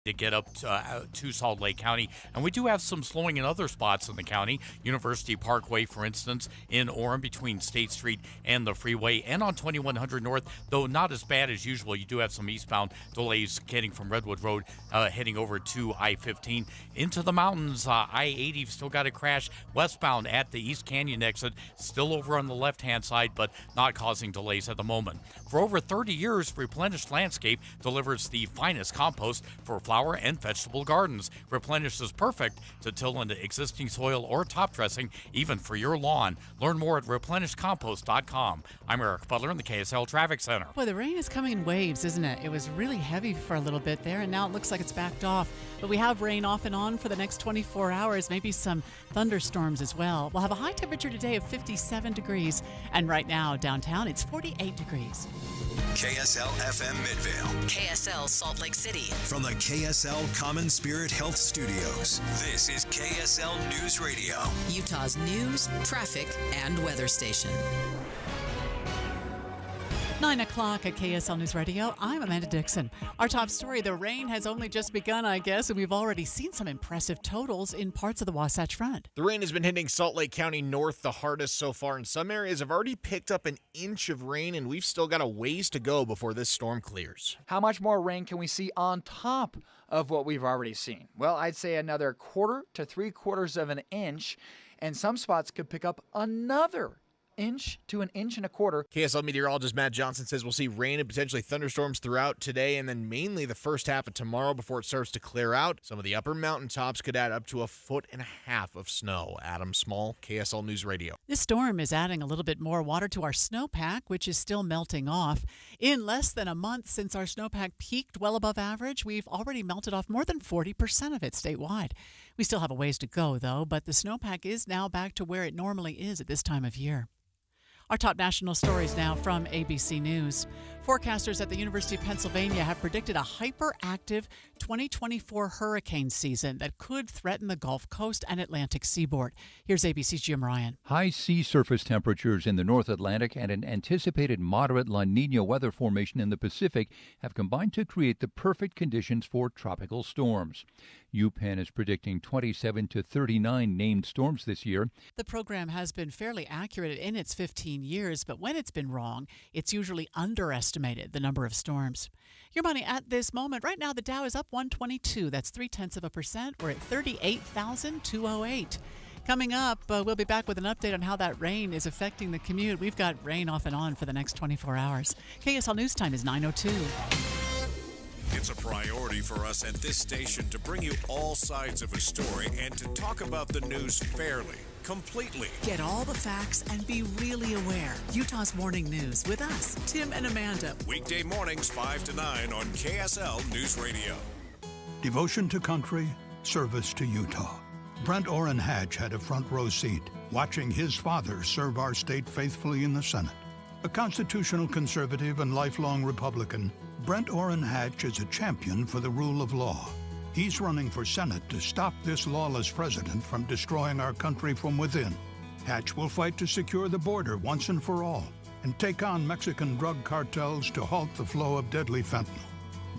to get up to Salt Lake County. And we do have some slowing in other spots in the county. University Parkway, for instance, in Orem between State Street and the freeway, and on 2100 North, though not as bad as usual. You do have some eastbound delays getting from Redwood Road, heading over to I-15. Into the mountains, I-80 still got a crash westbound at the East Canyon exit, still over on the left-hand side, but not causing delays at the moment. For over 30 years, Replenished Landscape delivers the finest compost for flower and vegetable gardens. Replenish is perfect to till into existing soil or top dressing, even for your lawn. Learn more at replenishcompost.com. I'm Eric Butler in the KSL Traffic Center. Boy, the rain is coming in waves, isn't it? It was really heavy for a little bit there, and now it looks like it's backed off. But we have rain off and on for the next 24 hours, maybe some thunderstorms as well. We'll have a high temperature today of 57 degrees, and right now downtown it's 48 degrees. KSL FM Midvale. KSL Salt Lake City. From the KSL Common Spirit Health Studios, this is KSL News Radio. Utah's news, traffic, and weather station. 9 o'clock at KSL News Radio. I'm Amanda Dixon. Our top story, the rain has only just begun, I guess, and we've already seen some impressive totals in parts of the Wasatch Front. The rain has been hitting Salt Lake County north the hardest so far, and some areas have already picked up an inch of rain, and we've still got a ways to go before this storm clears. How much more rain can we see on top of what we've already seen? Well, I'd say another 1/4 to 3/4 of an inch, and some spots could pick up another inch to 1.25 inches. KSL meteorologist Matt Johnson says we'll see rain and potentially thunderstorms throughout today and then mainly the first half of tomorrow before it starts to clear out. Some of the upper mountaintops could add up to 1.5 feet of snow. Adam Small, KSL News Radio. This storm is adding a little bit more water to our snowpack, which is still melting off. In less than a month since our snowpack peaked well above average, we've already melted off more than 40% of it statewide. We still have a ways to go, though, but the snowpack is now back to where it normally is at this time of year. Our top national stories now from ABC News. Forecasters at the University of Pennsylvania have predicted a hyperactive 2024 hurricane season that could threaten the Gulf Coast and Atlantic seaboard. Here's ABC's Jim Ryan. High sea surface temperatures in the North Atlantic and an anticipated moderate La Nina weather formation in the Pacific have combined to create the perfect conditions for tropical storms. UPenn is predicting 27 to 39 named storms this year. The program has been fairly accurate in its 15 years, but when it's been wrong, it's usually underestimated the number of storms. Your money at this moment. Right now, the Dow is up 122. That's 0.3%. We're at 38,208. Coming up, we'll be back with an update on how that rain is affecting the commute. We've got rain off and on for the next 24 hours. KSL News Time is 9:02. It's a priority for us at this station to bring you all sides of a story and to talk about the news fairly, completely. Get all the facts and be really aware. Utah's Morning News with us, Tim and Amanda. Weekday mornings 5 to 9 on KSL News Radio. Devotion to country, service to Utah. Brent Orrin Hatch had a front row seat, watching his father serve our state faithfully in the Senate. A constitutional conservative and lifelong Republican, Brent Orrin Hatch is a champion for the rule of law. He's running for Senate to stop this lawless president from destroying our country from within. Hatch will fight to secure the border once and for all and take on Mexican drug cartels to halt the flow of deadly fentanyl.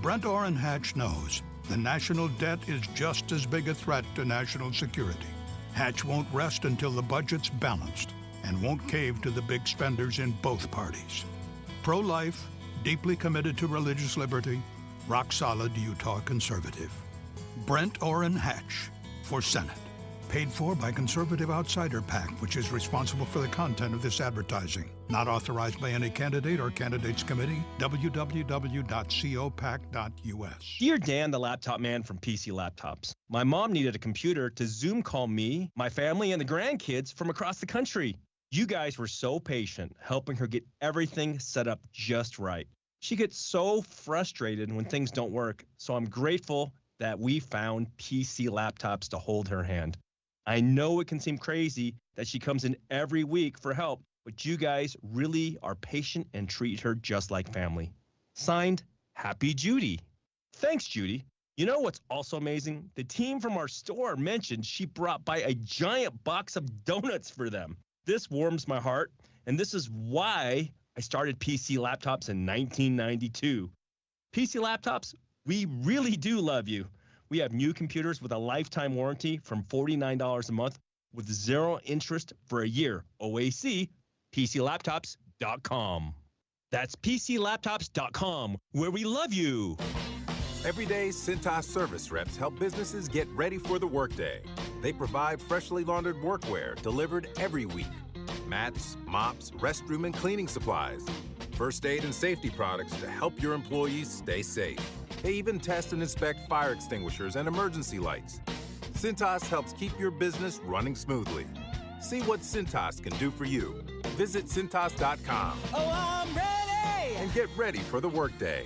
Brent Orrin Hatch knows the national debt is just as big a threat to national security. Hatch won't rest until the budget's balanced and won't cave to the big spenders in both parties. Pro-life, deeply committed to religious liberty, rock-solid Utah conservative. Brent Orrin Hatch for Senate. Paid for by Conservative Outsider PAC, which is responsible for the content of this advertising. Not authorized by any candidate or candidates committee. www.copac.us. Dear Dan, the laptop man from PC Laptops. My mom needed a computer to Zoom call me, my family, and the grandkids from across the country. You guys were so patient, helping her get everything set up just right. She gets so frustrated when things don't work, so I'm grateful that we found PC Laptops to hold her hand. I know it can seem crazy that she comes in every week for help, but you guys really are patient and treat her just like family. Signed, Happy Judy. Thanks, Judy. You know what's also amazing? The team from our store mentioned she brought by a giant box of donuts for them. This warms my heart, and this is why I started PC Laptops in 1992. PC Laptops We really do love you. We have new computers with a lifetime warranty from $49 a month with 0 interest for a year. OAC, PCLaptops.com. That's PCLaptops.com, where we love you. Every day, Cintas service reps help businesses get ready for the workday. They provide freshly laundered workwear delivered every week. Mats, mops, restroom and cleaning supplies. First aid and safety products to help your employees stay safe. They even test and inspect fire extinguishers and emergency lights. Cintas helps keep your business running smoothly. See what Cintas can do for you. Visit Cintas.com. Oh, I'm ready! And get ready for the workday.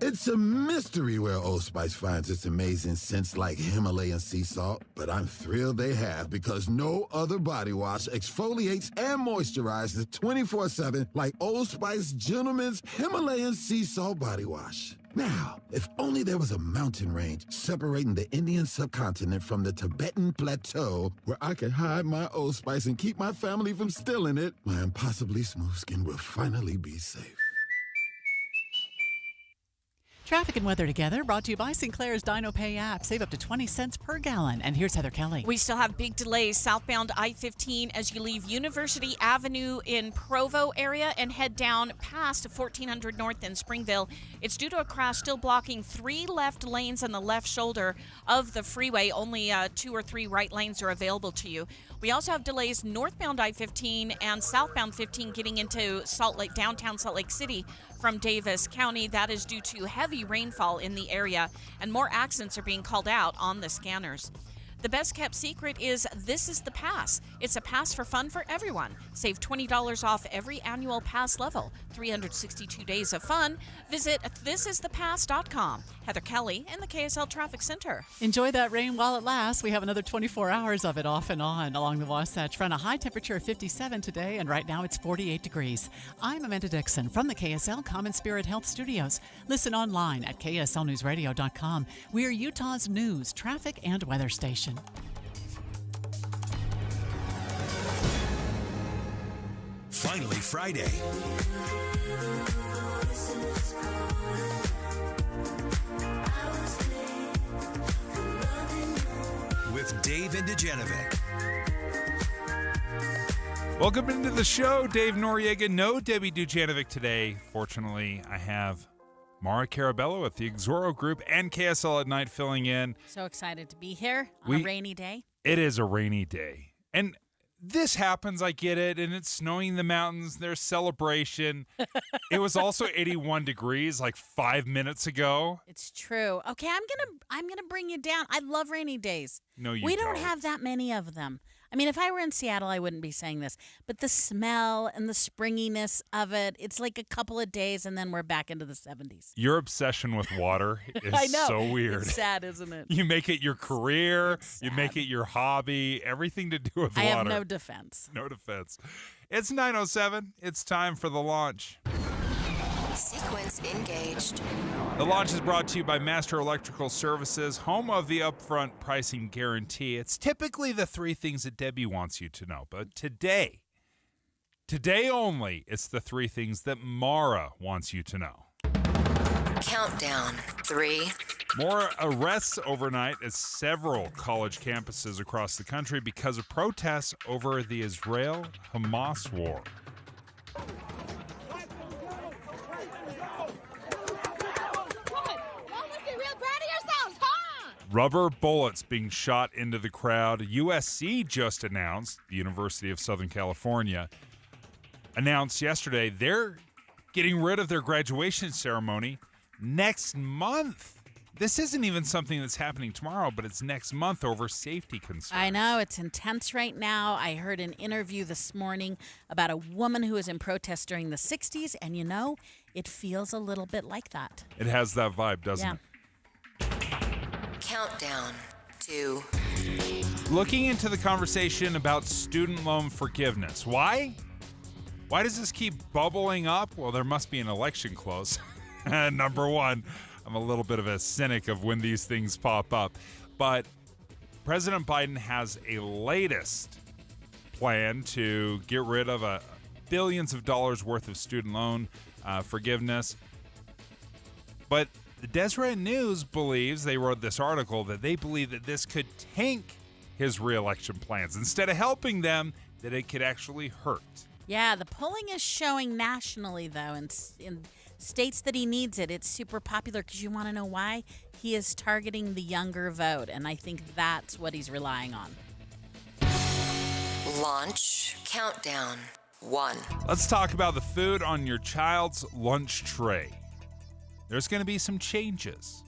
It's a mystery where Old Spice finds its amazing scents like Himalayan sea salt, but I'm thrilled they have because no other body wash exfoliates and moisturizes 24/7 like Old Spice Gentleman's Himalayan sea salt body wash. Now, if only there was a mountain range separating the Indian subcontinent from the Tibetan plateau where I could hide my Old Spice and keep my family from stealing it, my impossibly smooth skin will finally be safe. Traffic and weather together, brought to you by Sinclair's Dino Pay app. Save up to 20 cents per gallon. And here's Heather Kelly. We still have big delays southbound I-15 as you leave University Avenue in Provo area and head down past 1400 North in Springville. It's due to a crash still blocking 3 left lanes on the left shoulder of the freeway. Only 2 or 3 right lanes are available to you. We also have delays northbound I-15 and southbound 15 getting into downtown Salt Lake City from Davis County. That is due to heavy rainfall in the area, and more accidents are being called out on the scanners. The best kept secret is This Is the Pass. It's a pass for fun for everyone. Save $20 off every annual pass level. 362 days of fun. Visit thisisthepass.com. Heather Kelly in the KSL Traffic Center. Enjoy that rain while it lasts. We have another 24 hours of it off and on along the Wasatch Front. A high temperature of 57 today, and right now it's 48 degrees. I'm Amanda Dixon from the KSL Common Spirit Health Studios. Listen online at kslnewsradio.com. We are Utah's news, traffic, and weather station. Finally Friday. With Dave and Dujanovic. Welcome into the show, Dave Noriega. No Debbie Dujanovic today. Fortunately, I have Mara Carabello with the Exoro Group and KSL at Night filling in. So excited to be here on a rainy day. It is a rainy day. And this happens, I get it, and it's snowing in the mountains. There's celebration. It was also 81 degrees like 5 minutes ago. It's true. Okay, I'm gonna bring you down. I love rainy days. No, you We don't have that many of them. I mean, if I were in Seattle, I wouldn't be saying this. But the smell and the springiness of it, it's like a couple of days and then we're back into the 70s. Your obsession with water is I know. so weird. It's sad, isn't it? You make it your career. You make it your hobby. Everything to do with water. I have no defense. No defense. It's 9:07. It's time for the launch. Sequence engaged. The launch is brought to you by Master Electrical Services, home of the upfront pricing guarantee. It's typically the 3 things that Debbie wants you to know, but today only, it's the 3 things that Mara wants you to know. Countdown. 3. More arrests overnight at several college campuses across the country because of protests over the Israel-Hamas war. Rubber bullets being shot into the crowd. USC just announced, the University of Southern California, announced yesterday they're getting rid of their graduation ceremony next month. This isn't even something that's happening tomorrow, but it's next month over safety concerns. I know. It's intense right now. I heard an interview this morning about a woman who was in protest during the 60s, and you know, it feels a little bit like that. It has that vibe, doesn't it? Countdown. 2. Looking into the conversation about student loan forgiveness. Why? Why does this keep bubbling up? Well, there must be an election close. Number one, I'm a little bit of a cynic of when these things pop up. But President Biden has a latest plan to get rid of billions of dollars worth of student loan forgiveness. But the Deseret News believes, they wrote this article, that they believe that this could tank his reelection plans. Instead of helping them, that it could actually hurt. Yeah, the polling is showing nationally, though, in states that he needs it. It's super popular because you want to know why? He is targeting the younger vote, and I think that's what he's relying on. Launch countdown 1. Let's talk about the food on your child's lunch tray. There's going to be some changes.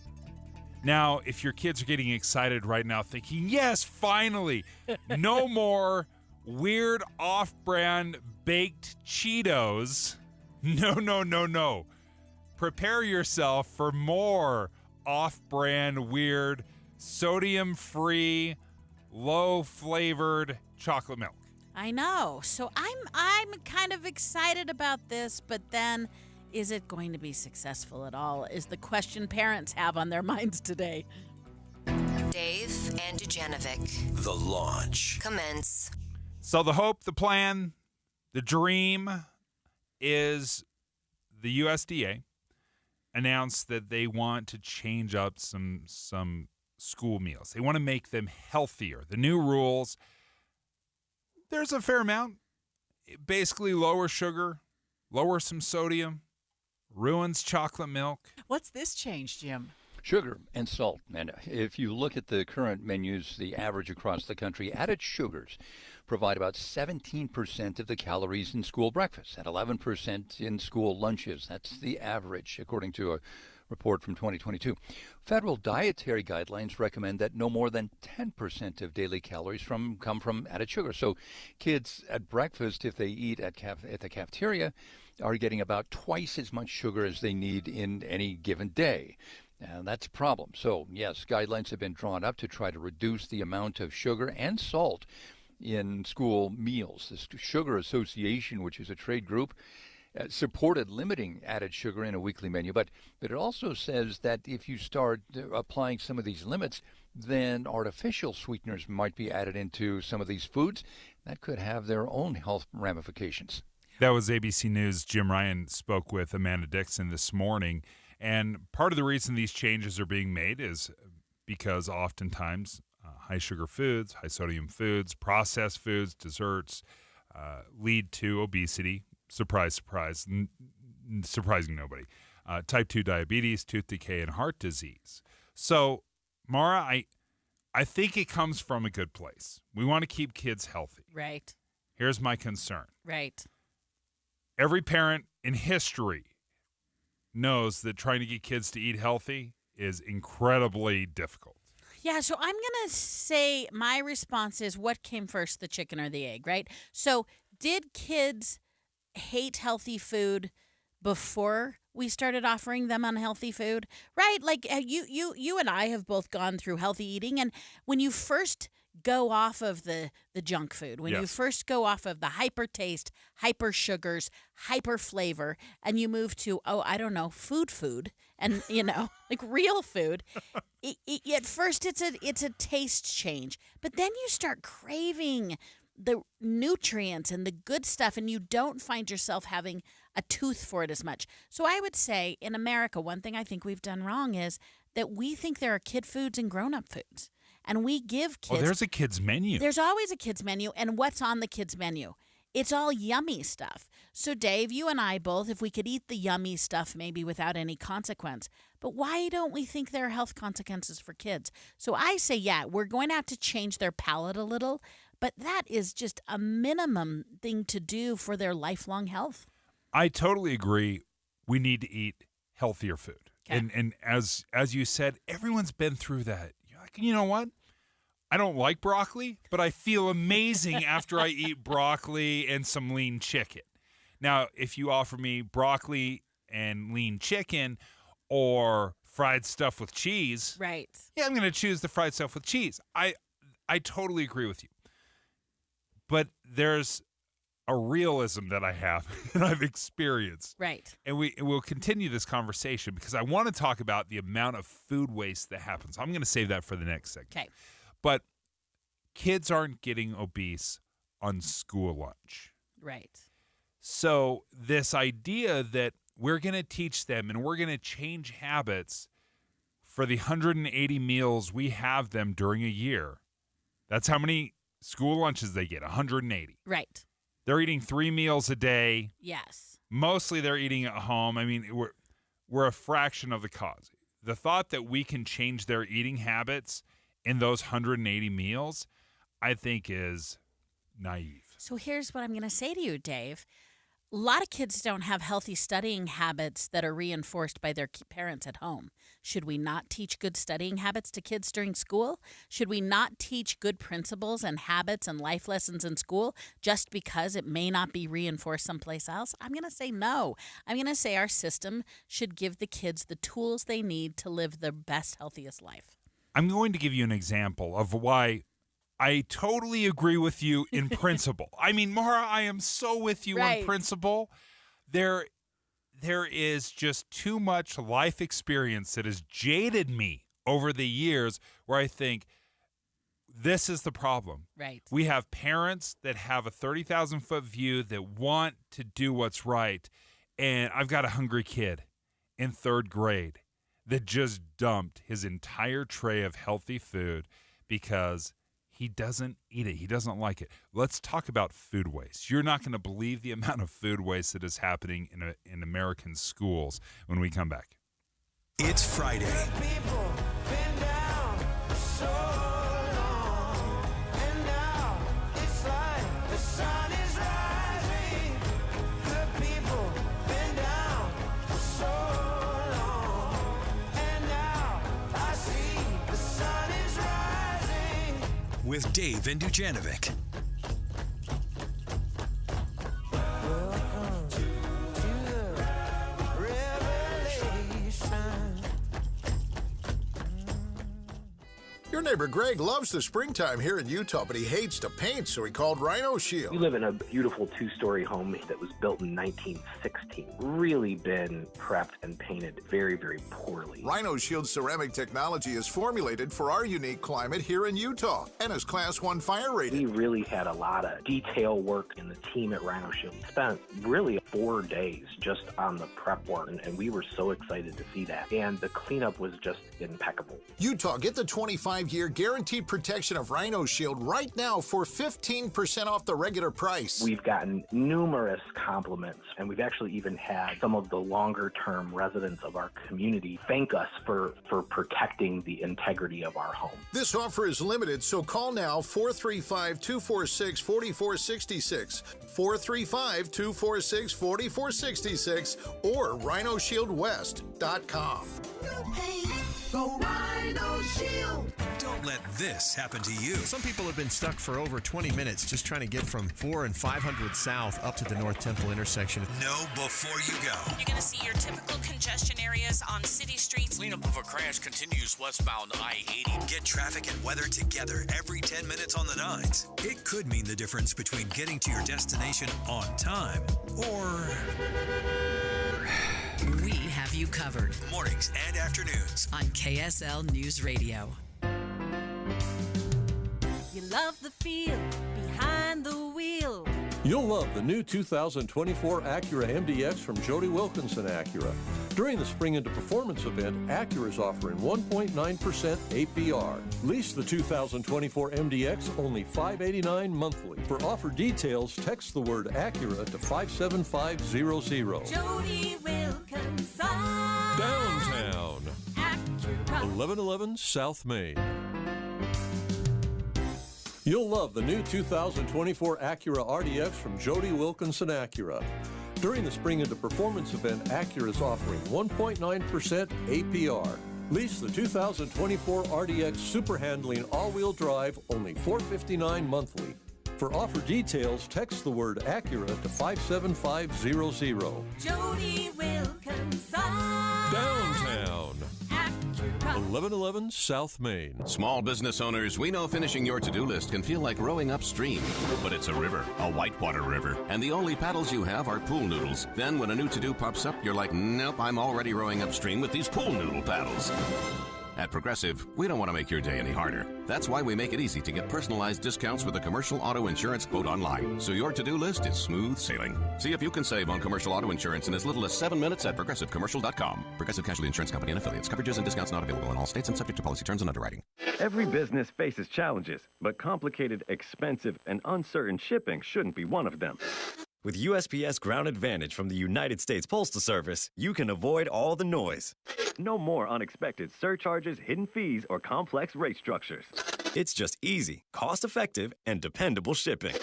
Now, if your kids are getting excited right now thinking, yes, finally, no more weird off-brand baked Cheetos. No. Prepare yourself for more off-brand, weird, sodium-free, low-flavored chocolate milk. I know. So I'm kind of excited about this, but then is it going to be successful at all? Is the question parents have on their minds today. Dave and Dujanovic. The launch. Commence. So the hope, the plan, the dream is the USDA announced that they want to change up some school meals. They want to make them healthier. The new rules, there's a fair amount. Basically lower sugar, lower some sodium, ruins chocolate milk. What's this change, Jim? Sugar and salt. And if you look at the current menus, the average across the country, added sugars provide about 17% of the calories in school breakfast and 11% in school lunches. That's the average, according to a report from 2022. Federal dietary guidelines recommend that no more than 10% of daily calories come from added sugar. So kids at breakfast, if they eat at the cafeteria, are getting about twice as much sugar as they need in any given day. And that's a problem. So, yes, guidelines have been drawn up to try to reduce the amount of sugar and salt in school meals. The Sugar Association, which is a trade group, supported limiting added sugar in a weekly menu, but it also says that if you start applying some of these limits, then artificial sweeteners might be added into some of these foods. That could have their own health ramifications. That was ABC News. Jim Ryan spoke with Amanda Dixon this morning, and part of the reason these changes are being made is because oftentimes high sugar foods, high sodium foods, processed foods, desserts lead to obesity. Surprise, surprise, surprising nobody. Type 2 diabetes, tooth decay, and heart disease. So, Mara, I think it comes from a good place. We want to keep kids healthy. Right. Here's my concern. Right. Every parent in history knows that trying to get kids to eat healthy is incredibly difficult. Yeah, so I'm going to say my response is what came first, the chicken or the egg, right? So did kids hate healthy food before we started offering them unhealthy food, right? Like you and I have both gone through healthy eating, and when you first go off of the junk food, when you first go off of the hyper taste, hyper sugars, hyper flavor, and you move to, food, and, like real food, at first it's a taste change. But then you start craving the nutrients and the good stuff, and you don't find yourself having a tooth for it as much. So I would say in America, one thing I think we've done wrong is that we think there are kid foods and grown-up foods. And we give kids... Oh, there's a kid's menu. There's always a kid's menu. And what's on the kid's menu? It's all yummy stuff. So, Dave, you and I both, if we could eat the yummy stuff maybe without any consequence, but why don't we think there are health consequences for kids? So I say, yeah, we're going to have to change their palate a little, but that is just a minimum thing to do for their lifelong health. I totally agree. We need to eat healthier food. Okay. And as you said, everyone's been through that. You know what? I don't like broccoli, but I feel amazing after I eat broccoli and some lean chicken. Now, if you offer me broccoli and lean chicken or fried stuff with cheese, right? Yeah, I'm going to choose the fried stuff with cheese. I totally agree with you. But there's a realism that I have that I've experienced. Right. And we'll continue this conversation because I want to talk about the amount of food waste that happens. I'm going to save that for the next segment. Okay. But kids aren't getting obese on school lunch. Right. So this idea that we're going to teach them and we're going to change habits for the 180 meals we have them during a year. That's how many school lunches they get, 180. Right. They're eating 3 meals a day. Yes. Mostly they're eating at home. I mean, we're a fraction of the cause. The thought that we can change their eating habits in those 180 meals, I think is naive. So here's what I'm going to say to you, Dave. A lot of kids don't have healthy studying habits that are reinforced by their parents at home. Should we not teach good studying habits to kids during school? Should we not teach good principles and habits and life lessons in school just because it may not be reinforced someplace else? I'm going to say no. I'm going to say our system should give the kids the tools they need to live their best, healthiest life. I'm going to give you an example of why I totally agree with you in principle. I mean, Mara, I am so with you in principle. There is just too much life experience that has jaded me over the years where I think this is the problem. Right. We have parents that have a 30,000-foot view that want to do what's right. And I've got a hungry kid in 3rd grade that just dumped his entire tray of healthy food because he doesn't eat it. He doesn't like it. Let's talk about food waste. You're not going to believe the amount of food waste that is happening in American schools when we come back. It's Friday. With Dave and Dujanovic. Your neighbor Greg loves the springtime here in Utah, but he hates to paint, so he called Rhino Shield. We live in a beautiful 2-story home that was built in 1916. Really been prepped and painted very, very poorly. Rhino Shield ceramic technology is formulated for our unique climate here in Utah and is Class 1 fire rated. We really had a lot of detail work, and the team at Rhino Shield spent really 4 days just on the prep work, and we were so excited to see that. And the cleanup was just impeccable. Utah, get the 25-year guaranteed protection of Rhino Shield right now for 15% off the regular price. We've gotten numerous compliments, and we've actually even had some of the longer-term residents of our community thank us for protecting the integrity of our home. This offer is limited, so call now 435-246-4466, 435-246-4466, or rhinoshieldwest.com. Go Rhino Shield. Don't let this happen to you. Some people have been stuck for over 20 minutes just trying to get from 4 and 500 South up to the North Temple intersection. Know before you go. You're going to see your typical congestion areas on city streets. Cleanup of a crash continues westbound I-80. Get traffic and weather together every 10 minutes on the 9s. It could mean the difference between getting to your destination on time or... We have you covered. Mornings and afternoons on KSL News Radio. You love the feel behind the wheel. You'll love the new 2024 Acura MDX from Jody Wilkinson Acura. During the Spring into Performance event, Acura is offering 1.9% APR. Lease the 2024 MDX only $589 monthly. For offer details, text the word Acura to 57500. Jody Wilkinson. Downtown. Acura. 1111 South Main. You'll love the new 2024 Acura RDX from Jody Wilkinson Acura. During the Spring into Performance event, Acura is offering 1.9% APR. Lease the 2024 RDX Super Handling All-Wheel Drive only $459 monthly. For offer details, text the word Acura to 57500. Jody Wilkinson. Downtown. 1111 South Main. Small business owners, we know finishing your to-do list can feel like rowing upstream. But it's a river, a whitewater river, and the only paddles you have are pool noodles. Then when a new to-do pops up, you're like, nope, I'm already rowing upstream with these pool noodle paddles. At Progressive, we don't want to make your day any harder. That's why we make it easy to get personalized discounts with a commercial auto insurance quote online, so your to-do list is smooth sailing. See if you can save on commercial auto insurance in as little as 7 minutes at progressivecommercial.com. Progressive Casualty Insurance Company and affiliates. Coverages and discounts not available in all states and subject to policy terms and underwriting. Every business faces challenges, but complicated, expensive, and uncertain shipping shouldn't be one of them. With USPS Ground Advantage from the United States Postal Service, you can avoid all the noise. No more unexpected surcharges, hidden fees, or complex rate structures. It's just easy, cost-effective, and dependable shipping.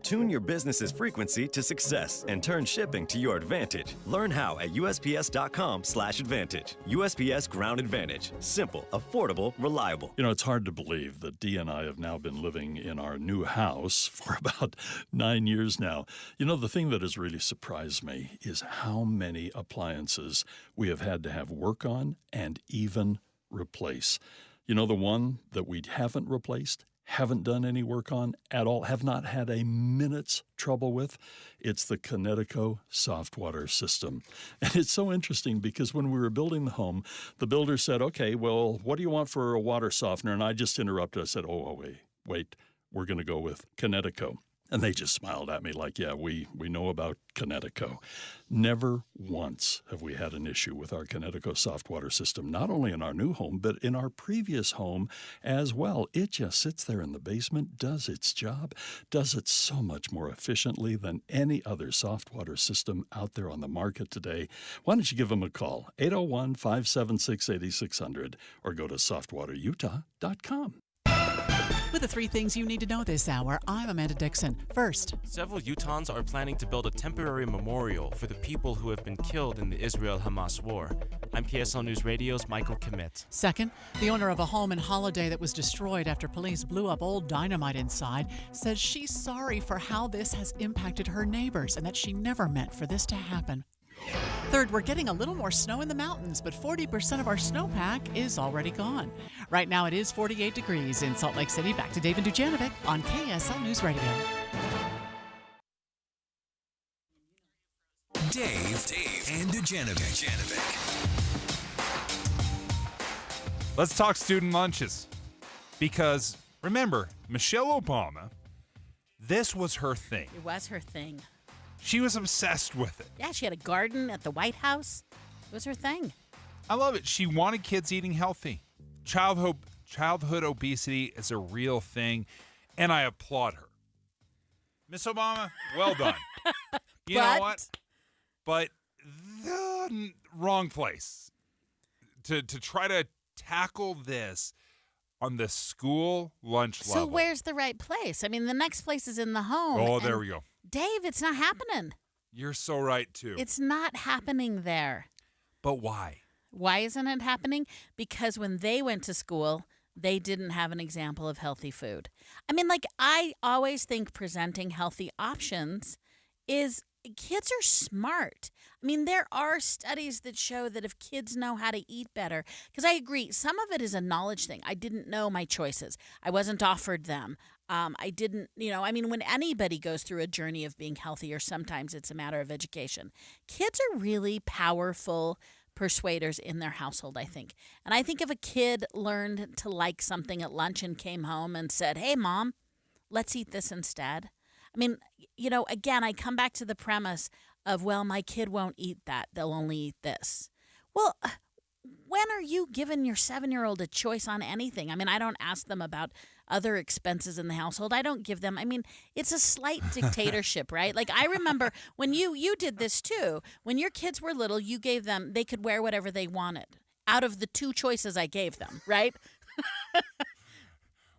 Tune your business's frequency to success and turn shipping to your advantage. Learn how at USPS.com/advantage. USPS Ground Advantage. Simple, affordable, reliable. You know, it's hard to believe that Dee and I have now been living in our new house for about 9 years now. You know, the thing that has really surprised me is how many appliances we have had to have work on and even replace. You know, the one that we haven't replaced, haven't done any work on at all, have not had a minute's trouble with, it's the Connecticut soft water system. And it's so interesting because when we were building the home, the builder said, okay, well, what do you want for a water softener? And I just interrupted. I said, wait, we're going to go with Connecticut. And they just smiled at me like, yeah, we know about Connecticut. Never once have we had an issue with our Connecticut soft water system, not only in our new home, but in our previous home as well. It just sits there in the basement, does its job, does it so much more efficiently than any other soft water system out there on the market today. Why don't you give them a call, 801-576-8600, or go to softwaterutah.com. With the 3 things you need to know this hour, I'm Amanda Dixon. First, several Utahns are planning to build a temporary memorial for the people who have been killed in the Israel-Hamas war. I'm KSL News Radio's Michael Kimmett. Second, the owner of a home in Holiday that was destroyed after police blew up old dynamite inside says she's sorry for how this has impacted her neighbors and that she never meant for this to happen. Third, we're getting a little more snow in the mountains, but 40% of our snowpack is already gone. Right now it is 48 degrees in Salt Lake City. Back to Dave and Dujanovic on KSL News Radio. Dave and Dujanovic. Let's talk student lunches. Because remember, Michelle Obama, this was her thing. It was her thing. She was obsessed with it. Yeah, she had a garden at the White House. It was her thing. I love it. She wanted kids eating healthy. Childhood obesity is a real thing, and I applaud her. Miss Obama, well done. You know what? But the wrong place to try to tackle this on the school lunch level. So where's the right place? I mean, the next place is in the home. Oh, there we go. Dave, it's not happening. You're so right, too. It's not happening there. But why? Why isn't it happening? Because when they went to school, they didn't have an example of healthy food. I mean, like, I always think presenting healthy options is kids are smart. I mean, there are studies that show that if kids know how to eat better, because I agree, some of it is a knowledge thing. I didn't know my choices. I wasn't offered them. I didn't, when anybody goes through a journey of being healthier, sometimes it's a matter of education. Kids are really powerful persuaders in their household, I think. And I think if a kid learned to like something at lunch and came home and said, hey, Mom, let's eat this instead. I mean, again, I come back to the premise of, well, my kid won't eat that. They'll only eat this. Well, when are you giving your 7-year-old a choice on anything? I mean, I don't ask them about other expenses in the household. I don't give them, it's a slight dictatorship, right? Like, I remember when you did this too. When your kids were little, you gave them, they could wear whatever they wanted out of the 2 choices I gave them, right?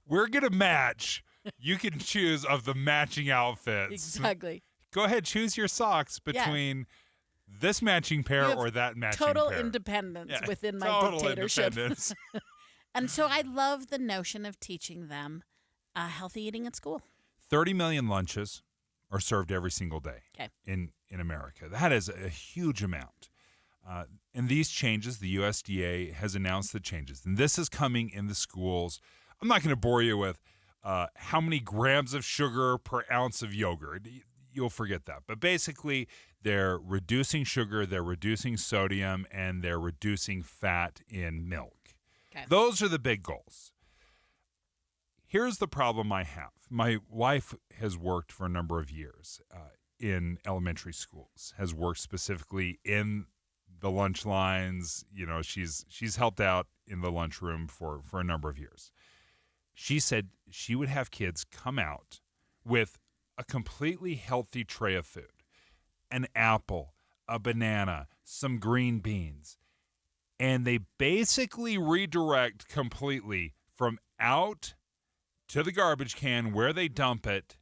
We're going to match. You can choose of the matching outfits. Exactly. Go ahead, choose your socks between this matching pair or that matching total pair. Independence within my total dictatorship. Independence. And so I love the notion of teaching them healthy eating at school. 30 million lunches are served every single day in America. That is a huge amount. And these changes, the USDA has announced the changes. And this is coming in the schools. I'm not going to bore you with how many grams of sugar per ounce of yogurt. You'll forget that. But basically, they're reducing sugar, they're reducing sodium, and they're reducing fat in milk. Okay. Those are the big goals. Here's the problem I have. My wife has worked for a number of years in elementary schools, has worked specifically in the lunch lines. You know, she's helped out in the lunchroom for a number of years. She said she would have kids come out with a completely healthy tray of food, an apple, a banana, some green beans, and they basically redirect completely from out to the garbage can where they dump it,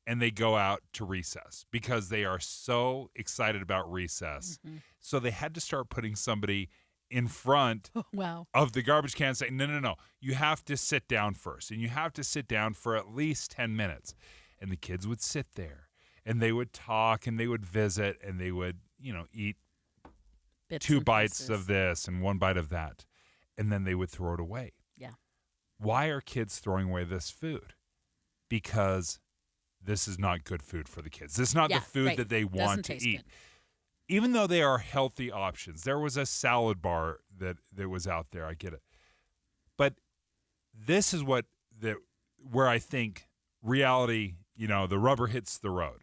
and they go out to recess because they are so excited about recess. Mm-hmm. So they had to start putting somebody in front of the garbage can saying, no, you have to sit down first, and you have to sit down for at least 10 minutes. And the kids would sit there, and they would talk, and they would visit, and they would, eat Bits 2 and bites pieces. of this and 1 bite of that, and then they would throw it away. Yeah. Why are kids throwing away this food? Because this is not good food for the kids. This is not the food that they want to eat. Good. Even though they are healthy options. There was a salad bar that was out there. I get it. But this is where I think reality, the rubber hits the road.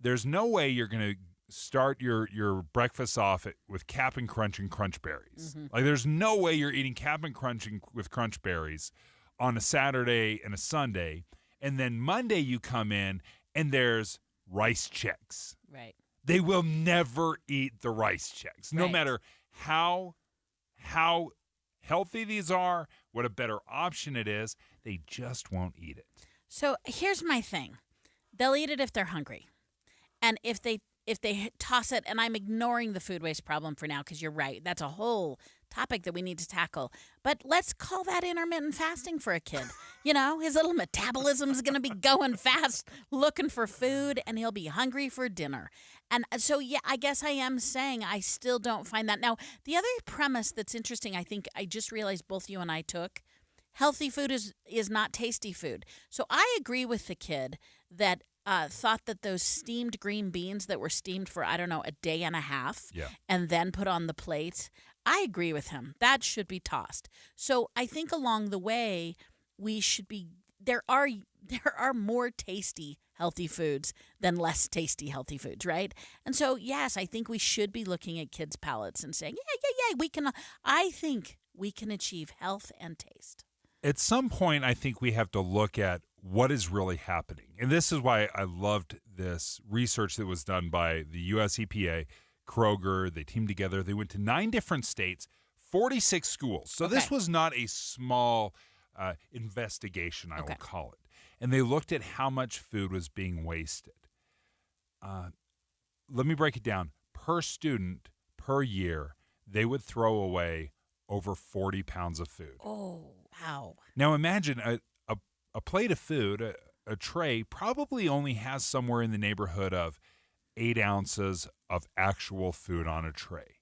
There's no way you're going to start your breakfast off with Cap'n Crunch and Crunch Berries. Mm-hmm. Like, there's no way you're eating Cap'n Crunch with Crunch Berries on a Saturday and a Sunday, and then Monday you come in and there's rice checks. Right. They will never eat the rice checks, no matter how healthy these are, what a better option it is. They just won't eat it. So here's my thing. They'll eat it if they're hungry. And if they toss it, and I'm ignoring the food waste problem for now because you're right. That's a whole topic that we need to tackle. But let's call that intermittent fasting for a kid. His little metabolism's going to be going fast, looking for food, and he'll be hungry for dinner. And so, yeah, I guess I am saying I still don't find that. Now, the other premise that's interesting, I think I just realized both you and I took, healthy food is not tasty food. So I agree with the kid that thought that those steamed green beans that were steamed for, a day and a half and then put on the plate, I agree with him. That should be tossed. So I think along the way, we should be, there are more tasty healthy foods than less tasty healthy foods, right? And so, yes, I think we should be looking at kids' palates and saying, I think we can achieve health and taste. At some point, I think we have to look at what is really happening. And this is why I loved this research that was done by the U.S. EPA, Kroger. They teamed together. They went to 9 different states, 46 schools. So this was not a small investigation, I will call it. And they looked at how much food was being wasted. Let me break it down. Per student, per year, they would throw away over 40 pounds of food. Oh, wow. Now imagine a plate of food, a tray, probably only has somewhere in the neighborhood of 8 ounces of actual food on a tray.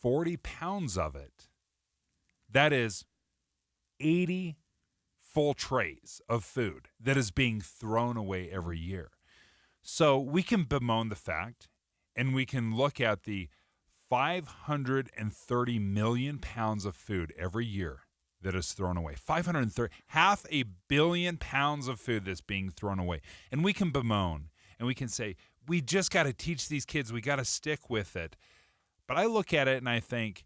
40 pounds of it, that is 80 full trays of food that is being thrown away every year. So we can bemoan the fact, and we can look at the 530 million pounds of food every year that is thrown away. 530, 500 million pounds of food that's being thrown away. And we can bemoan, and we can say, we just got to teach these kids, we got to stick with it. But I look at it and I think,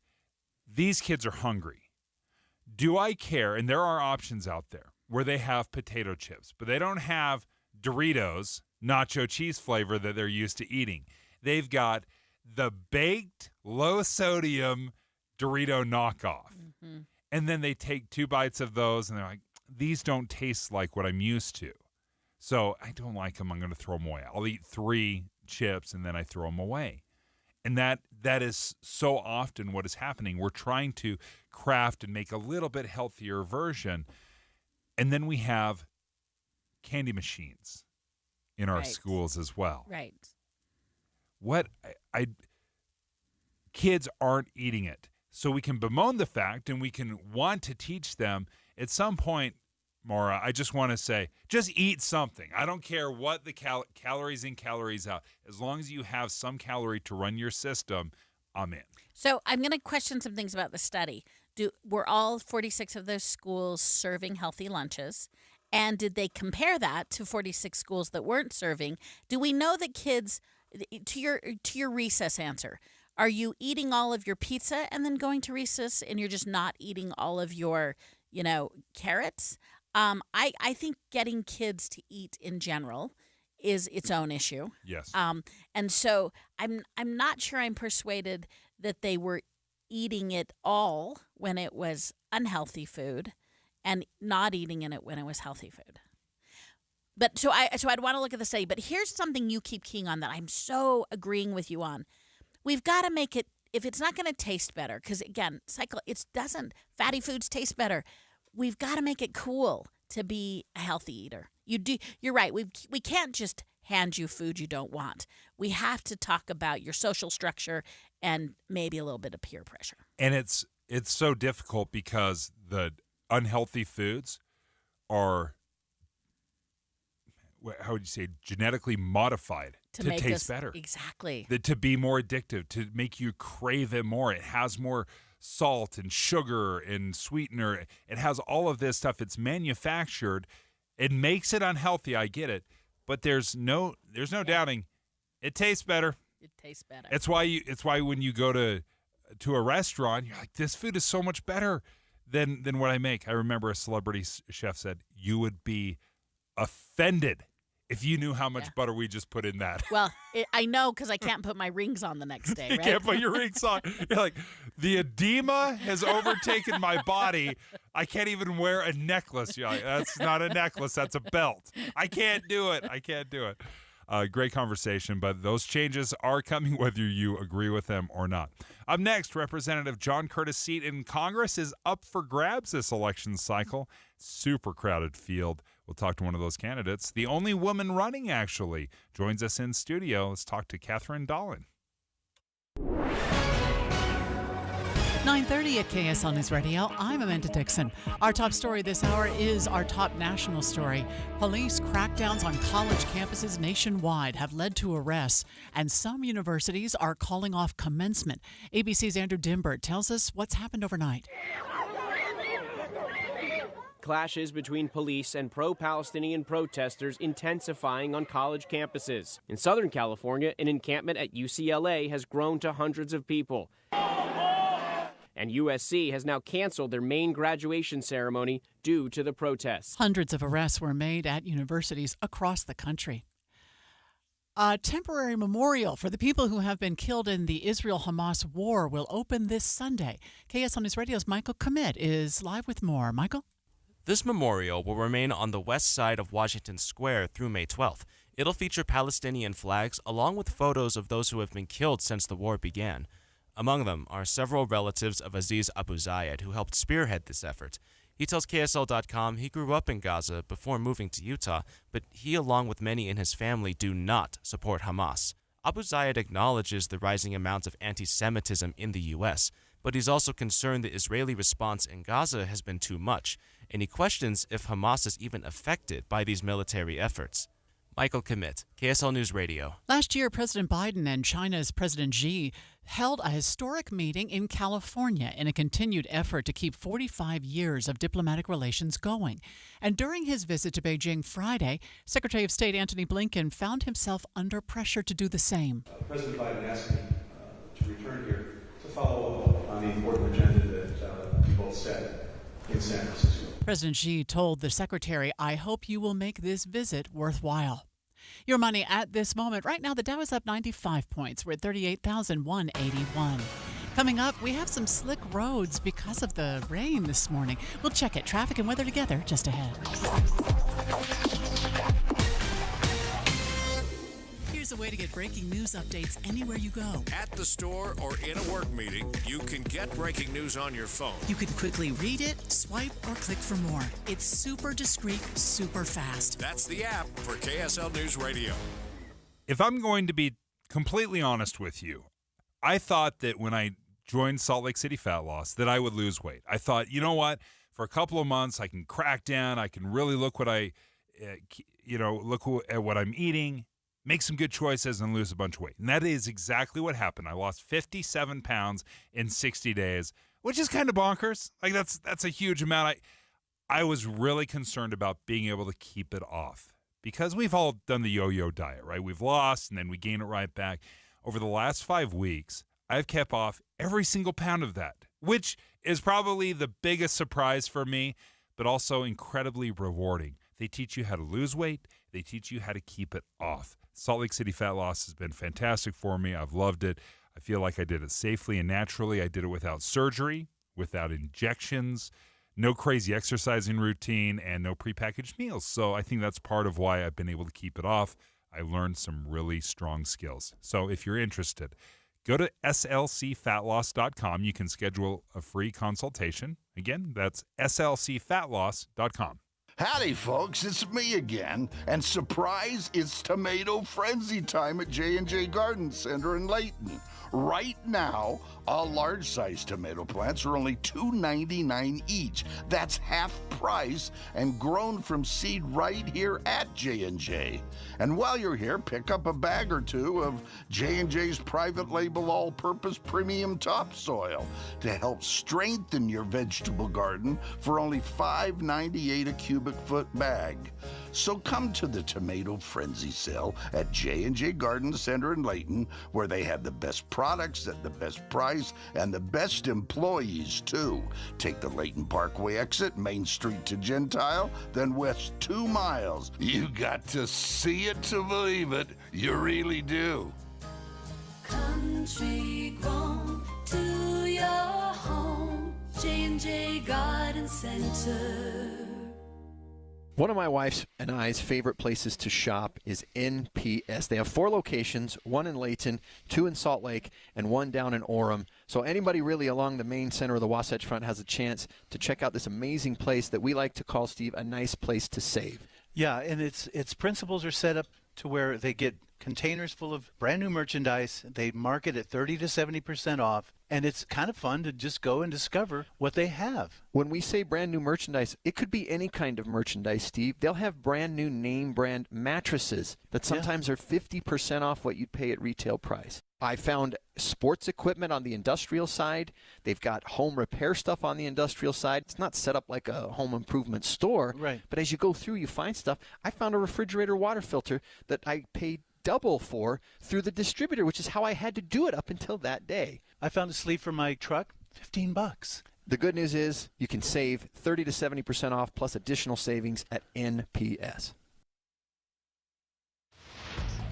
these kids are hungry. Do I care? And there are options out there where they have potato chips, but they don't have Doritos nacho cheese flavor that they're used to eating. They've got the baked, low-sodium Dorito knockoff. Mm-hmm. And then they take 2 bites of those, and they're like, these don't taste like what I'm used to. So I don't like them. I'm going to throw them away. I'll eat 3 chips, and then I throw them away. And that is so often what is happening. We're trying to craft and make a little bit healthier version. And then we have candy machines in our schools as well. Right. What kids aren't eating it. So we can bemoan the fact, and we can want to teach them. At some point, Maura, I just want to say, just eat something. I don't care what the calories in, calories out. As long as you have some calorie to run your system, I'm in. So I'm going to question some things about the study. Were all 46 of those schools serving healthy lunches? And did they compare that to 46 schools that weren't serving? Do we know that kids, to your recess answer, are you eating all of your pizza and then going to recess and you're just not eating all of your, carrots? I think getting kids to eat in general is its own issue. Yes. And so I'm not sure I'm persuaded that they were eating it all when it was unhealthy food and not eating in it when it was healthy food. But so I'd want to look at the study. But here's something you keep keying on that I'm so agreeing with you on. We've got to make it, if it's not going to taste better, because again, fatty foods taste better. We've got to make it cool to be a healthy eater. You're right. We can't just hand you food you don't want. We have to talk about your social structure and maybe a little bit of peer pressure. And it's so difficult because the unhealthy foods are, how would you say, genetically modified to taste better. Exactly. To be more addictive, to make you crave it more. It has more salt and sugar and sweetener. It has all of this stuff. It's manufactured. It makes it unhealthy. I get it. But there's no doubting it tastes better. It tastes better. It's why when you go to a restaurant, you're like, this food is so much better than what I make. I remember a celebrity chef said, you would be offended if you knew how much butter we just put in that. Well, I know because I can't put my rings on the next day, right? You can't put your rings on. You're like, the edema has overtaken my body. I can't even wear a necklace. You're like, that's not a necklace. That's a belt. I can't do it. Great conversation, but those changes are coming whether you agree with them or not. Up next, Representative John Curtis' seat in Congress is up for grabs this election cycle. Super crowded field. We'll talk to one of those candidates. The only woman running, actually, joins us in studio. Let's talk to Catherine Dolan. 9:30 at KSL News Radio. I'm Amanda Dixon. Our top story this hour is our top national story. Police crackdowns on college campuses nationwide have led to arrests, and some universities are calling off commencement. ABC's Andrew Dimbert tells us what's happened overnight. Clashes between police and pro-Palestinian protesters intensifying on college campuses. In Southern California, an encampment at UCLA has grown to hundreds of people. And USC has now canceled their main graduation ceremony due to the protests. Hundreds of arrests were made at universities across the country. A temporary memorial for the people who have been killed in the Israel-Hamas war will open this Sunday. KSL News Radio's Michael Commit is live with more. Michael? This memorial will remain on the west side of Washington Square through May 12th. It'll feature Palestinian flags along with photos of those who have been killed since the war began. Among them are several relatives of Aziz Abu Zayed, who helped spearhead this effort. He tells KSL.com he grew up in Gaza before moving to Utah, but he, along with many in his family, do not support Hamas. Abu Zayed acknowledges the rising amounts of anti-Semitism in the U.S., but he's also concerned the Israeli response in Gaza has been too much, and he questions if Hamas is even affected by these military efforts. Michael Commit, KSL News Radio. Last year, President Biden and China's President Xi held a historic meeting in California in a continued effort to keep 45 years of diplomatic relations going. And during his visit to Beijing Friday, Secretary of State Antony Blinken found himself under pressure to do the same. President Biden asked me to return here to follow up on the important agenda that you both set in San Francisco. President Xi told the secretary, "I hope you will make this visit worthwhile." Your money at this moment. Right now, the Dow is up 95 points. We're at 38,181. Coming up, we have some slick roads because of the rain this morning. We'll check it. Traffic and weather together just ahead. Here's a way to get breaking news updates anywhere you go. At the store or in a work meeting, you can get breaking news on your phone. You can quickly read it, swipe, or click for more. It's super discreet, super fast. That's the app for KSL News Radio. If I'm going to be completely honest with you, I thought that when I joined Salt Lake City Fat Loss that I would lose weight. I thought, you know what? For a couple of months, I can crack down. I can really look at what I'm eating, make some good choices, and lose a bunch of weight. And that is exactly what happened. I lost 57 pounds in 60 days. which is kind of bonkers. Like that's a huge amount. I was really concerned about being able to keep it off because we've all done the yo-yo diet, right? We've lost and then we gain it right back. Over the last 5 weeks, I've kept off every single pound of that, which is probably the biggest surprise for me, but also incredibly rewarding. They teach you how to lose weight. They teach you how to keep it off. Salt Lake City Fat Loss has been fantastic for me. I've loved it. I feel like I did it safely and naturally. I did it without surgery, without injections, no crazy exercising routine, and no prepackaged meals. So I think that's part of why I've been able to keep it off. I learned some really strong skills. So if you're interested, go to slcfatloss.com. You can schedule a free consultation. Again, that's slcfatloss.com. Howdy, folks. It's me again. And surprise, it's tomato frenzy time at J&J Garden Center in Layton. Right now, all large-sized tomato plants are only $2.99 each. That's half price and grown from seed right here at J&J. And while you're here, pick up a bag or two of J&J's private label all-purpose premium topsoil to help strengthen your vegetable garden for only $5.98 a cubic foot bag. So come to the Tomato Frenzy sale at J&J Garden Center in Layton, where they have the best products at the best price and the best employees, too. Take the Layton Parkway exit, Main Street to Gentile, then west 2 miles. You got to see it to believe it. You really do. Country grown to your home, J&J Garden Center. One of my wife's and I's favorite places to shop is NPS. They have 4 locations, 1 in Layton, 2 in Salt Lake, and 1 down in Orem. So anybody really along the main center of the Wasatch Front has a chance to check out this amazing place that we like to call, Steve, a nice place to save. Yeah, and its principles are set up to where they get containers full of brand new merchandise. They market at 30 to 70% off, and it's kind of fun to just go and discover what they have. When we say brand new merchandise, it could be any kind of merchandise, Steve. They'll have brand new name brand mattresses that sometimes are 50% off what you'd pay at retail price. I found sports equipment on the industrial side. They've got home repair stuff on the industrial side. It's not set up like a home improvement store, right? But as you go through, you find stuff. I found a refrigerator water filter that I paid double for through the distributor, which is how I had to do it up until that day. I found a sleeve for my truck, $15. The good news is you can save 30 to 70% off plus additional savings at NPS.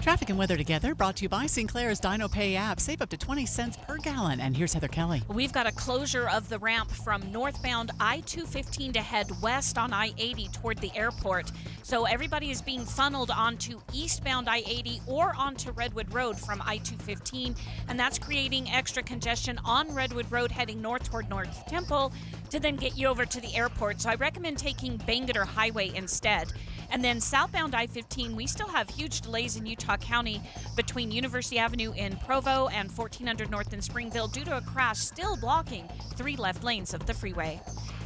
Traffic and weather together, brought to you by Sinclair's Dino Pay app. Save up to 20 cents per gallon. And here's Heather Kelly. We've got a closure of the ramp from northbound I-215 to head west on I-80 toward the airport. So everybody is being funneled onto eastbound I-80 or onto Redwood Road from I-215. And that's creating extra congestion on Redwood Road heading north toward North Temple to then get you over to the airport. So I recommend taking Bangerter Highway instead. And then southbound I-15, we still have huge delays in Utah County between University Avenue in Provo and 1400 North in Springville due to a crash still blocking 3 left lanes of the freeway.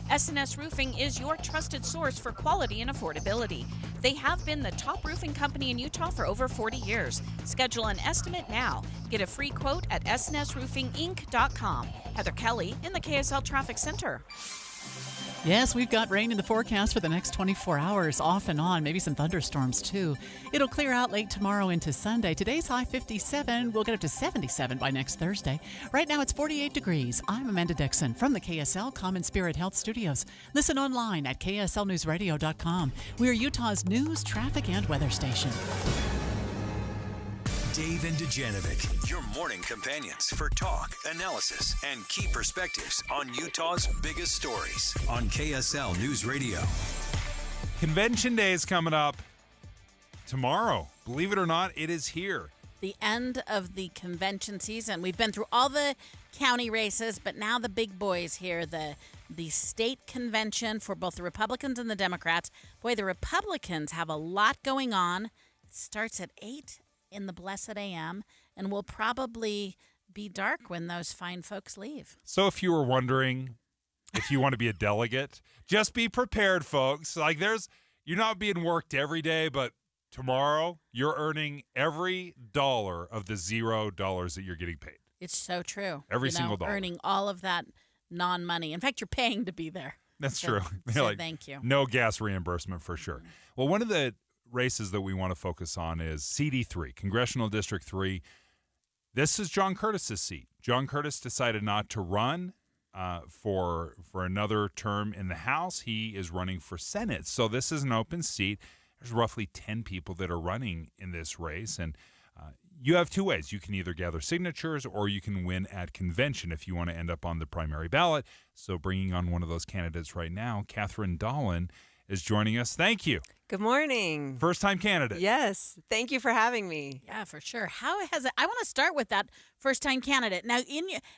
S&S Roofing is your trusted source for quality and affordability. They have been the top roofing company in Utah for over 40 years. Schedule an estimate now. Get a free quote at snsroofinginc.com. Heather Kelly in the KSL Traffic Center. Yes, we've got rain in the forecast for the next 24 hours, off and on, maybe some thunderstorms too. It'll clear out late tomorrow into Sunday. Today's high 57. We'll get up to 77 by next Thursday. Right now it's 48 degrees. I'm Amanda Dixon from the KSL Common Spirit Health Studios. Listen online at kslnewsradio.com. We're Utah's news, traffic, and weather station. Dave and Dujanovic, your morning companions for talk, analysis, and key perspectives on Utah's biggest stories on KSL News Radio. Convention Day is coming up tomorrow. Believe it or not, it is here. The end of the convention season. We've been through all the county races, but now the big boys here, the state convention for both the Republicans and the Democrats. Boy, the Republicans have a lot going on. It starts at 8 in the blessed AM, and will probably be dark when those fine folks leave. So if you were wondering if you want to be a delegate, just be prepared, folks. Like you're not being worked every day, but tomorrow you're earning every dollar of the $0 that you're getting paid. It's so true. Every single dollar. Earning all of that non-money. In fact, you're paying to be there. That's So- true. They're so like, thank you. No gas reimbursement for sure. Well, one of the races that we want to focus on is CD3, Congressional District 3. This is John Curtis's seat. John Curtis decided not to run for another term in the House. He is running for Senate. So this is an open seat. There's roughly 10 people that are running in this race, and you have two ways. You can either gather signatures or you can win at convention if you want to end up on the primary ballot. So bringing on one of those candidates right now, Catherine Dolan, is joining us. Thank you. Good morning. First-time candidate. Yes. Thank you for having me. Yeah, for sure. How has it? I want to start with that first-time candidate. Now,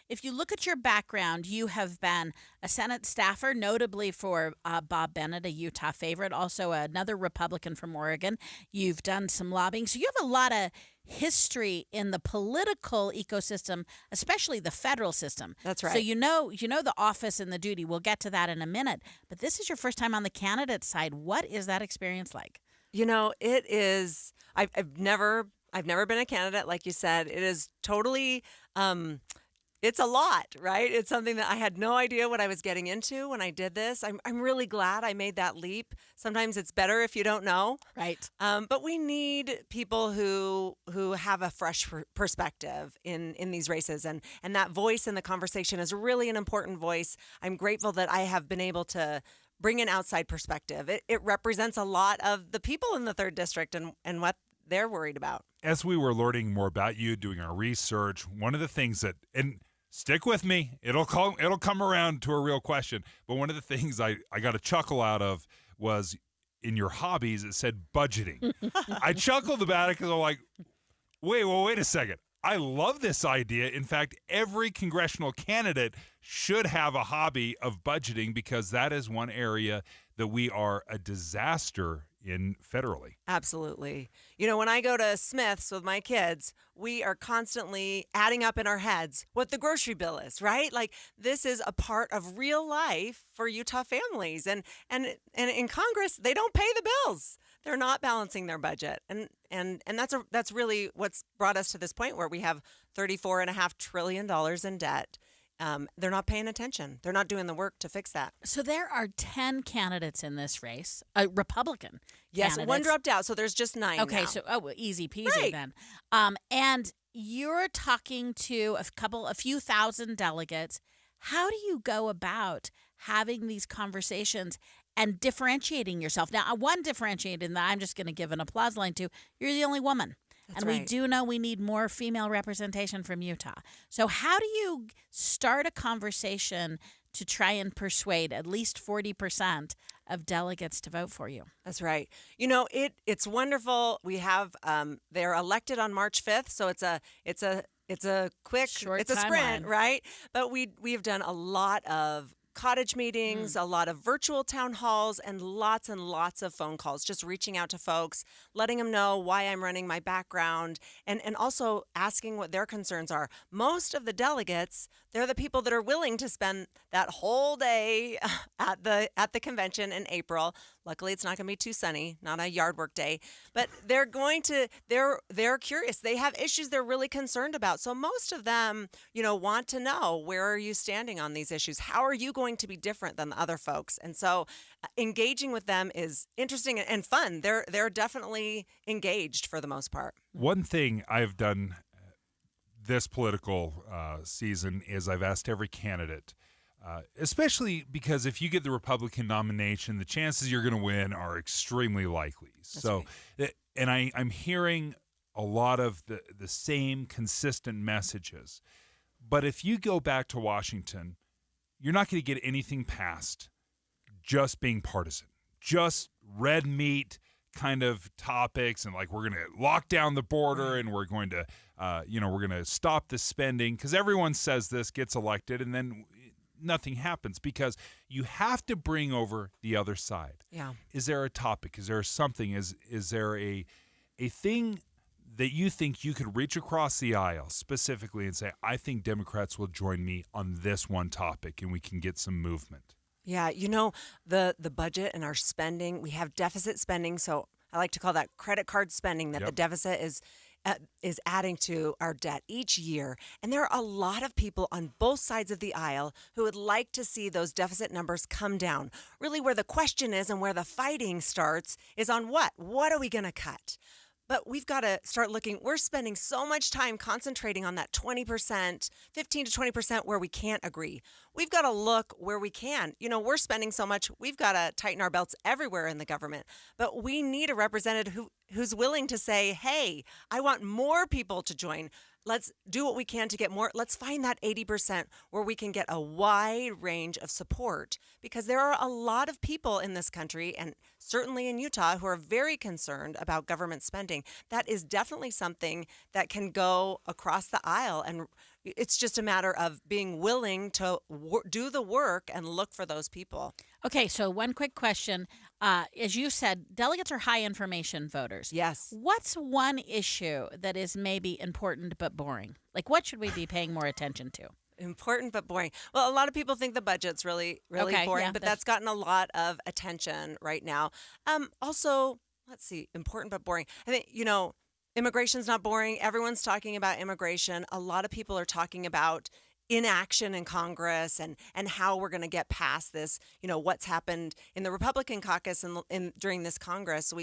if you look at your background, you have been a Senate staffer, notably for Bob Bennett, a Utah favorite, also another Republican from Oregon. You've done some lobbying, so you have a lot of history in the political ecosystem, especially the federal system. That's right. So you know the office and the duty. We'll get to that in a minute. But this is your first time on the candidate side. What is that experience like? You know, it is. I've never been a candidate, like you said. It is totally. It's a lot, right? It's something that I had no idea what I was getting into when I did this. I'm really glad I made that leap. Sometimes it's better if you don't know. Right. But we need people who have a fresh perspective in these races. And that voice in the conversation is really an important voice. I'm grateful that I have been able to bring an outside perspective. It represents a lot of the people in the 3rd District and what they're worried about. As we were learning more about you, doing our research, one of the things that, and stick with me, it'll come around to a real question, but one of the things I got a chuckle out of was in your hobbies, it said budgeting. I chuckled about it because I'm like, wait a second. I love this idea. In fact, every congressional candidate should have a hobby of budgeting because that is one area that we are a disaster in federally. Absolutely. You know, when I go to Smith's with my kids, we are constantly adding up in our heads what the grocery bill is, right? Like this is a part of real life for Utah families. And in Congress, they don't pay the bills. They're not balancing their budget. And that's really what's brought us to this point where we have $34.5 trillion in debt. They're not paying attention. They're not doing the work to fix that. So there are 10 candidates in this race, Republican Yes, candidates. one dropped out, so there's just 9 Okay, now. so easy peasy Right. then. And you're talking to a few thousand delegates. How do you go about having these conversations and differentiating yourself? Now, one differentiating that I'm just going to give an applause line to, you're the only woman. That's and right. we do know we need more female representation from Utah. So how do you start a conversation to try and persuade at least 40% of delegates to vote for you? That's right. You know, it's wonderful. We have they're elected on March 5th, so it's a quick it's a sprint, timeline. right? But we have done a lot of cottage meetings, a lot of virtual town halls, and lots of phone calls, just reaching out to folks, letting them know why I'm running, my background, and also asking what their concerns are. Most of the delegates, they're the people that are willing to spend that whole day at the convention in April. Luckily, it's not going to be too sunny, not a yard work day, but they're curious. They have issues they're really concerned about. So most of them, want to know, where are you standing on these issues? How are you going to be different than the other folks? And so engaging with them is interesting and fun. They're definitely engaged for the most part. One thing I've done this political season is I've asked every candidate, especially because if you get the Republican nomination, the chances you're going to win are extremely likely. And I'm hearing a lot of the same consistent messages. But if you go back to Washington, you're not going to get anything passed just being partisan, just red meat kind of topics, and like we're going to lock down the border and we're going to, we're going to stop the spending because everyone says this, gets elected, and then nothing happens because you have to bring over the other side. Yeah. Is there a topic? Is there something? Is there a thing that you think you could reach across the aisle specifically and say, I think Democrats will join me on this one topic and we can get some movement? Yeah, the budget and our spending, we have deficit spending, so I like to call that credit card spending, that the deficit is adding to our debt each year. And there are a lot of people on both sides of the aisle who would like to see those deficit numbers come down. Really, where the question is and where the fighting starts is on what? What are we going to cut? But we've got to start looking. We're spending so much time concentrating on that 20%, 15 to 20% where we can't agree. We've got to look where we can. You know, we're spending so much, we've got to tighten our belts everywhere in the government. But we need a representative who's willing to say, hey, I want more people to join. Let's do what we can to get more. Let's find that 80% where we can get a wide range of support, because there are a lot of people in this country, and certainly in Utah, who are very concerned about government spending. That is definitely something that can go across the aisle, and it's just a matter of being willing to do the work and look for those people. Okay, so one quick question. As you said, delegates are high information voters. Yes. What's one issue that is maybe important but boring? Like, what should we be paying more attention to? Important but boring. Well, a lot of people think the budget's really Okay, boring, yeah, but that's gotten a lot of attention right now. Also, let's see, important but boring. I think, immigration's not boring. Everyone's talking about immigration. A lot of people are talking about inaction in Congress and how we're going to get past this, what's happened in the Republican caucus and during this Congress.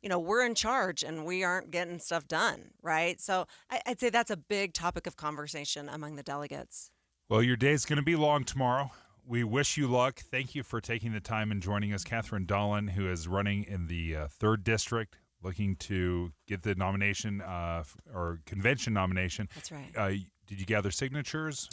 We're in charge and we aren't getting stuff done, right? So I'd say that's a big topic of conversation among the delegates. Well, your day's going to be long tomorrow. We wish you luck. Thank you for taking the time and joining us. Catherine Dolan, who is running in the 3rd District, looking to get the nomination or convention nomination. That's right. Did you gather signatures?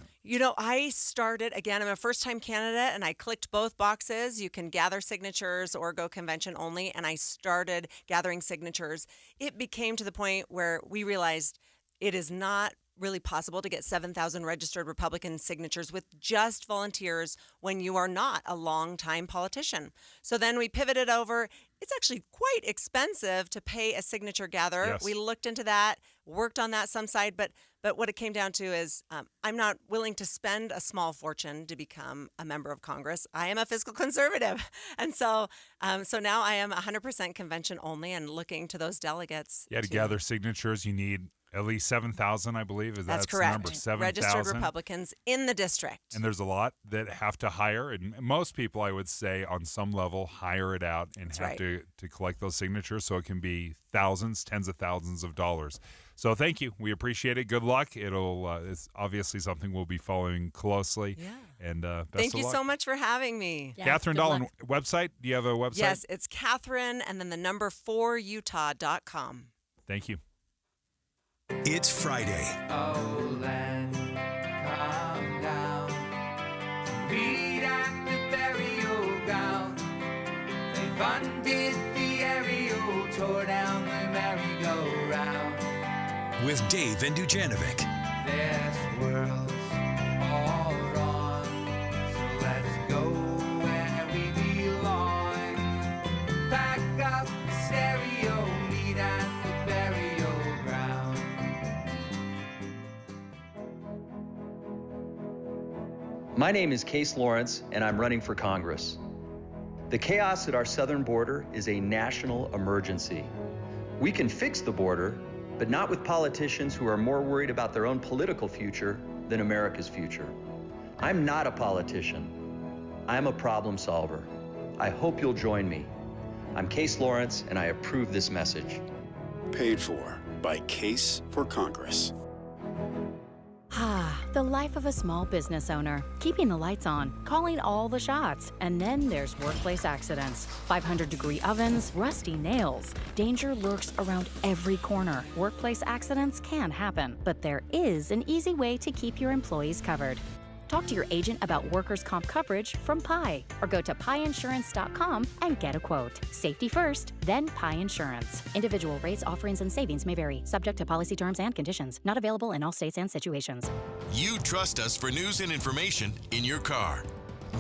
I started, again, I'm a first-time candidate, and I clicked both boxes. You can gather signatures or go convention only, and I started gathering signatures. It became to the point where we realized it is not really possible to get 7,000 registered Republican signatures with just volunteers when you are not a long-time politician. So then we pivoted over. It's actually quite expensive to pay a signature gatherer. Yes. We looked into that, worked on that some side, but what it came down to is I'm not willing to spend a small fortune to become a member of Congress. I am a fiscal conservative. And so now I am 100% convention only and looking to those delegates. Yeah, to gather signatures, you need at least 7,000, I believe. That's The correct. number, 7,000. Registered Republicans in the district. And there's a lot that have to hire. And most people, I would say, on some level, hire it out and That's have right. to collect those signatures. So it can be thousands, tens of thousands of dollars. So thank you. We appreciate it. Good luck. It's obviously something we'll be following closely. Yeah. And best Thank of you luck. so much for having me. Yeah, Catherine good Dolan, luck. website? Do you have a website? Yes, it's Catherine and then the number 4utah.com. Thank you. It's Friday. Oh, land, calm down. Meet at the burial ground. They've undid the aerial, tore down the merry-go-round. With Dave and Dujanovic. This world's all wrong, so let's go where we belong. Pack up the stereo, meet at the burial ground. My name is Case Lawrence, and I'm running for Congress. The chaos at our southern border is a national emergency. We can fix the border, but not with politicians who are more worried about their own political future than America's future. I'm not a politician. I'm a problem solver. I hope you'll join me. I'm Case Lawrence, and I approve this message. Paid for by Case for Congress. Ah, the life of a small business owner. Keeping the lights on, calling all the shots. And then there's workplace accidents. 500-degree ovens, rusty nails. Danger lurks around every corner. Workplace accidents can happen, but there is an easy way to keep your employees covered. Talk to your agent about workers' comp coverage from Pi, or go to piinsurance.com and get a quote. Safety first, then Pi Insurance. Individual rates, offerings, and savings may vary, subject to policy terms and conditions. Not available in all states and situations. You trust us for news and information in your car.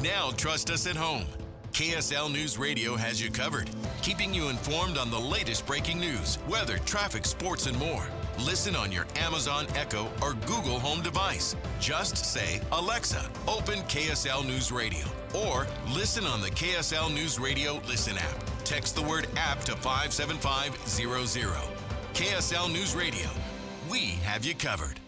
Now trust us at home. KSL News Radio has you covered, keeping you informed on the latest breaking news, weather, traffic, sports, and more. Listen on your Amazon Echo or Google Home device. Just say, Alexa, open KSL News Radio. Or listen on the KSL News Radio Listen app. Text the word app to 57500. KSL News Radio. we have you covered.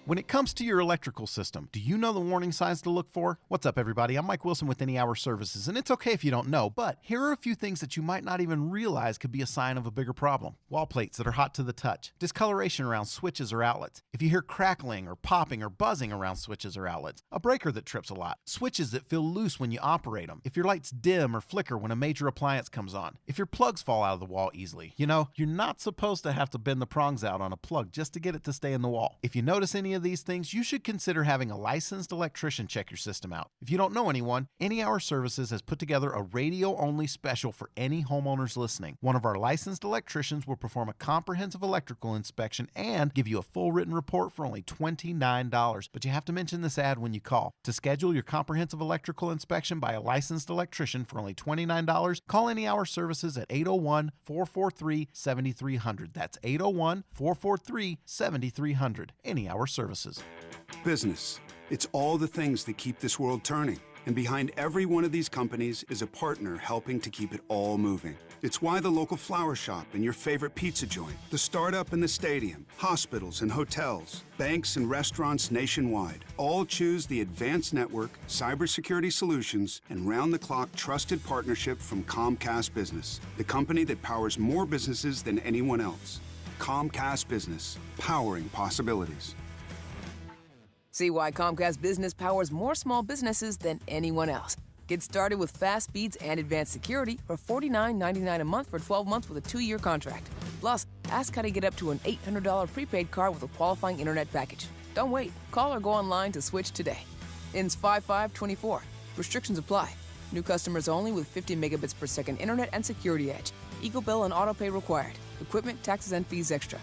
When it comes to your electrical system, do you know the warning signs to look for? What's up, everybody? I'm Mike Wilson with Any Hour Services, and it's okay if you don't know, but here are a few things that you might not even realize could be a sign of a bigger problem. Wall plates that are hot to the touch, discoloration around switches or outlets, if you hear crackling or popping or buzzing around switches or outlets, a breaker that trips a lot, switches that feel loose when you operate them, if your lights dim or flicker when a major appliance comes on, if your plugs fall out of the wall easily. You know, you're not supposed to have to bend the prongs out on a plug just to get it to stay in the wall. If you notice any of these things, you should consider having a licensed electrician check your system out. If you don't know anyone, Any Hour Services has put together a radio-only special for any homeowners listening. One of our licensed electricians will perform a comprehensive electrical inspection and give you a full written report for only $29. But you have to mention this ad when you call. To schedule your comprehensive electrical inspection by a licensed electrician for only $29, call Any Hour Services at 801-443-7300. That's 801-443-7300. Any Hour Services. Business. It's all the things that keep this world turning. And behind every one of these companies is a partner helping to keep it all moving. It's why the local flower shop and your favorite pizza joint, the startup and the stadium, hospitals and hotels, banks and restaurants nationwide all choose the advanced network, cybersecurity solutions, and round-the-clock trusted partnership from Comcast Business, the company that powers more businesses than anyone else. Comcast Business, powering possibilities. See why Comcast Business powers more small businesses than anyone else. Get started with fast speeds and advanced security for $49.99 a month for 12 months with a 2-year contract. Plus, ask how to get up to an $800 prepaid card with a qualifying internet package. Don't wait. Call or go online to switch today. Ends 5/5/24. Restrictions apply. New customers only with 50 megabits per second internet and security edge. Eco bill and auto pay required. Equipment, taxes, and fees extra.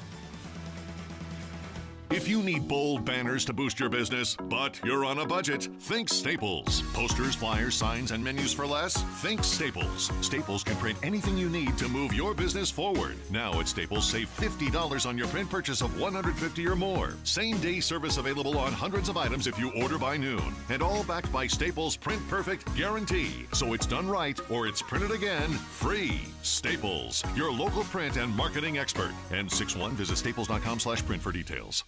If you need bold banners to boost your business, but you're on a budget, think Staples. Posters, flyers, signs, and menus for less? Think Staples. Staples can print anything you need to move your business forward. Now at Staples, save $50 on your print purchase of $150 or more. Same-day service available on hundreds of items if you order by noon. And all backed by Staples' Print Perfect guarantee. So it's done right or it's printed again free. Staples, your local print and marketing expert. N61, visit staples.com/print for details.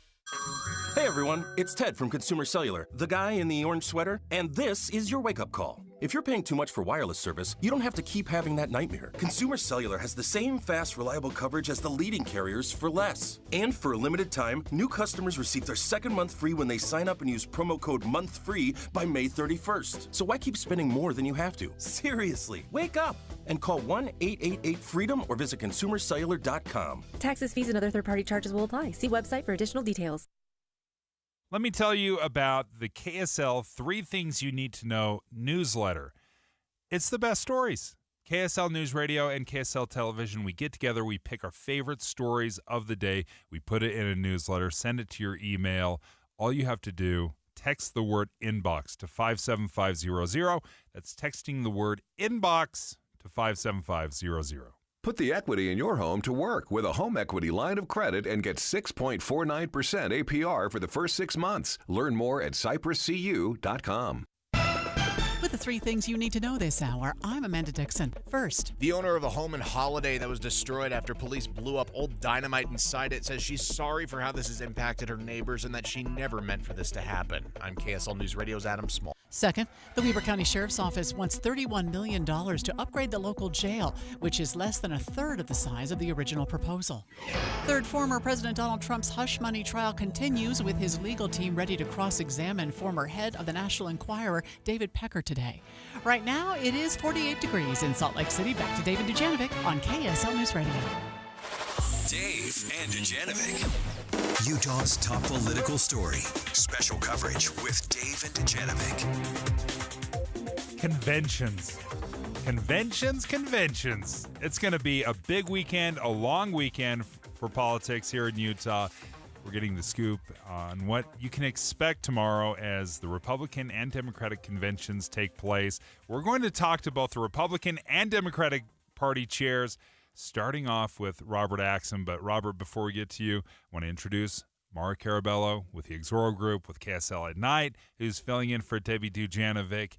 Hey everyone, it's Ted from Consumer Cellular, the guy in the orange sweater, and this is your wake-up call. If you're paying too much for wireless service, you don't have to keep having that nightmare. Consumer Cellular has the same fast, reliable coverage as the leading carriers for less. And for a limited time, new customers receive their second month free when they sign up and use promo code MONTHFREE by May 31st. So why keep spending more than you have to? Seriously, wake up and call 1-888-FREEDOM or visit consumercellular.com. Taxes, fees, and other third-party charges will apply. See website for additional details. Let me tell you about the KSL 3 Things You Need to Know newsletter. It's the best stories. KSL News Radio and KSL Television, we get together, we pick our favorite stories of the day, we put it in a newsletter, send it to your email. All you have to do, text the word inbox to 57500. That's texting the word inbox to 57500. Put the equity in your home to work with a home equity line of credit and get 6.49% APR for the first 6 months. Learn more at cypresscu.com. With the 3 things you need to know this hour, I'm Amanda Dixon. First, the owner of a home in Holiday that was destroyed after police blew up old dynamite inside it says she's sorry for how this has impacted her neighbors and that she never meant for this to happen. I'm KSL News Radio's Adam Small. Second, the Weber County Sheriff's Office wants $31 million to upgrade the local jail, which is less than a third of the size of the original proposal. Third, former President Donald Trump's hush money trial continues with his legal team ready to cross-examine former head of the National Enquirer, David Pecker, today. Right now, it is 48 degrees in Salt Lake City. Back to David Dujanovic on KSL News Radio. Dave and Dujanovic. Utah's top political story. Special coverage with Dave and Dujanovic. Conventions. It's going to be a big weekend, a long weekend for politics here in Utah. We're getting the scoop on what you can expect tomorrow as the Republican and Democratic conventions take place. We're going to talk to both the Republican and Democratic Party chairs, starting off with Robert Axsom. But Robert, before we get to you, I want to introduce Mara Carabello with the Exoro Group with KSL at Night, who's filling in for Debbie Dujanovic.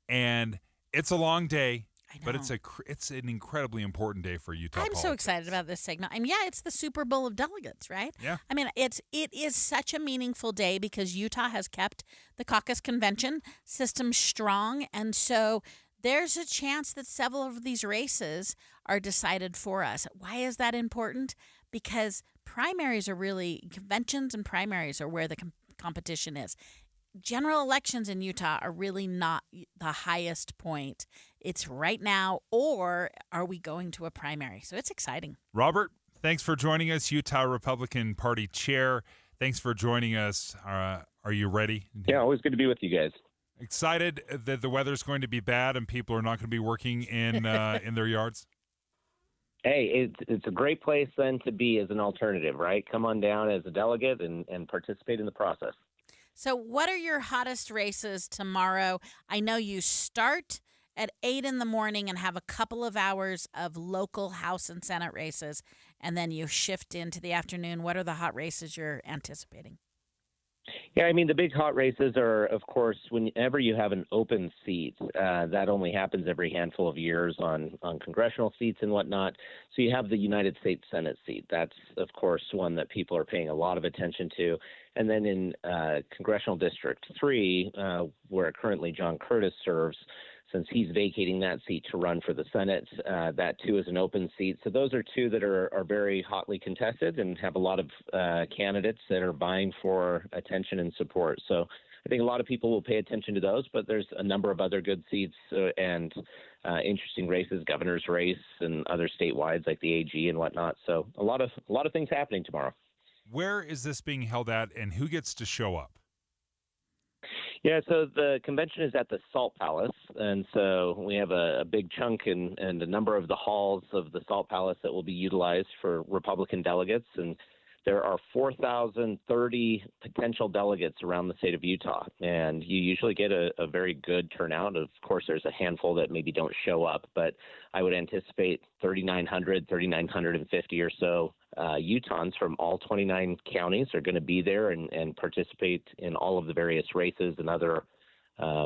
And it's a long day. But it's an incredibly important day for Utah I'm politics. so excited about this segment. I mean, yeah, it's the Super Bowl of delegates, right? Yeah. I mean, it is such a meaningful day because Utah has kept the caucus convention system strong, and so there's a chance that several of these races are decided for us. Why is that important? Because primaries are really conventions, and primaries are where the competition is. General elections in Utah are really not the highest point. It's right now, or are we going to a primary? So it's exciting. Robert, thanks for joining us, Utah Republican Party Chair. Thanks for joining us. Are you ready? Yeah, always good to be with you guys. Excited that the weather's going to be bad and people are not going to be working in their yards? Hey, it's a great place then to be as an alternative, right? Come on down as a delegate and participate in the process. So what are your hottest races tomorrow? I know you start at 8 in the morning and have a couple of hours of local House and Senate races, and then you shift into the afternoon. What are the hot races you're anticipating? Yeah, I mean, the big hot races are, of course, whenever you have an open seat. That only happens every handful of years on congressional seats and whatnot. So you have the United States Senate seat. That's, of course, one that people are paying a lot of attention to. And then in Congressional District 3, where currently John Curtis serves, since he's vacating that seat to run for the Senate, that too is an open seat. So those are two that are very hotly contested and have a lot of candidates that are vying for attention and support. So I think a lot of people will pay attention to those, but there's a number of other good seats and interesting races, governor's race and other statewide like the AG and whatnot. So a lot of things happening tomorrow. Where is this being held at, and who gets to show up? Yeah, so the convention is at the Salt Palace, and so we have a big chunk and a number of the halls of the Salt Palace that will be utilized for Republican delegates, and there are 4,030 potential delegates around the state of Utah, and you usually get a very good turnout. Of course, there's a handful that maybe don't show up, but I would anticipate 3,950 or so Utahns from all 29 counties are going to be there and participate in all of the various races and other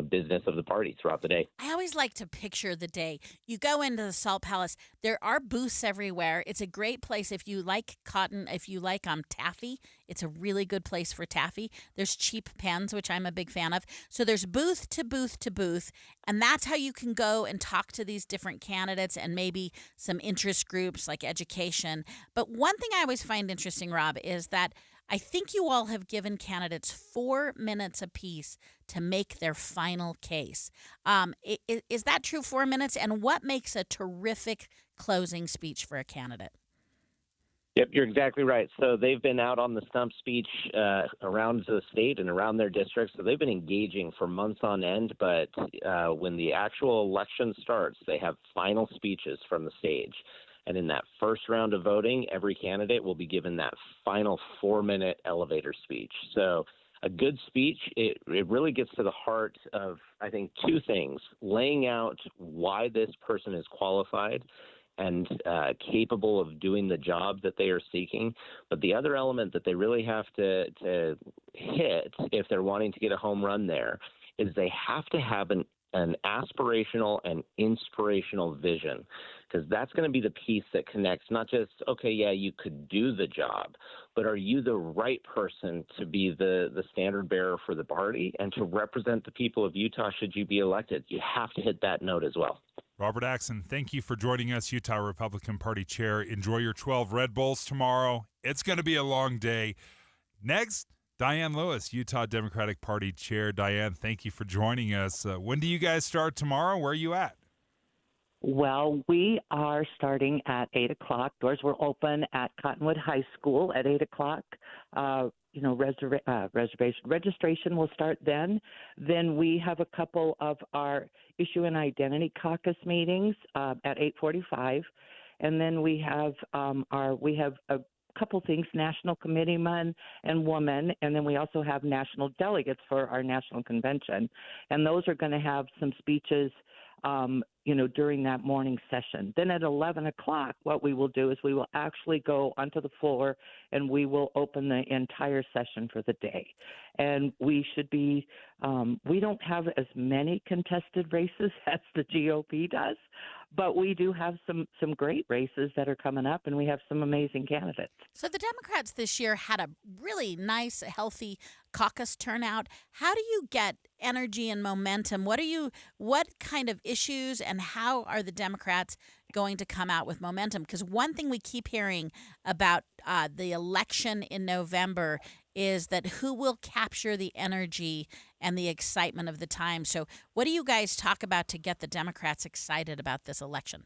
business of the party throughout the day. I always like to picture the day. You go into the Salt Palace. There are booths everywhere. It's a great place if you like cotton, if you like taffy. It's a really good place for taffy. There's cheap pens, which I'm a big fan of. So there's booth to booth to booth, and that's how you can go and talk to these different candidates and maybe some interest groups like education. But one thing I always find interesting, Rob, is that I think you all have given candidates 4 minutes apiece to make their final case. Is that true, 4 minutes? And what makes a terrific closing speech for a candidate? Yep, you're exactly right. So they've been out on the stump speech around the state and around their districts. So they've been engaging for months on end. But when the actual election starts, they have final speeches from the stage. And in that first round of voting, every candidate will be given that final 4-minute elevator speech. So a good speech, it really gets to the heart of, I think, two things: laying out why this person is qualified and capable of doing the job that they are seeking. But the other element that they really have to hit if they're wanting to get a home run there is they have to have an aspirational and inspirational vision, because that's going to be the piece that connects not just, okay, yeah, you could do the job, but are you the right person to be the standard bearer for the party and to represent the people of Utah should you be elected? You have to hit that note as well. Robert Axon, thank you for joining us, Utah Republican Party Chair. Enjoy your 12 Red Bulls tomorrow. It's going to be a long day. Next, Diane Lewis, Utah Democratic Party Chair. Diane, thank you for joining us. When do you guys start tomorrow? Where are you at? Well, we are starting at 8 o'clock. Doors will open at Cottonwood High School at 8 o'clock. Registration will start then. Then we have a couple of our Issue and Identity Caucus meetings at 8:45, and then we have a couple things: national committeemen and women, and then we also have national delegates for our national convention, and those are going to have some speeches during that morning session. Then at 11 o'clock, what we will do is we will actually go onto the floor and we will open the entire session for the day. And we should be, we don't have as many contested races as the GOP does, But we do have some great races that are coming up, and we have some amazing candidates. So the Democrats this year had a really nice, healthy caucus turnout. How do you get energy and momentum? What kind of issues and how are the Democrats going to come out with momentum? Because one thing we keep hearing about the election in November is that who will capture the energy and the excitement of the time. So what do you guys talk about to get the Democrats excited about this election?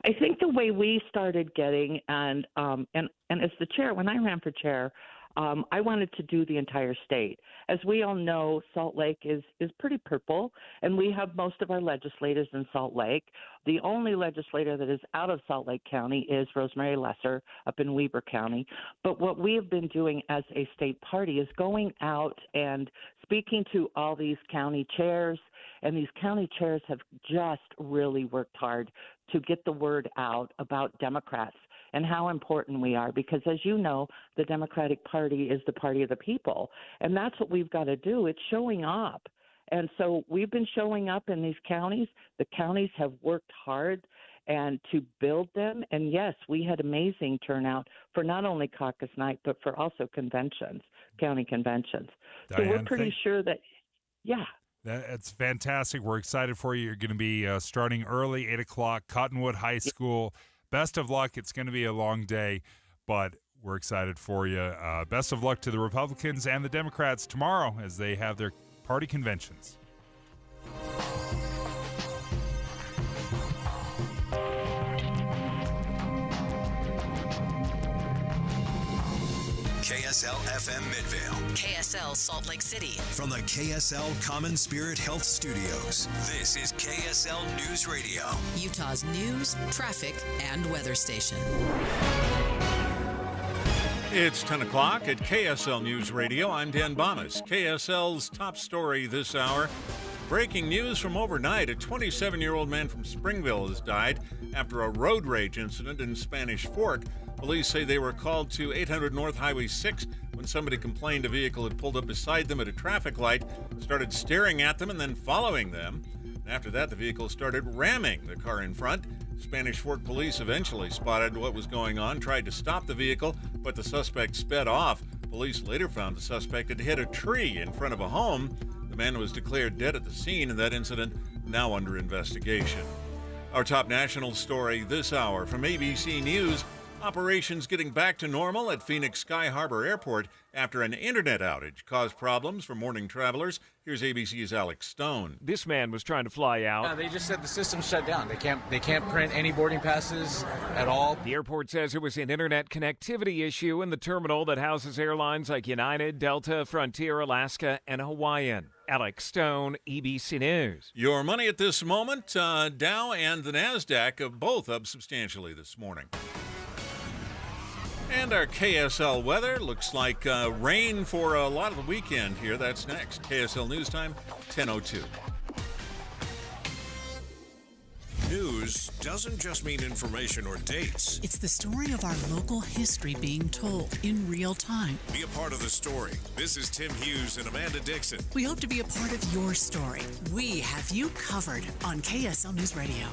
I think the way we started getting, and as the chair, when I ran for chair, I wanted to do the entire state. As we all know, Salt Lake is pretty purple, and we have most of our legislators in Salt Lake. The only legislator that is out of Salt Lake County is Rosemary Lesser up in Weber County. But what we have been doing as a state party is going out and speaking to all these county chairs, and these county chairs have just really worked hard to get the word out about Democrats and how important we are, because as you know, the Democratic Party is the party of the people, and that's what we've got to do. It's showing up. And so we've been showing up in these counties. The counties have worked hard and to build them. And yes, we had amazing turnout for not only caucus night, but for also conventions, county conventions. Diane, so we're pretty sure that, yeah. That's fantastic. We're excited for you. You're going to be starting early, 8 o'clock, Cottonwood High School. Best of luck. It's going to be a long day, but we're excited for you. Best of luck to the Republicans and the Democrats tomorrow as they have their party conventions. KSL FM Midvale. KSL Salt Lake City. From the KSL Common Spirit Health Studios, this is KSL News Radio. Utah's news, traffic, and weather station. It's 10 o'clock at KSL News Radio. I'm Dan Bonas. KSL's top story this hour. Breaking news from overnight. A 27-year-old man from Springville has died after a road rage incident in Spanish Fork. Police say they were called to 800 North Highway 6 when somebody complained a vehicle had pulled up beside them at a traffic light, started staring at them and then following them. After that, the vehicle started ramming the car in front. Spanish Fork police eventually spotted what was going on, tried to stop the vehicle, but the suspect sped off. Police later found the suspect had hit a tree in front of a home. The man was declared dead at the scene, and that incident now under investigation. Our top national story this hour from ABC News. Operations getting back to normal at Phoenix Sky Harbor Airport after an internet outage caused problems for morning travelers. Here's ABC's Alex Stone. This man was trying to fly out. They just said the system's shut down. They can't print any boarding passes at all. The airport says it was an internet connectivity issue in the terminal that houses airlines like United, Delta, Frontier, Alaska, and Hawaiian. Alex Stone, ABC News. Your money at this moment, Dow and the NASDAQ both up substantially this morning. And our KSL weather looks like rain for a lot of the weekend here. That's next. KSL News Time, 10:02. News doesn't just mean information or dates. It's the story of our local history being told in real time. Be a part of the story. This is Tim Hughes and Amanda Dixon. We hope to be a part of your story. We have you covered on KSL News Radio.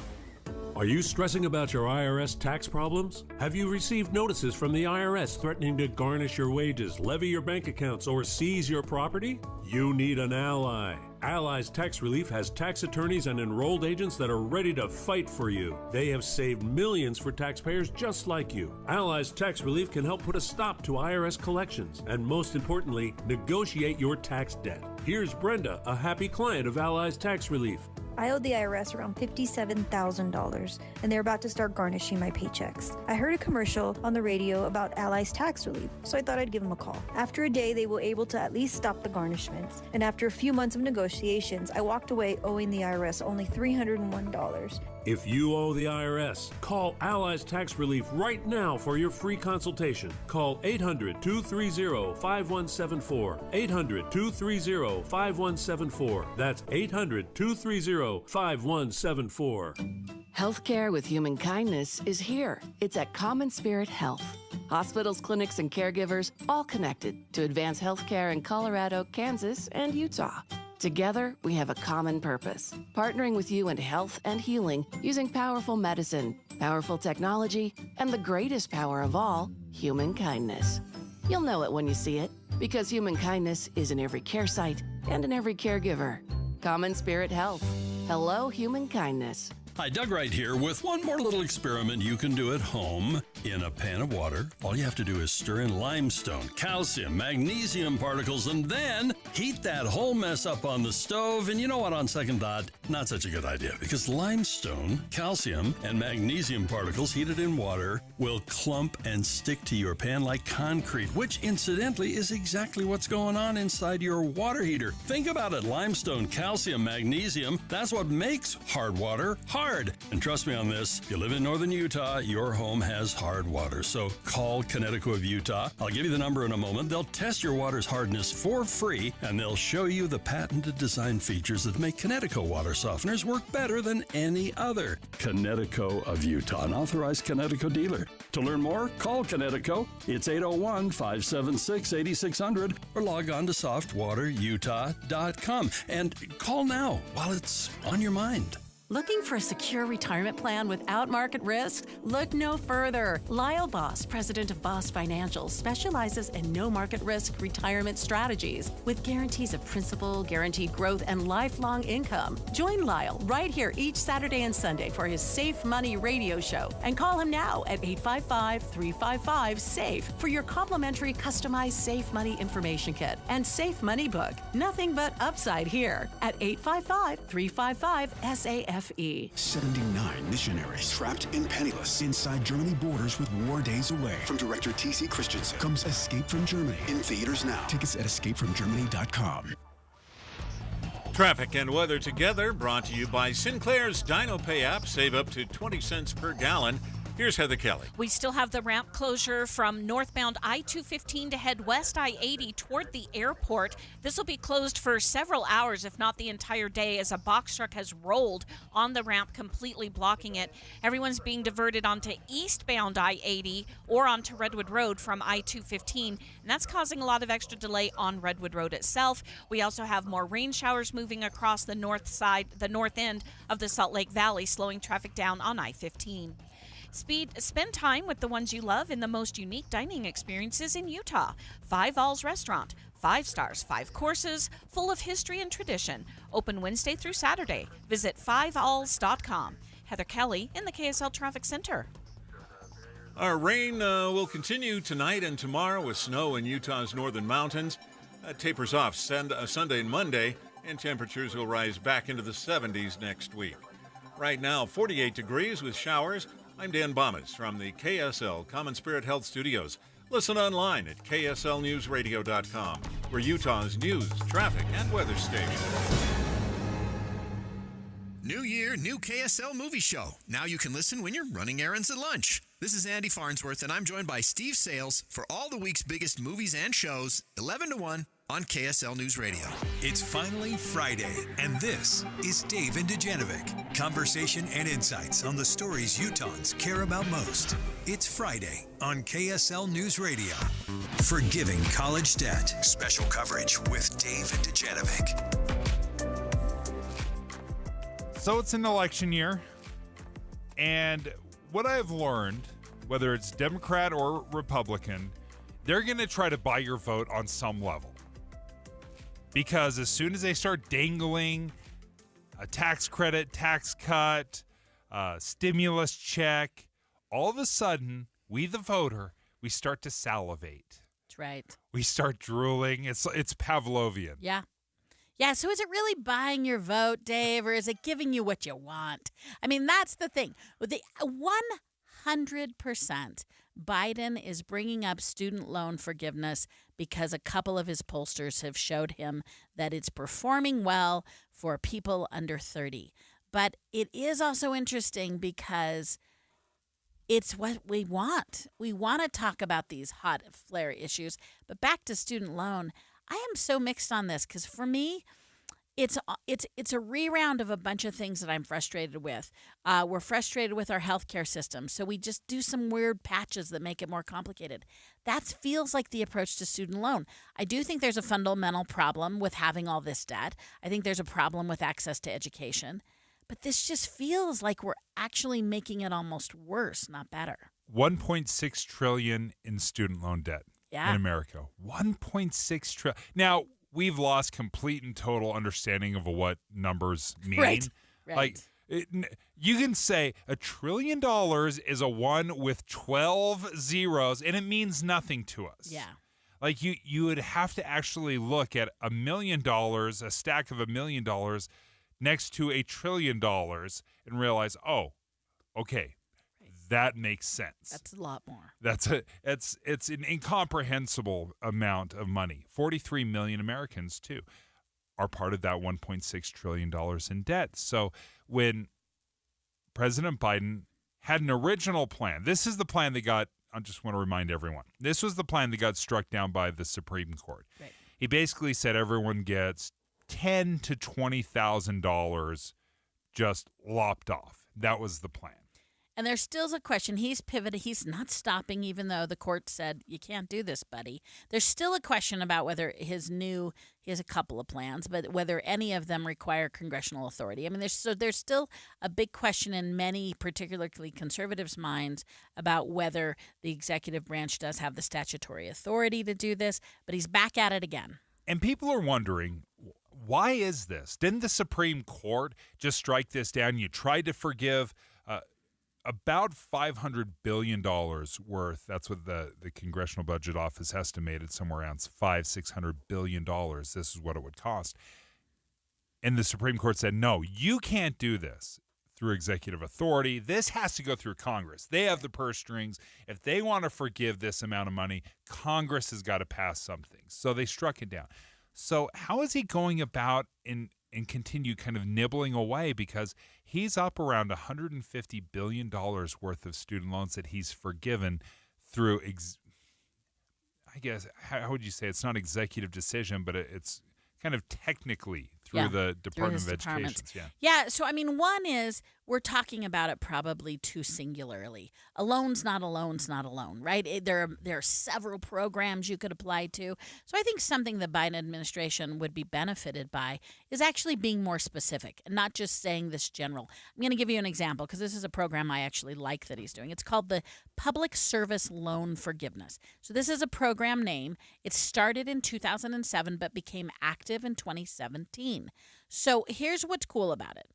Are you stressing about your IRS tax problems? Have you received notices from the IRS threatening to garnish your wages, levy your bank accounts, or seize your property? You need an ally. Allies Tax Relief has tax attorneys and enrolled agents that are ready to fight for you. They have saved millions for taxpayers just like you. Allies Tax Relief can help put a stop to IRS collections and, most importantly, negotiate your tax debt. Here's Brenda, a happy client of Allies Tax Relief. I owed the IRS around $57,000, and they're about to start garnishing my paychecks. I heard a commercial on the radio about Allies Tax Relief, so I thought I'd give them a call. After a day, they were able to at least stop the garnishments, and after a few months of negotiations, I walked away owing the IRS only $301. If you owe the IRS, call Allies Tax Relief right now for your free consultation. Call 800-230-5174. 800-230-5174. That's 800-230-5174. Healthcare with human kindness is here. It's at Common Spirit Health. Hospitals, clinics, and caregivers all connected to advance healthcare in Colorado, Kansas, and Utah. Together, we have a common purpose, partnering with you in health and healing using powerful medicine, powerful technology, and the greatest power of all, human kindness. You'll know it when you see it, because human kindness is in every care site and in every caregiver. Common Spirit Health. Hello, human kindness. Hi, Doug Wright here with one more little experiment you can do at home. In a pan of water, all you have to do is stir in limestone, calcium, magnesium particles, and then heat that whole mess up on the stove. And you know what, on second thought, not such a good idea, because limestone, calcium, and magnesium particles heated in water will clump and stick to your pan like concrete, which incidentally is exactly what's going on inside your water heater. Think about it, limestone, calcium, magnesium, that's what makes hard water hard. And trust me on this, if you live in northern Utah, your home has hard water. So call Connecticut of Utah. I'll give you the number in a moment. They'll test your water's hardness for free, and they'll show you the patented design features that make Connecticut water softeners work better than any other. Connecticut of Utah, an authorized Connecticut dealer. To learn more, call Connecticut. It's 801-576-8600 or log on to softwaterutah.com and call now while it's on your mind. Looking for a secure retirement plan without market risk? Look no further. Lyle Boss, president of Boss Financial, specializes in no market risk retirement strategies with guarantees of principal, guaranteed growth, and lifelong income. Join Lyle right here each Saturday and Sunday for his Safe Money radio show, and call him now at 855-355-SAFE for your complimentary customized Safe Money information kit and Safe Money book. Nothing but upside here at 855-355-SAFE. 79 missionaries trapped and penniless inside Germany borders with war days away. From director T.C. Christensen comes Escape from Germany in theaters now. Tickets at escapefromgermany.com. Traffic and weather together, brought to you by Sinclair's Dino Pay app. Save up to 20 cents per gallon. Here's Heather Kelly. We still have the ramp closure from northbound I-215 to head west I-80 toward the airport. This will be closed for several hours, if not the entire day, as a box truck has rolled on the ramp, completely blocking it. Everyone's being diverted onto eastbound I-80 or onto Redwood Road from I-215, and that's causing a lot of extra delay on Redwood Road itself. We also have more rain showers moving across the north end of the Salt Lake Valley, slowing traffic down on I-15. Spend time with the ones you love in the most unique dining experiences in Utah. Five Alls Restaurant, 5 stars, 5 courses, full of history and tradition. Open Wednesday through Saturday. Visit 5alls.com. Heather Kelly in the KSL Traffic Center. Our rain will continue tonight and tomorrow with snow in Utah's northern mountains. That tapers off Sunday and Monday, and temperatures will rise back into the 70s next week. Right now, 48 degrees with showers. I'm Dan Bomas from the KSL Common Spirit Health Studios. Listen online at kslnewsradio.com. We're Utah's news, traffic, and weather station. New year, new KSL movie show. Now you can listen when you're running errands at lunch. This is Andy Farnsworth, and I'm joined by Steve Sales for all the week's biggest movies and shows, 11 to 1 on KSL News Radio. It's finally Friday, and this is Dave and Dujanovic. Conversation and insights on the stories Utahns care about most. It's Friday on KSL News Radio. Forgiving college debt. Special coverage with Dave and Dujanovic. So it's an election year, and what I've learned, whether it's Democrat or Republican, they're going to try to buy your vote on some level. Because as soon as they start dangling a tax credit, tax cut, stimulus check, all of a sudden, we the voter, we start to salivate. That's right. We start drooling. It's Pavlovian. Yeah. Yeah, so is it really buying your vote, Dave, or is it giving you what you want? I mean, that's the thing. With the 100%, Biden is bringing up student loan forgiveness because a couple of his pollsters have showed him that it's performing well for people under 30. But it is also interesting because it's what we want. We want to talk about these hot flare issues. But back to student loan, I am so mixed on this because for me, it's a reround of a bunch of things that I'm frustrated with. We're frustrated with our healthcare system, so we just do some weird patches that make it more complicated. That feels like the approach to student loan. I do think there's a fundamental problem with having all this debt. I think there's a problem with access to education. But this just feels like we're actually making it almost worse, not better. $1.6 trillion in student loan debt in America. $1.6 trillion. Now, we've lost complete and total understanding of what numbers mean. Right. Like, you can say $1 trillion is a 1 with 12 zeros, and it means nothing to us. Yeah. Like, you would have to actually look at $1 million, a stack of $1 million next to $1 trillion and realize, oh, okay, that makes sense. That's a lot more. It's an incomprehensible amount of money. 43 million Americans, too, are part of that $1.6 trillion in debt. So when President Biden had an original plan, this is the plan that got, I just want to remind everyone, this was the plan that got struck down by the Supreme Court. Right. He basically said everyone gets $10,000 to $20,000 just lopped off. That was the plan. And there's still a question. He's pivoted. He's not stopping, even though the court said, you can't do this, buddy. There's still a question about whether he has a couple of plans, but whether any of them require congressional authority. I mean, there's still a big question in many, particularly conservatives' minds, about whether the executive branch does have the statutory authority to do this, but he's back at it again. And people are wondering, why is this? Didn't the Supreme Court just strike this down? You tried to forgive about $500 billion worth. That's what the Congressional Budget Office estimated, somewhere around $600 billion. This is what it would cost. And the Supreme Court said, no, you can't do this through executive authority. This has to go through Congress. They have the purse strings. If they want to forgive this amount of money, Congress has got to pass something. So they struck it down. So how is he going about and continue kind of nibbling away, because he's up around $150 billion worth of student loans that he's forgiven through, I guess, how would you say, it's not executive decision, but it's kind of technically through the Department of Education. Yeah, so I mean, one is we're talking about it probably too singularly. A loan's not a loan's not a loan, right? There are several programs you could apply to. So I think something the Biden administration would be benefited by is actually being more specific and not just saying this general. I'm going to give you an example because this is a program I actually like that he's doing. It's called the Public Service Loan Forgiveness. So this is a program name. It started in 2007 but became active in 2017. So here's what's cool about it.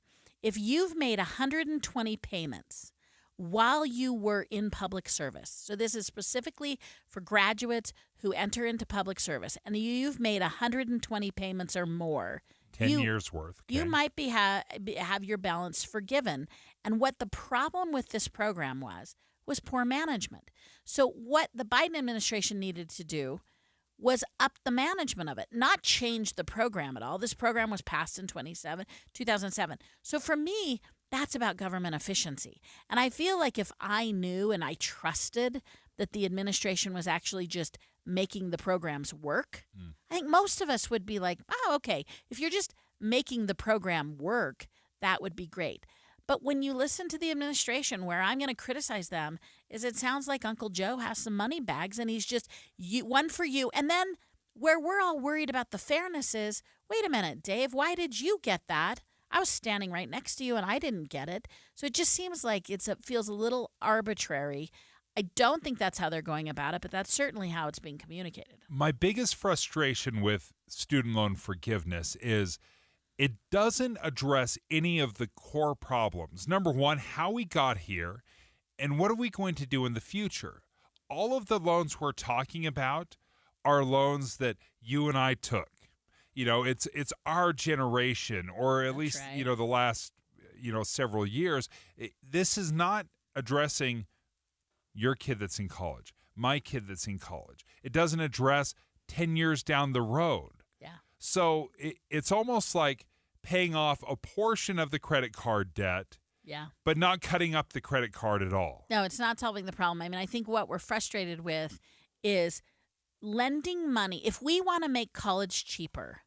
If you've made 120 payments while you were in public service, so this is specifically for graduates who enter into public service, and you've made 120 payments or more, 10 years worth. Okay. You might have your balance forgiven. And what the problem with this program was poor management. So what the Biden administration needed to do was up the management of it, not change the program at all. This program was passed in 2007. So for me, that's about government efficiency. And I feel like if I knew and I trusted that the administration was actually just making the programs work, I think most of us would be like, oh, okay, if you're just making the program work, that would be great. But when you listen to the administration, where I'm going to criticize them, is it sounds like Uncle Joe has some money bags and he's just one for you. And then where we're all worried about the fairness is, wait a minute, Dave, why did you get that? I was standing right next to you and I didn't get it. So it just seems like it feels a little arbitrary. I don't think that's how they're going about it, but that's certainly how it's being communicated. My biggest frustration with student loan forgiveness is it doesn't address any of the core problems. Number one, how we got here, and what are we going to do in the future? All of the loans we're talking about are loans that you and I took. You know, it's our generation, or at least, right, the last, several years. This is not addressing your kid that's in college, my kid that's in college. It doesn't address 10 years down the road. Yeah. So it's almost like paying off a portion of the credit card debt, but not cutting up the credit card at all. No, it's not solving the problem. I mean, I think what we're frustrated with is lending money. If we want to make college cheaper,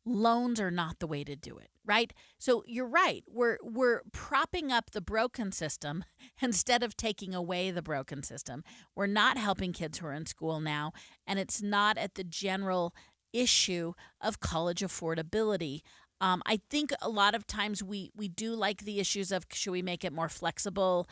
loans are not the way to do it, right? So you're right. We're propping up the broken system instead of taking away the broken system. We're not helping kids who are in school now, and it's not at the general issue of college affordability. I think a lot of times we do like the issues of, should we make it more flexible?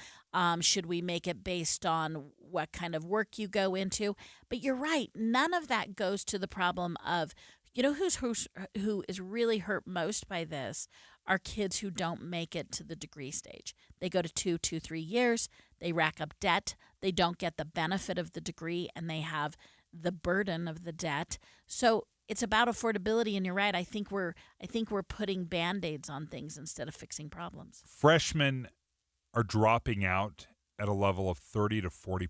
Should we make it based on what kind of work you go into? But you're right. None of that goes to the problem of, who is really hurt most by this are kids who don't make it to the degree stage. They go to 3 years, they rack up debt, they don't get the benefit of the degree, and they have the burden of the debt. So it's about affordability, and you're right. I think we're putting Band-Aids on things instead of fixing problems. Freshmen are dropping out at a level of 30 to 40%.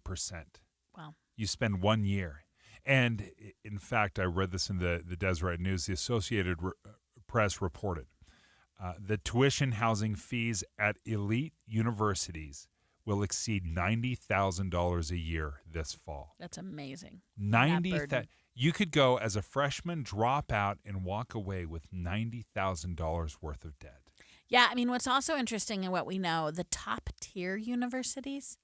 Wow. You spend 1 year. And in fact, I read this in the Deseret News. The Associated Press reported that tuition housing fees at elite universities will exceed $90,000 a year this fall. That's amazing. You could go as a freshman, drop out, and walk away with $90,000 worth of debt. Yeah, I mean, what's also interesting in what we know, the top tier universities,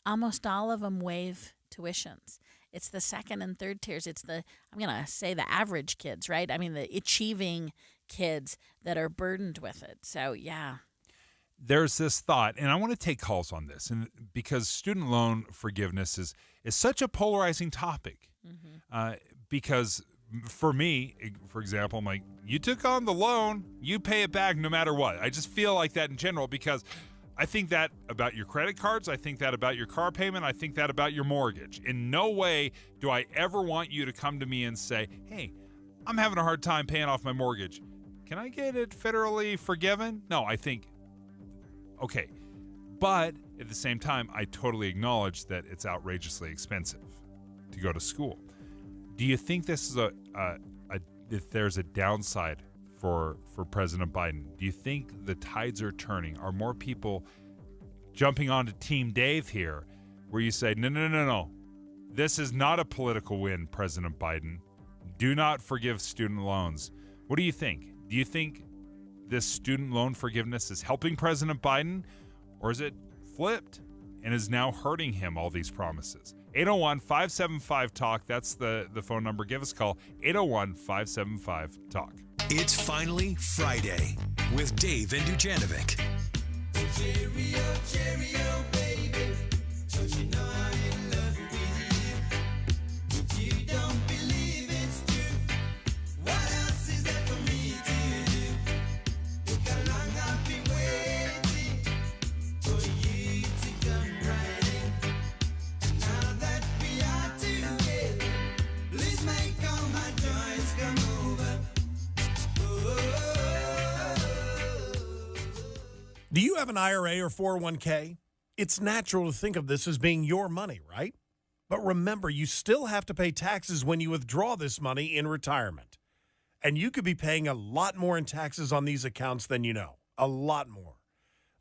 almost all of them waive tuitions. It's the second and third tiers. It's I'm going to say the average kids, right? I mean, the achieving kids that are burdened with it. So, yeah. There's this thought, and I want to take calls on this, and because student loan forgiveness is such a polarizing topic. Mm-hmm. Because for me, for example, I'm like, you took on the loan, you pay it back no matter what. I just feel like that in general because I think that about your credit cards. I think that about your car payment. I think that about your mortgage. In no way do I ever want you to come to me and say, hey, I'm having a hard time paying off my mortgage. Can I get it federally forgiven? No, I think, okay. But at the same time, I totally acknowledge that it's outrageously expensive to go to school. Do you think this is if there's a downside for President Biden? Do you think the tides are turning? Are more people jumping onto Team Dave here, where you say, no, this is not a political win, President Biden. Do not forgive student loans. What do you think? Do you think this student loan forgiveness is helping President Biden, or is it flipped and is now hurting him, all these promises? 801-575-TALK. That's the phone number. Give us a call. 801-575-TALK. It's finally Friday with Dave and Dujanovic. Cheerio, baby. Don't you know I'm in love with you? You don't believe it's true. What else is there for me to do? Look how long I've been waiting for you to come right in. Now that we are together, please make all my joys come over. Do you have an IRA or 401k? It's natural to think of this as being your money, right? But remember, you still have to pay taxes when you withdraw this money in retirement. And you could be paying a lot more in taxes on these accounts than you know. A lot more.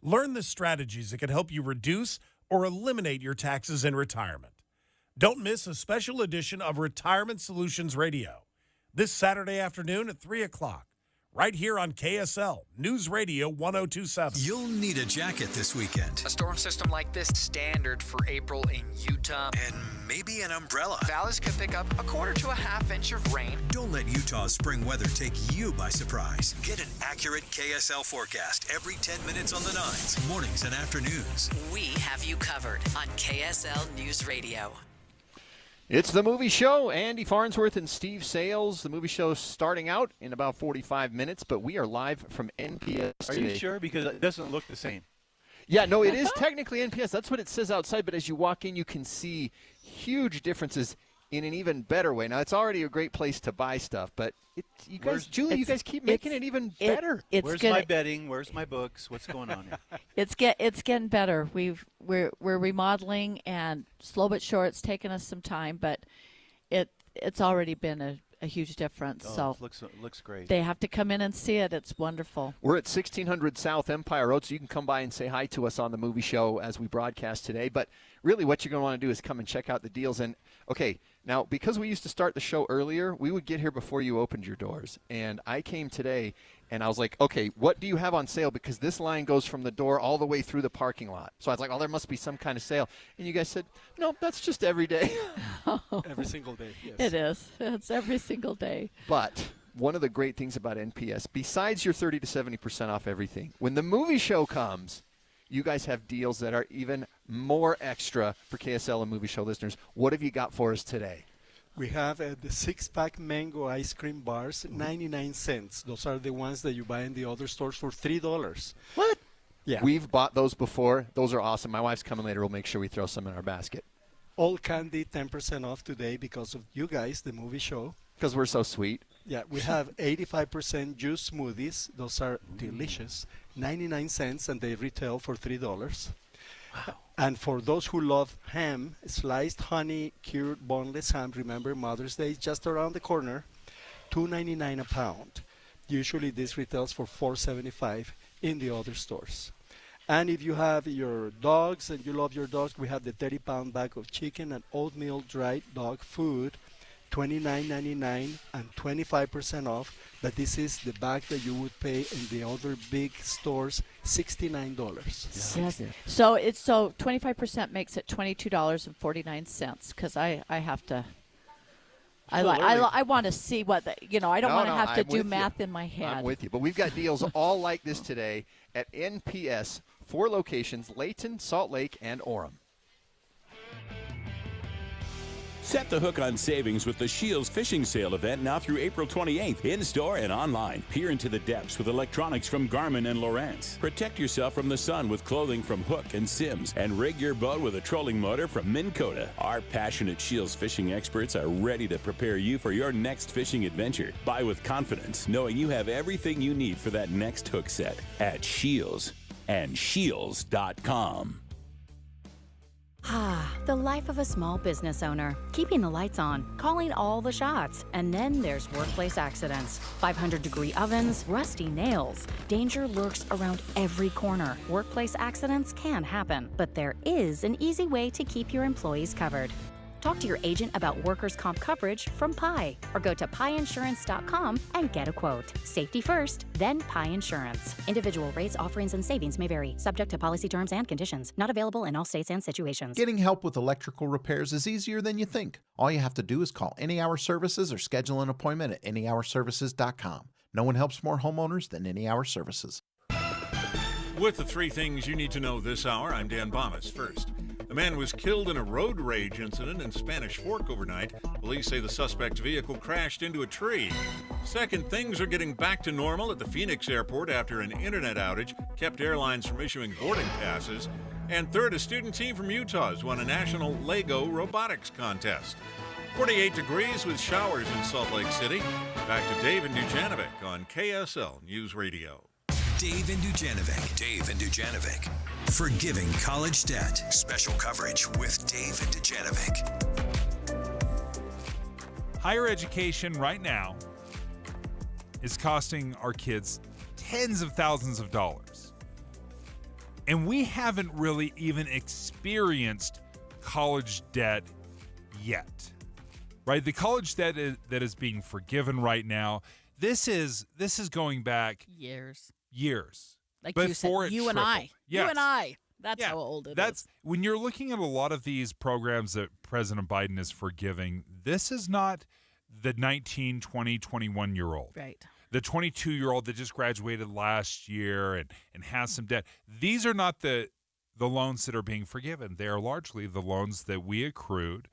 Learn the strategies that can help you reduce or eliminate your taxes in retirement. Don't miss a special edition of Retirement Solutions Radio this Saturday afternoon at 3 o'clock. Right here on KSL News Radio 1027. You'll need a jacket this weekend. A storm system like this standard for April in Utah. And maybe an umbrella. Valleys could pick up a quarter to a half inch of rain. Don't let Utah's spring weather take you by surprise. Get an accurate KSL forecast every 10 minutes on the 9s, mornings and afternoons. We have you covered on KSL News Radio. It's the movie show. Andy Farnsworth and Steve Sales. The movie show starting out in about 45 minutes, but we are live from NPS Are today. you sure? Because it doesn't look the same. Yeah, no, it is technically NPS. That's what it says outside, but as you walk in, you can see huge differences in an even better way. Now, it's already a great place to buy stuff, but you guys keep making it even better. Where's my betting? Where's my books? What's going on here? It's getting better. We're remodeling, and slow but sure, it's taken us some time, but it's already been a huge difference. Oh, So it looks great. they have to come in and see it. It's wonderful. We're at 1600 South Empire Road, so you can come by and say hi to us on the movie show as we broadcast today. But really what you're going to want to do is come and check out the deals. And, okay, now, because we used to start the show earlier, we would get here before you opened your doors. And I came today, and I was like, okay, what do you have on sale? Because this line goes from the door all the way through the parking lot. So I was like, oh, there must be some kind of sale. And you guys said, no, that's just every day. Every single day, yes. It is. It's every single day. But one of the great things about NPS, besides your 30 to 70% off everything, when the movie show comes, you guys have deals that are even more extra for KSL and Movie Show listeners. What have you got for us today? We have the 6-pack mango ice cream bars, 99 cents. Those are the ones that you buy in the other stores for $3. What? Yeah. We've bought those before. Those are awesome. My wife's coming later. We'll make sure we throw some in our basket. All candy 10% off today because of you guys, the movie show. Because we're so sweet. Yeah, we have 85% juice smoothies. Those are delicious. 99 cents, and they retail for $3. Wow. And for those who love ham, sliced honey cured boneless ham, remember Mother's Day is just around the corner, $2.99 a pound. Usually this retails for $4.75 in the other stores. And if you have your dogs and you love your dogs, we have the 30-pound bag of chicken and oatmeal dried dog food, $29.99 and 25% off. But this is the bag that you would pay in the other big stores, $69. Yes. So 25% makes it $22.49 because I have to. I want to see what I don't want to have to do math in my head. I'm with you, but we've got deals all like this today at NPS. 4 locations: Layton, Salt Lake, and Orem. Set the hook on savings with the Shields Fishing Sale event now through April 28th, in-store and online. Peer into the depths with electronics from Garmin and Lowrance. Protect yourself from the sun with clothing from Hook and Sims. And rig your boat with a trolling motor from Minn Kota. Our passionate Shields fishing experts are ready to prepare you for your next fishing adventure. Buy with confidence, knowing you have everything you need for that next hook set at Shields and Shields.com. The life of a small business owner. Keeping the lights on, calling all the shots. And then there's workplace accidents. 500-degree ovens, rusty nails. Danger lurks around every corner. Workplace accidents can happen, but there is an easy way to keep your employees covered. Talk to your agent about workers' comp coverage from Pi, or go to piinsurance.com and get a quote. Safety first, then Pi Insurance. Individual rates, offerings, and savings may vary, subject to policy terms and conditions. Not available in all states and situations. Getting help with electrical repairs is easier than you think. All you have to do is call Any Hour Services or schedule an appointment at anyhourservices.com. No one helps more homeowners than Any Hour Services. With the 3 things you need to know this hour, I'm Dan Bomas. First, a man was killed in a road rage incident in Spanish Fork overnight. Police say the suspect's vehicle crashed into a tree. Second, things are getting back to normal at the Phoenix airport after an internet outage kept airlines from issuing boarding passes. And third, a student team from Utah has won a national Lego robotics contest. 48 degrees with showers in Salt Lake City. Back to Dave and Dujanovic on KSL News Radio. Dave and Dujanovic. Forgiving college debt. Special coverage with Dave and Dujanovic. Higher education right now is costing our kids tens of thousands of dollars. And we haven't really even experienced college debt yet. Right? The college debt that is being forgiven right now, this is going back years. Like Before you said, you and I. Yes. You and I. That's how old it is. When you're looking at a lot of these programs that President Biden is forgiving, this is not the 19, 20, 21-year-old. Right. The 22-year-old that just graduated last year and has some debt. These are not the loans that are being forgiven. They are largely the loans that we accrued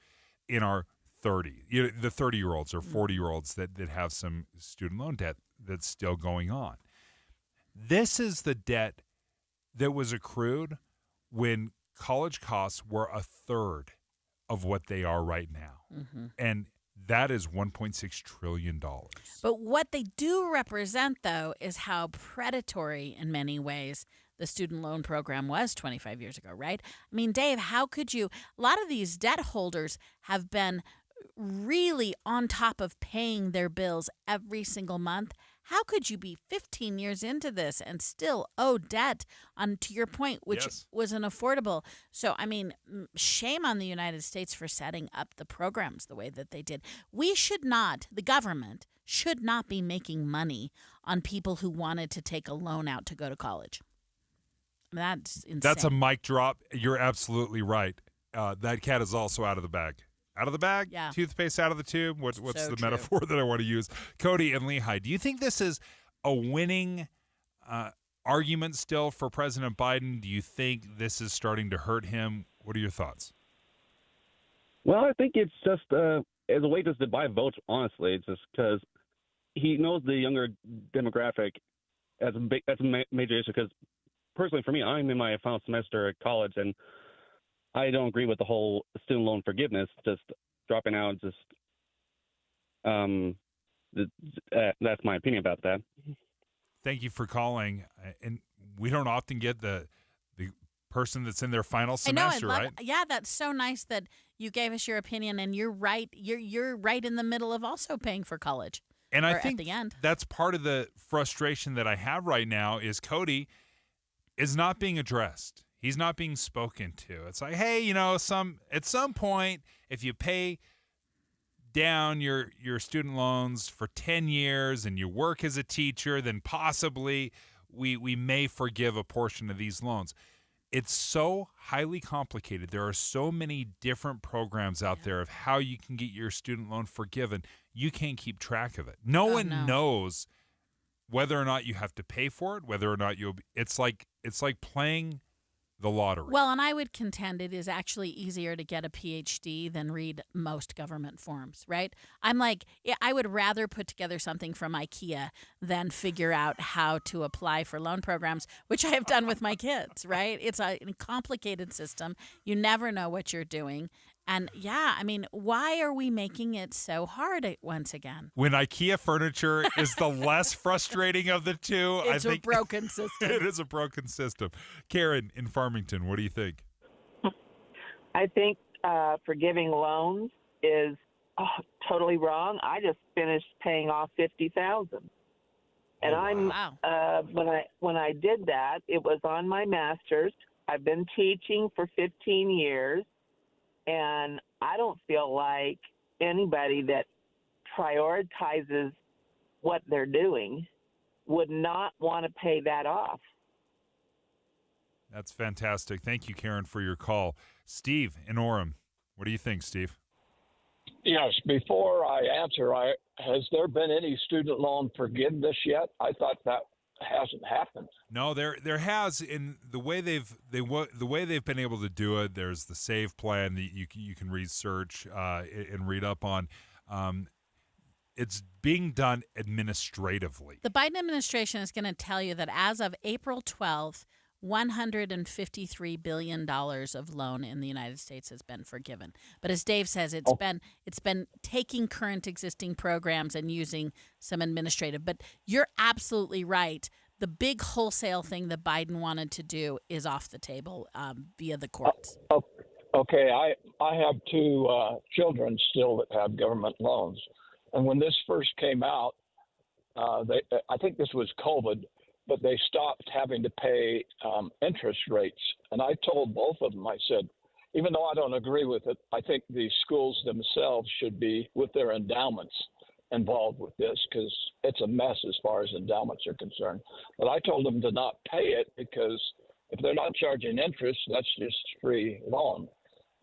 in our 30s. The 30-year-olds or 40-year-olds that have some student loan debt that's still going on. This is the debt that was accrued when college costs were a third of what they are right now. Mm-hmm. And that is $1.6 trillion. But what they do represent, though, is how predatory in many ways the student loan program was 25 years ago, right? I mean, Dave, how could you? A lot of these debt holders have been really on top of paying their bills every single month. How could you be 15 years into this and still owe debt on, to your point, which was unaffordable? So, I mean, shame on the United States for setting up the programs the way that they did. We should not, the government should not be making money on people who wanted to take a loan out to go to college. That's insane. That's a mic drop. You're absolutely right. That cat is also out of the bag. Out of the bag? Yeah. Toothpaste out of the tube? What's So the true. metaphor that I want to use? Cody and Lehigh, do you think this is a winning argument still for President Biden? Do you think this is starting to hurt him? What are your thoughts? Well, I think it's just as a way just to buy votes, honestly. It's just because he knows the younger demographic as a major issue. Because personally, for me, I'm in my final semester at college, and I don't agree with the whole student loan forgiveness, just dropping out. That's my opinion about that. Thank you for calling. And we don't often get the person that's in their final semester, right? Yeah, that's so nice that you gave us your opinion, and you're right. You're right in the middle of also paying for college. And I or think at the end. that's part of the frustration that I have right now is Cody is not being addressed. He's not being spoken to. It's like, hey, at some point, if you pay down your student loans for 10 years and you work as a teacher, then possibly we may forgive a portion of these loans. It's so highly complicated. There are so many different programs out there of how you can get your student loan forgiven. You can't keep track of it. No one knows whether or not you have to pay for it, whether or not it's like playing the lottery. Well, and I would contend it is actually easier to get a PhD than read most government forms, right? I'm like, I would rather put together something from IKEA than figure out how to apply for loan programs, which I have done with my kids, right? It's a complicated system. You never know what you're doing. And yeah, I mean, why are we making it so hard once again? When IKEA furniture is the less frustrating of the two, It's I think a broken system. It is a broken system. Karen in Farmington, what do you think? I think forgiving loans is totally wrong. I just finished paying off $50,000, and when I did that, it was on my master's. I've been teaching for 15 years. And I don't feel like anybody that prioritizes what they're doing would not want to pay that off. That's fantastic. Thank you, Karen, for your call. Steve in Orem, what do you think, Steve? Yes, before I answer, has there been any student loan forgiveness yet? I thought that hasn't happened. No, there has. In the way they've been able to do it, there's the SAVE plan that you can research and read up on. It's being done administratively. The Biden administration is going to tell you that as of April 12th, $153 billion of loan in the United States has been forgiven. But as Dave says, it's been taking current existing programs and using some administrative. But you're absolutely right. The big wholesale thing that Biden wanted to do is off the table via the courts. Okay, I have two children still that have government loans. And when this first came out, I think this was COVID, but they stopped having to pay interest rates. And I told both of them, I said, even though I don't agree with it, I think the schools themselves should be with their endowments involved with this because it's a mess as far as endowments are concerned. But I told them to not pay it because if they're not charging interest, that's just free loan.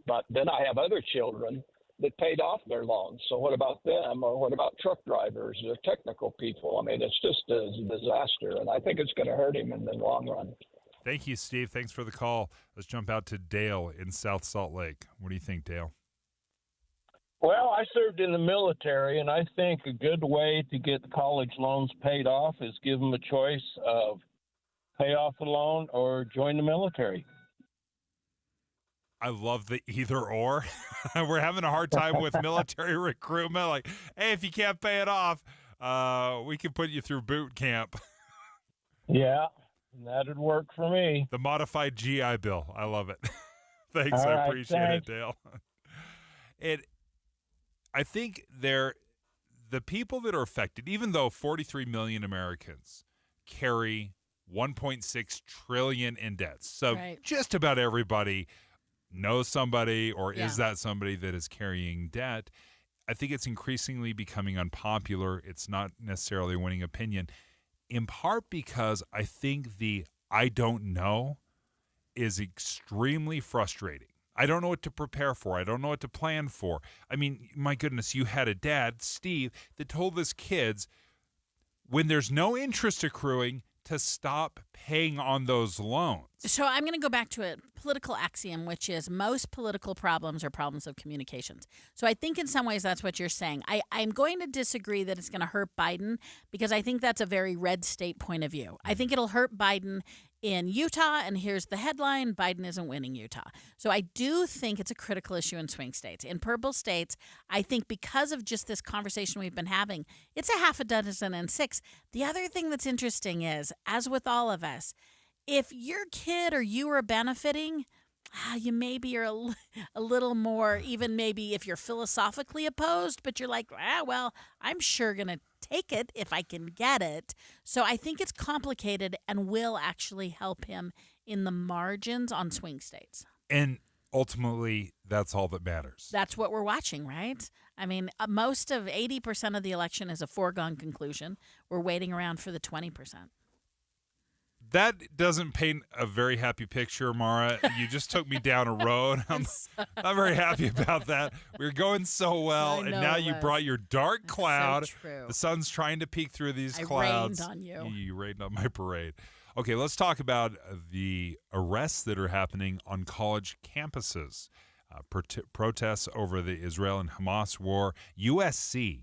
But then I have other children that paid off their loans. So what about them? Or what about truck drivers or technical people? I mean, it's just a disaster, and I think it's going to hurt him in the long run. Thank you, Steve. Thanks for the call. Let's jump out to Dale in South Salt Lake. What do you think, Dale? Well, I served in the military, and I think a good way to get college loans paid off is give them a choice of pay off the loan or join the military. I love the either or. We're having a hard time with military recruitment. Like, hey, if you can't pay it off, we can put you through boot camp. Yeah, that'd work for me. The modified GI Bill. I love it. Thanks. All I right, appreciate thanks. it, Dale. I think the people that are affected, even though 43 million Americans carry 1.6 trillion in debts. So just about everybody knows somebody or is that somebody that is carrying debt. I think it's increasingly becoming unpopular. It's not necessarily winning opinion, in part because I think the I don't know is extremely frustrating. I don't know what to prepare for. I don't know what to plan for. I mean, my goodness, you had a dad, Steve, that told his kids when there's no interest accruing to stop paying on those loans. So I'm going to go back to a political axiom, which is most political problems are problems of communications. So I think in some ways that's what you're saying. I'm going to disagree that it's going to hurt Biden because I think that's a very red state point of view. I think it'll hurt Biden in Utah, and here's the headline, Biden isn't winning Utah. So I do think it's a critical issue in swing states. In purple states, I think because of just this conversation we've been having, it's a half a dozen and six. The other thing that's interesting is, as with all of us, if your kid or you are benefiting, you maybe are a little more, even maybe if you're philosophically opposed, but you're like, well, I'm sure going to take it if I can get it. So I think it's complicated and will actually help him in the margins on swing states. And ultimately, that's all that matters. That's what we're watching, right? I mean, most of 80% of the election is a foregone conclusion. We're waiting around for the 20%. That doesn't paint a very happy picture, Mara. You just took me down a road. I'm not very happy about that. We were going so well, and now you brought your dark cloud. So true. The sun's trying to peek through these clouds. I rained on you. You rained on my parade. Okay, let's talk about the arrests that are happening on college campuses. Protests over the Israel and Hamas war. USC,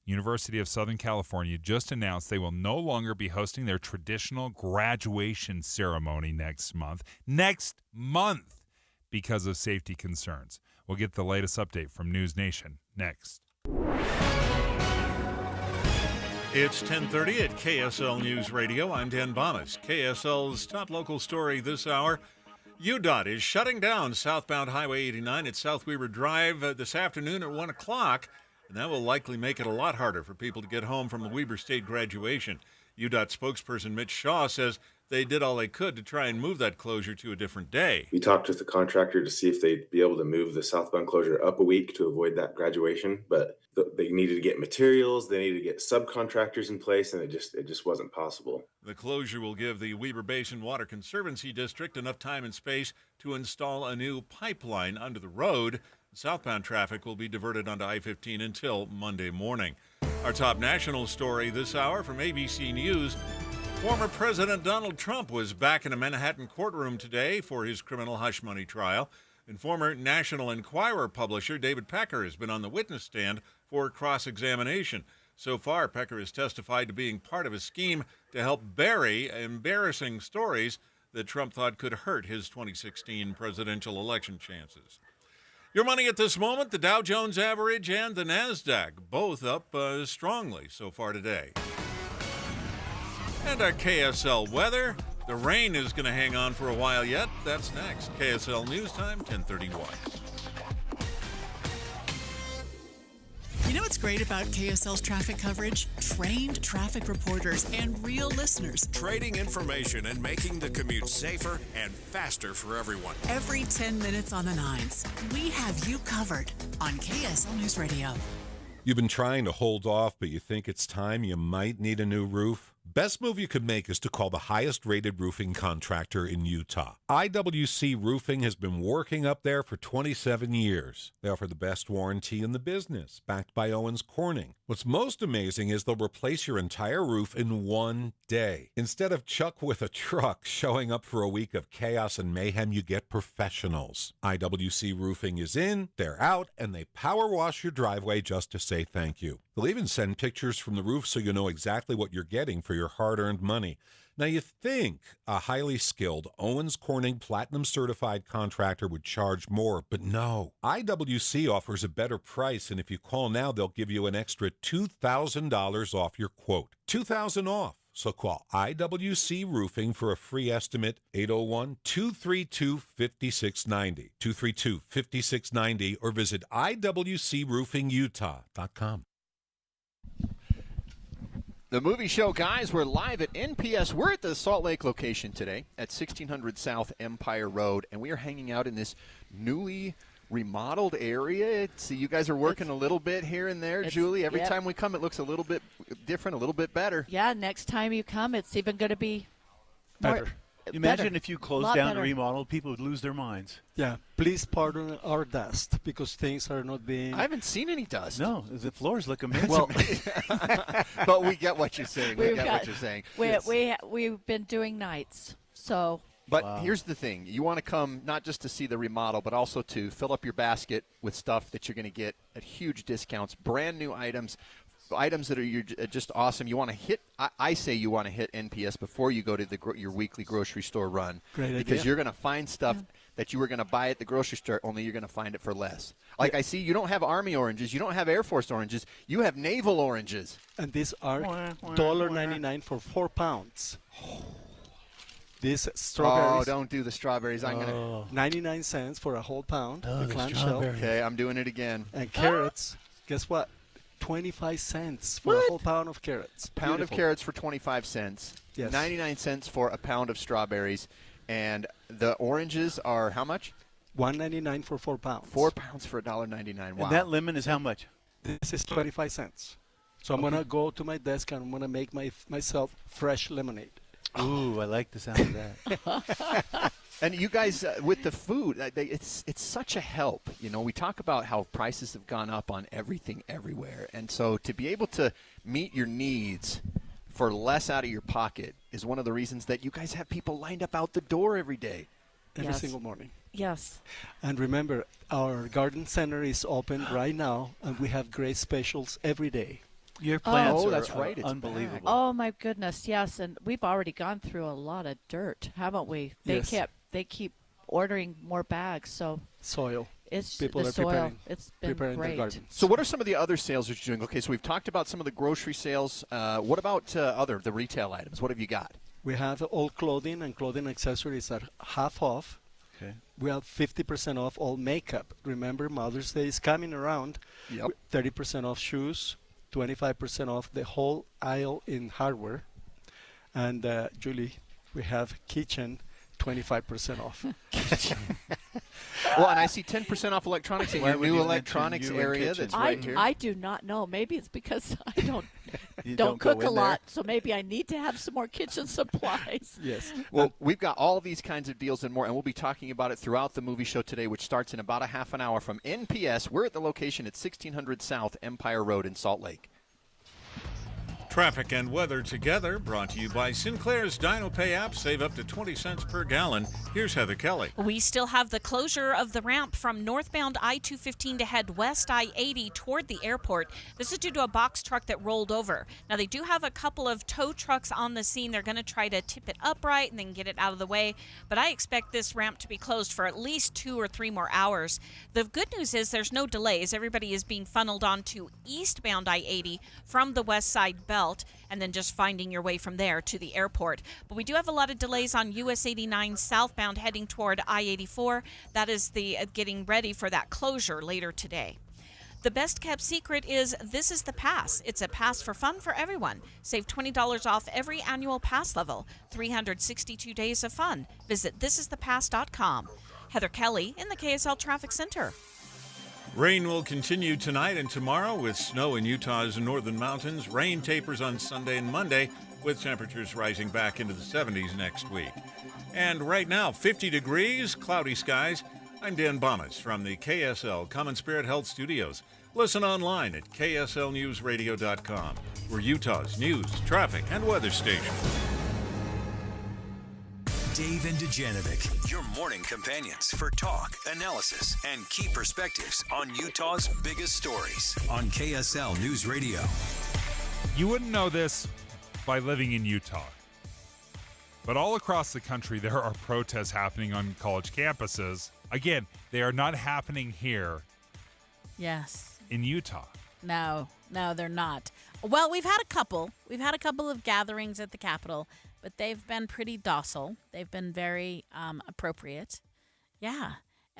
University of Southern California, just announced they will no longer be hosting their traditional graduation ceremony next month, because of safety concerns. We'll get the latest update from News Nation next. It's 10:30 at KSL News Radio. I'm Dan Bonas. KSL's top local story this hour. UDOT is shutting down southbound Highway 89 at South Weaver Drive this afternoon at 1 o'clock. And that will likely make it a lot harder for people to get home from the Weber State graduation. UDOT spokesperson Mitch Shaw says they did all they could to try and move that closure to a different day. We talked with the contractor to see if they'd be able to move the southbound closure up a week to avoid that graduation, but they needed to get materials, they needed to get subcontractors in place, and it just wasn't possible. The closure will give the Weber Basin Water Conservancy District enough time and space to install a new pipeline under the road. Southbound traffic will be diverted onto I-15 until Monday morning. Our top national story this hour from ABC News. Former President Donald Trump was back in a Manhattan courtroom today for his criminal hush money trial. And former National Enquirer publisher David Pecker has been on the witness stand for cross-examination. So far, Pecker has testified to being part of a scheme to help bury embarrassing stories that Trump thought could hurt his 2016 presidential election chances. Your money at this moment, the Dow Jones average and the NASDAQ, both up strongly so far today. And our KSL weather. The rain is going to hang on for a while yet. That's next. KSL News Time, 10:31. You know what's great about KSL's traffic coverage? Trained traffic reporters and real listeners. Trading information and making the commute safer and faster for everyone. Every 10 minutes on the nines, we have you covered on KSL News Radio. You've been trying to hold off, but you think it's time you might need a new roof? Best move you could make is to call the highest-rated roofing contractor in Utah. IWC Roofing has been working up there for 27 years. They offer the best warranty in the business, backed by Owens Corning. What's most amazing is they'll replace your entire roof in one day. Instead of Chuck with a truck showing up for a week of chaos and mayhem, you get professionals. IWC Roofing is in, they're out, and they power wash your driveway just to say thank you. They'll even send pictures from the roof so you know exactly what you're getting for your hard-earned money. Now, you think a highly skilled Owens Corning Platinum Certified contractor would charge more, but no. IWC offers a better price, and if you call now, they'll give you an extra $2,000 off your quote. $2,000 off. So call IWC Roofing for a free estimate, 801-232-5690, 232-5690, or visit IWCRoofingUtah.com. The movie show guys, we're live at NPS. We're at the Salt Lake location today at 1600 South Empire Road, and we are hanging out in this newly remodeled area. See, you guys are working a little bit here and there, Julie. Every time we come, it looks a little bit different, a little bit better. Yeah, next time you come, it's even going to be better. Imagine better. if you closed down and remodeled, people would lose their minds. Yeah, please pardon our dust because things are not being. I haven't seen any dust. No, the floors look amazing. Well, but we get what you're saying. We get what you're saying. We've been doing nights, so. But here's the thing. You want to come not just to see the remodel, but also to fill up your basket with stuff that you're going to get at huge discounts, brand new items that are just awesome. You want to hit, I say you want to hit NPS before you go to your weekly grocery store run. Great because idea. you're going to find stuff that you were going to buy at the grocery store, only you're going to find it for less. Like I see you don't have Army oranges, you don't have Air Force oranges, you have naval oranges. And these are $1.99 for 4 pounds. These strawberries. Oh, don't do the strawberries. I'm gonna 99 cents for a whole pound. Oh, the clamshell. Okay, I'm doing it again. And carrots. Guess what? 25 cents for a whole pound of carrots. Pound of carrots for 25 cents. Yes. 99 cents for a pound of strawberries. And the oranges are how much? $1.99 for 4 pounds. 4 pounds for $1.99. Wow. And that lemon is how much? This is 25 cents. So I'm going to go to my desk and I'm going to make myself fresh lemonade. Ooh, I like the sound of that. And you guys, with the food, it's such a help. You know, we talk about how prices have gone up on everything everywhere. And so to be able to meet your needs for less out of your pocket is one of the reasons that you guys have people lined up out the door every day. Every single morning. Yes. And remember, our garden center is open right now, and we have great specials every day. Your plants that's are right. It's unbelievable. Oh my goodness, yes, and we've already gone through a lot of dirt, haven't we? They keep ordering more bags, so soil. It's people the are soil. It's been preparing great. their gardens. So what are some of the other sales that you're doing? Okay, so we've talked about some of the grocery sales. What about the retail items? What have you got? We have all clothing and clothing accessories at half off. Okay. We have 50% off all makeup. Remember, Mother's Day is coming around. Yep. 30% off shoes, 25% off the whole aisle in hardware. And Julie, we have kitchen 25% off. Well, and I see 10% off electronics in your new electronics area that's right here. I do not know. Maybe it's because I don't don't cook a lot, so maybe I need to have some more kitchen supplies. Yes. Well, we've got all these kinds of deals and more, and we'll be talking about it throughout the movie show today, which starts in about a half an hour from NPS. We're at the location at 1600 South Empire Road in Salt Lake. Traffic and weather together, brought to you by Sinclair's DinoPay app. Save up to 20 cents per gallon. Here's Heather Kelly. We still have the closure of the ramp from northbound I-215 to head west I-80 toward the airport. This is due to a box truck that rolled over. Now, they do have a couple of tow trucks on the scene. They're going to try to tip it upright and then get it out of the way. But I expect this ramp to be closed for at least 2 or 3 more hours. The good news is there's no delays. Everybody is being funneled onto eastbound I-80 from the west side belt, and then just finding your way from there to the airport. But we do have a lot of delays on US 89 southbound heading toward I-84. That is the getting ready for that closure later today. The best kept secret is This is the Pass. It's a pass for fun for everyone. Save $20 off every annual pass level. 362 days of fun. Visit thisisthepass.com. Heather Kelly in the KSL Traffic Center. Rain will continue tonight and tomorrow with snow in Utah's northern mountains. Rain tapers on Sunday and Monday with temperatures rising back into the 70s next week. And right now, 50 degrees, cloudy skies. I'm Dan Bomas from the KSL Common Spirit Health Studios. Listen online at kslnewsradio.com. We're Utah's news, traffic, and weather station. Dave and Dujanovic, your morning companions for talk, analysis, and key perspectives on Utah's biggest stories on KSL News Radio. You wouldn't know this by living in Utah, but all across the country there are protests happening on college campuses. Again, they are not happening here Yes. in Utah. No, they're not. Well, we've had a couple. We've had a couple of gatherings at the Capitol, but they've been pretty docile. They've been very appropriate. Yeah.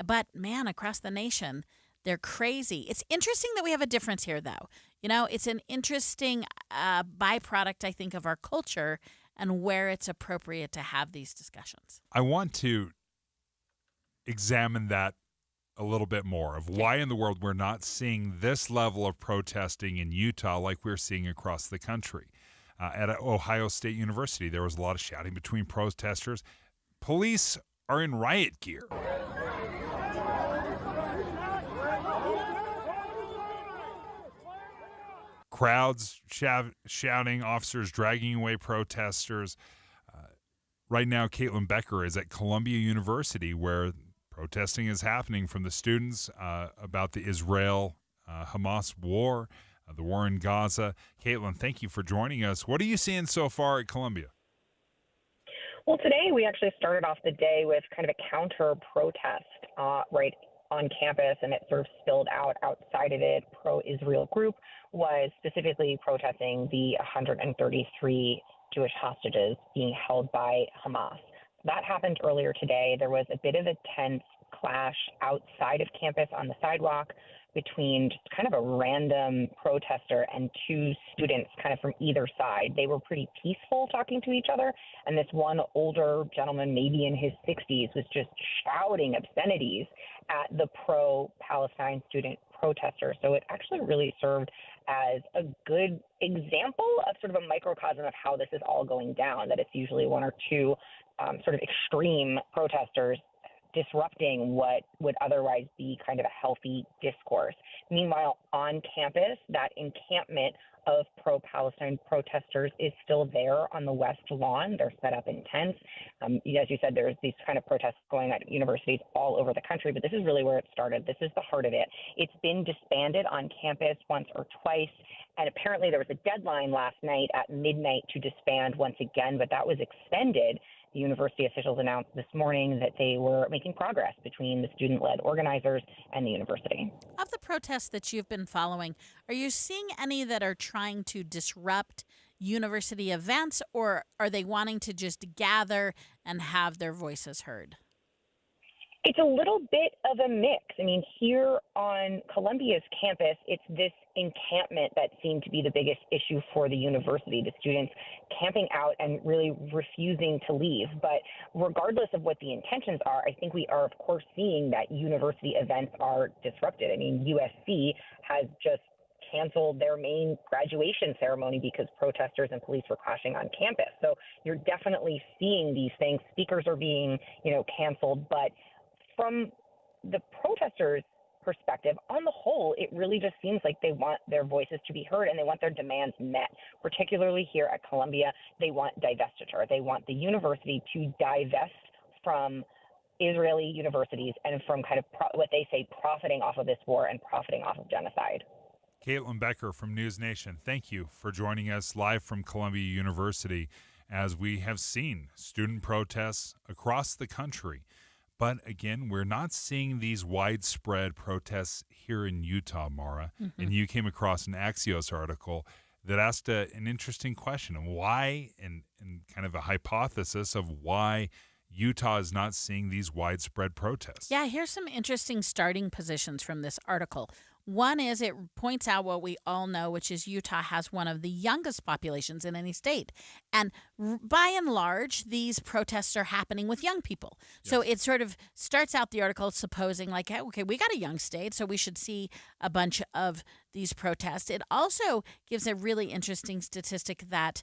But, man, across the nation, they're crazy. It's interesting that we have a difference here, though. You know, it's an interesting byproduct, I think, of our culture and where it's appropriate to have these discussions. I want to examine that a little bit more of why in the world we're not seeing this level of protesting in Utah like we're seeing across the country. At Ohio State University, there was a lot of shouting between protesters. Police are in riot gear. Crowds shouting, officers dragging away protesters. Right now, Caitlin Becker is at Columbia University, where protesting is happening from the students about the Israel-Hamas war, the war in Gaza. Caitlin, thank you for joining us. What are you seeing so far at Columbia? Well, today we actually started off the day with kind of a counter protest right on campus, and it sort of spilled outside of it. Pro-Israel group was specifically protesting the 133 Jewish hostages being held by Hamas. That happened earlier today. There was a bit of a tense clash outside of campus on the sidewalk between just kind of a random protester and two students kind of from either side. They were pretty peaceful talking to each other, and this one older gentleman, maybe in his 60s, was just shouting obscenities at the pro-Palestine student protesters. So it actually really served as a good example of sort of a microcosm of how this is all going down, that it's usually one or two sort of extreme protesters disrupting what would otherwise be kind of a healthy discourse. Meanwhile, on campus, that encampment of pro-Palestine protesters is still there on the West Lawn. They're set up in tents. As you said, there's these kind of protests going at universities all over the country, but this is really where it started. This is the heart of it. It's been disbanded on campus once or twice, and apparently there was a deadline last night at midnight to disband once again, but that was extended. The university officials announced this morning that they were making progress between the student-led organizers and the university. Of the protests that you've been following, are you seeing any that are trying to disrupt university events, or are they wanting to just gather and have their voices heard? It's a little bit of a mix. I mean, here on Columbia's campus, it's this encampment that seemed to be the biggest issue for the university, the students camping out and really refusing to leave. But regardless of what the intentions are, I think we are, of course, seeing that university events are disrupted. I mean, USC has just canceled their main graduation ceremony because protesters and police were clashing on campus. So you're definitely seeing these things. Speakers are being, canceled, but from the protesters' perspective, on the whole, it really just seems like they want their voices to be heard and they want their demands met. Particularly here at Columbia, they want divestiture. They want the university to divest from Israeli universities and from kind of what they say profiting off of this war and profiting off of genocide. Caitlin Becker from News Nation, thank you for joining us live from Columbia University as we have seen student protests across the country. But again, we're not seeing these widespread protests here in Utah, Mara. Mm-hmm. And you came across an Axios article that asked an interesting question of why, and kind of a hypothesis of why Utah is not seeing these widespread protests. Yeah, here's some interesting starting positions from this article. One is it points out what we all know, which is Utah has one of the youngest populations in any state. And by and large, these protests are happening with young people. Yes. So it sort of starts out the article supposing like, hey, okay, we got a young state, so we should see a bunch of these protests. It also gives a really interesting statistic that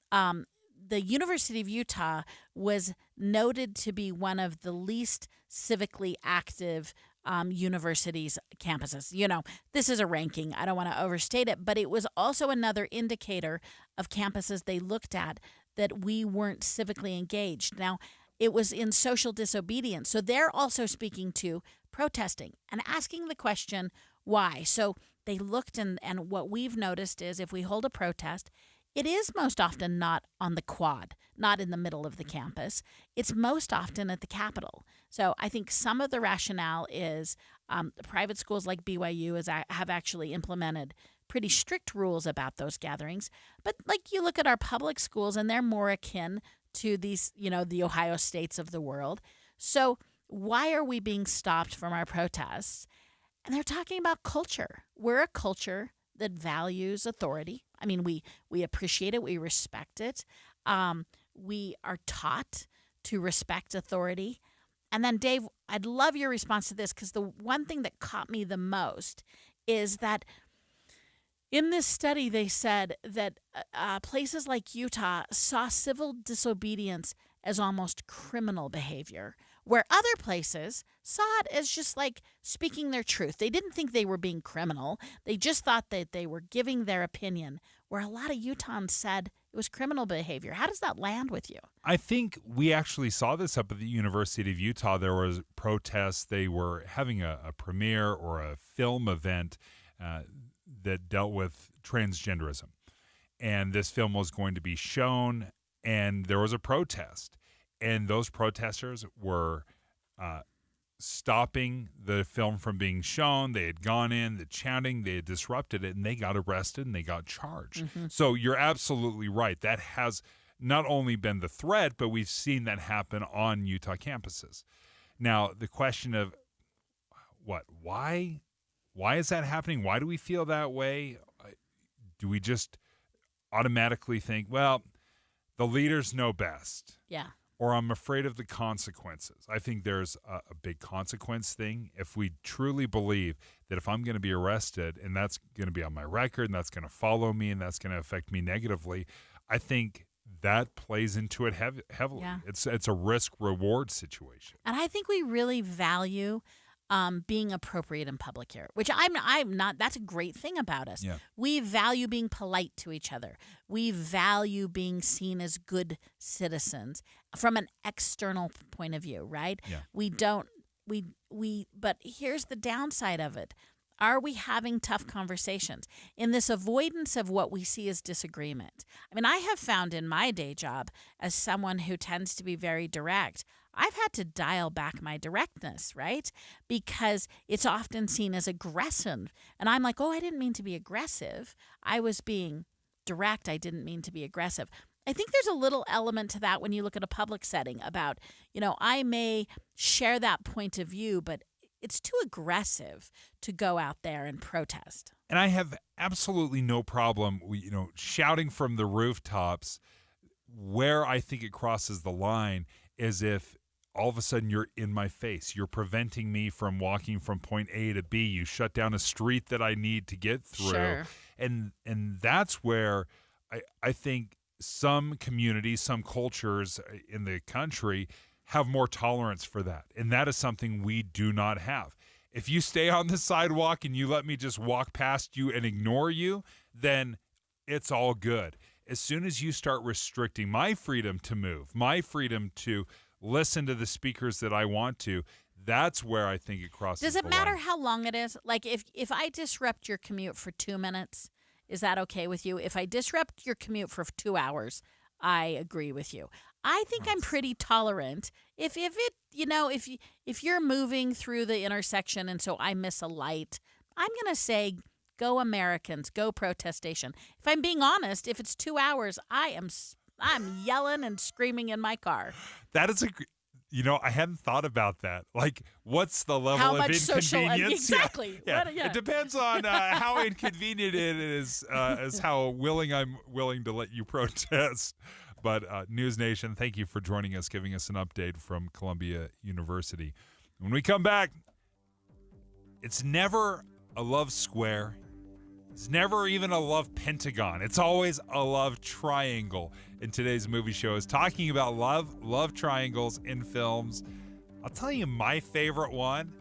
the University of Utah was noted to be one of the least civically active universities' campuses. This is a ranking. I don't want to overstate it, but it was also another indicator of campuses they looked at that we weren't civically engaged. Now, it was in social disobedience. So they're also speaking to protesting and asking the question, why? So they looked, and what we've noticed is if we hold a protest, it is most often not on the quad, not in the middle of the campus. It's most often at the Capitol. So I think some of the rationale is private schools like BYU have actually implemented pretty strict rules about those gatherings. But like you look at our public schools, and they're more akin to these, the Ohio States of the world. So why are we being stopped from our protests? And they're talking about culture. We're a culture that values authority. I mean, we appreciate it. We respect it. We are taught to respect authority. And then, Dave, I'd love your response to this, because the one thing that caught me the most is that in this study, they said that places like Utah saw civil disobedience as almost criminal behavior, where other places saw it as just like speaking their truth. They didn't think they were being criminal. They just thought that they were giving their opinion, where a lot of Utahns said it was criminal behavior. How does that land with you? I think we actually saw this up at the University of Utah. There was protests. They were having a premiere or a film event that dealt with transgenderism. And this film was going to be shown, and there was a protest. And those protesters were stopping the film from being shown. They had gone in, the chanting, they had disrupted it, and they got arrested and they got charged. Mm-hmm. So you're absolutely right. That has not only been the threat, but we've seen that happen on Utah campuses. Now, the question of why is that happening? Why do we feel that way? Do we just automatically think, well, the leaders know best? Yeah. Or I'm afraid of the consequences. I think there's a big consequence thing. If we truly believe that if I'm going to be arrested and that's going to be on my record and that's going to follow me and that's going to affect me negatively, I think that plays into it heavily. Yeah. It's a risk-reward situation. And I think we really value being appropriate in public here, which I'm not. That's a great thing about us. Yeah. We value being polite to each other. We value being seen as good citizens from an external point of view, right? Yeah. We don't. But here's the downside of it. Are we having tough conversations in this avoidance of what we see as disagreement? I mean, I have found in my day job, as someone who tends to be very direct, I've had to dial back my directness, right? Because it's often seen as aggressive. And I'm like, oh, I didn't mean to be aggressive. I was being direct. I didn't mean to be aggressive. I think there's a little element to that when you look at a public setting about, I may share that point of view, but it's too aggressive to go out there and protest. And I have absolutely no problem, shouting from the rooftops. Where I think it crosses the line is if all of a sudden you're in my face. You're preventing me from walking from point A to B. You shut down a street that I need to get through. Sure. And that's where I think some communities, some cultures in the country have more tolerance for that. And that is something we do not have. If you stay on the sidewalk and you let me just walk past you and ignore you, then it's all good. As soon as you start restricting my freedom to move, my freedom to listen to the speakers that I want to, that's where I think it crosses the line. Does it matter how long it is? Like if I disrupt your commute for 2 minutes, is that okay with you? If I disrupt your commute for 2 hours, I agree with you. I think I'm pretty tolerant. If you're moving through the intersection and so I miss a light, I'm going to say, go Americans, go protestation. If I'm being honest, if it's 2 hours, I'm yelling and screaming in my car. That is I hadn't thought about that. Like, what's the level how of much inconvenience? Exactly. Yeah. What, yeah. It depends on how inconvenient it is, as how I'm willing to let you protest. But News Nation, thank you for joining us, giving us an update from Columbia University. When we come back, it's never a love square. It's never even a love pentagon. It's always a love triangle. And today's movie show is talking about love triangles in films. I'll tell you my favorite one.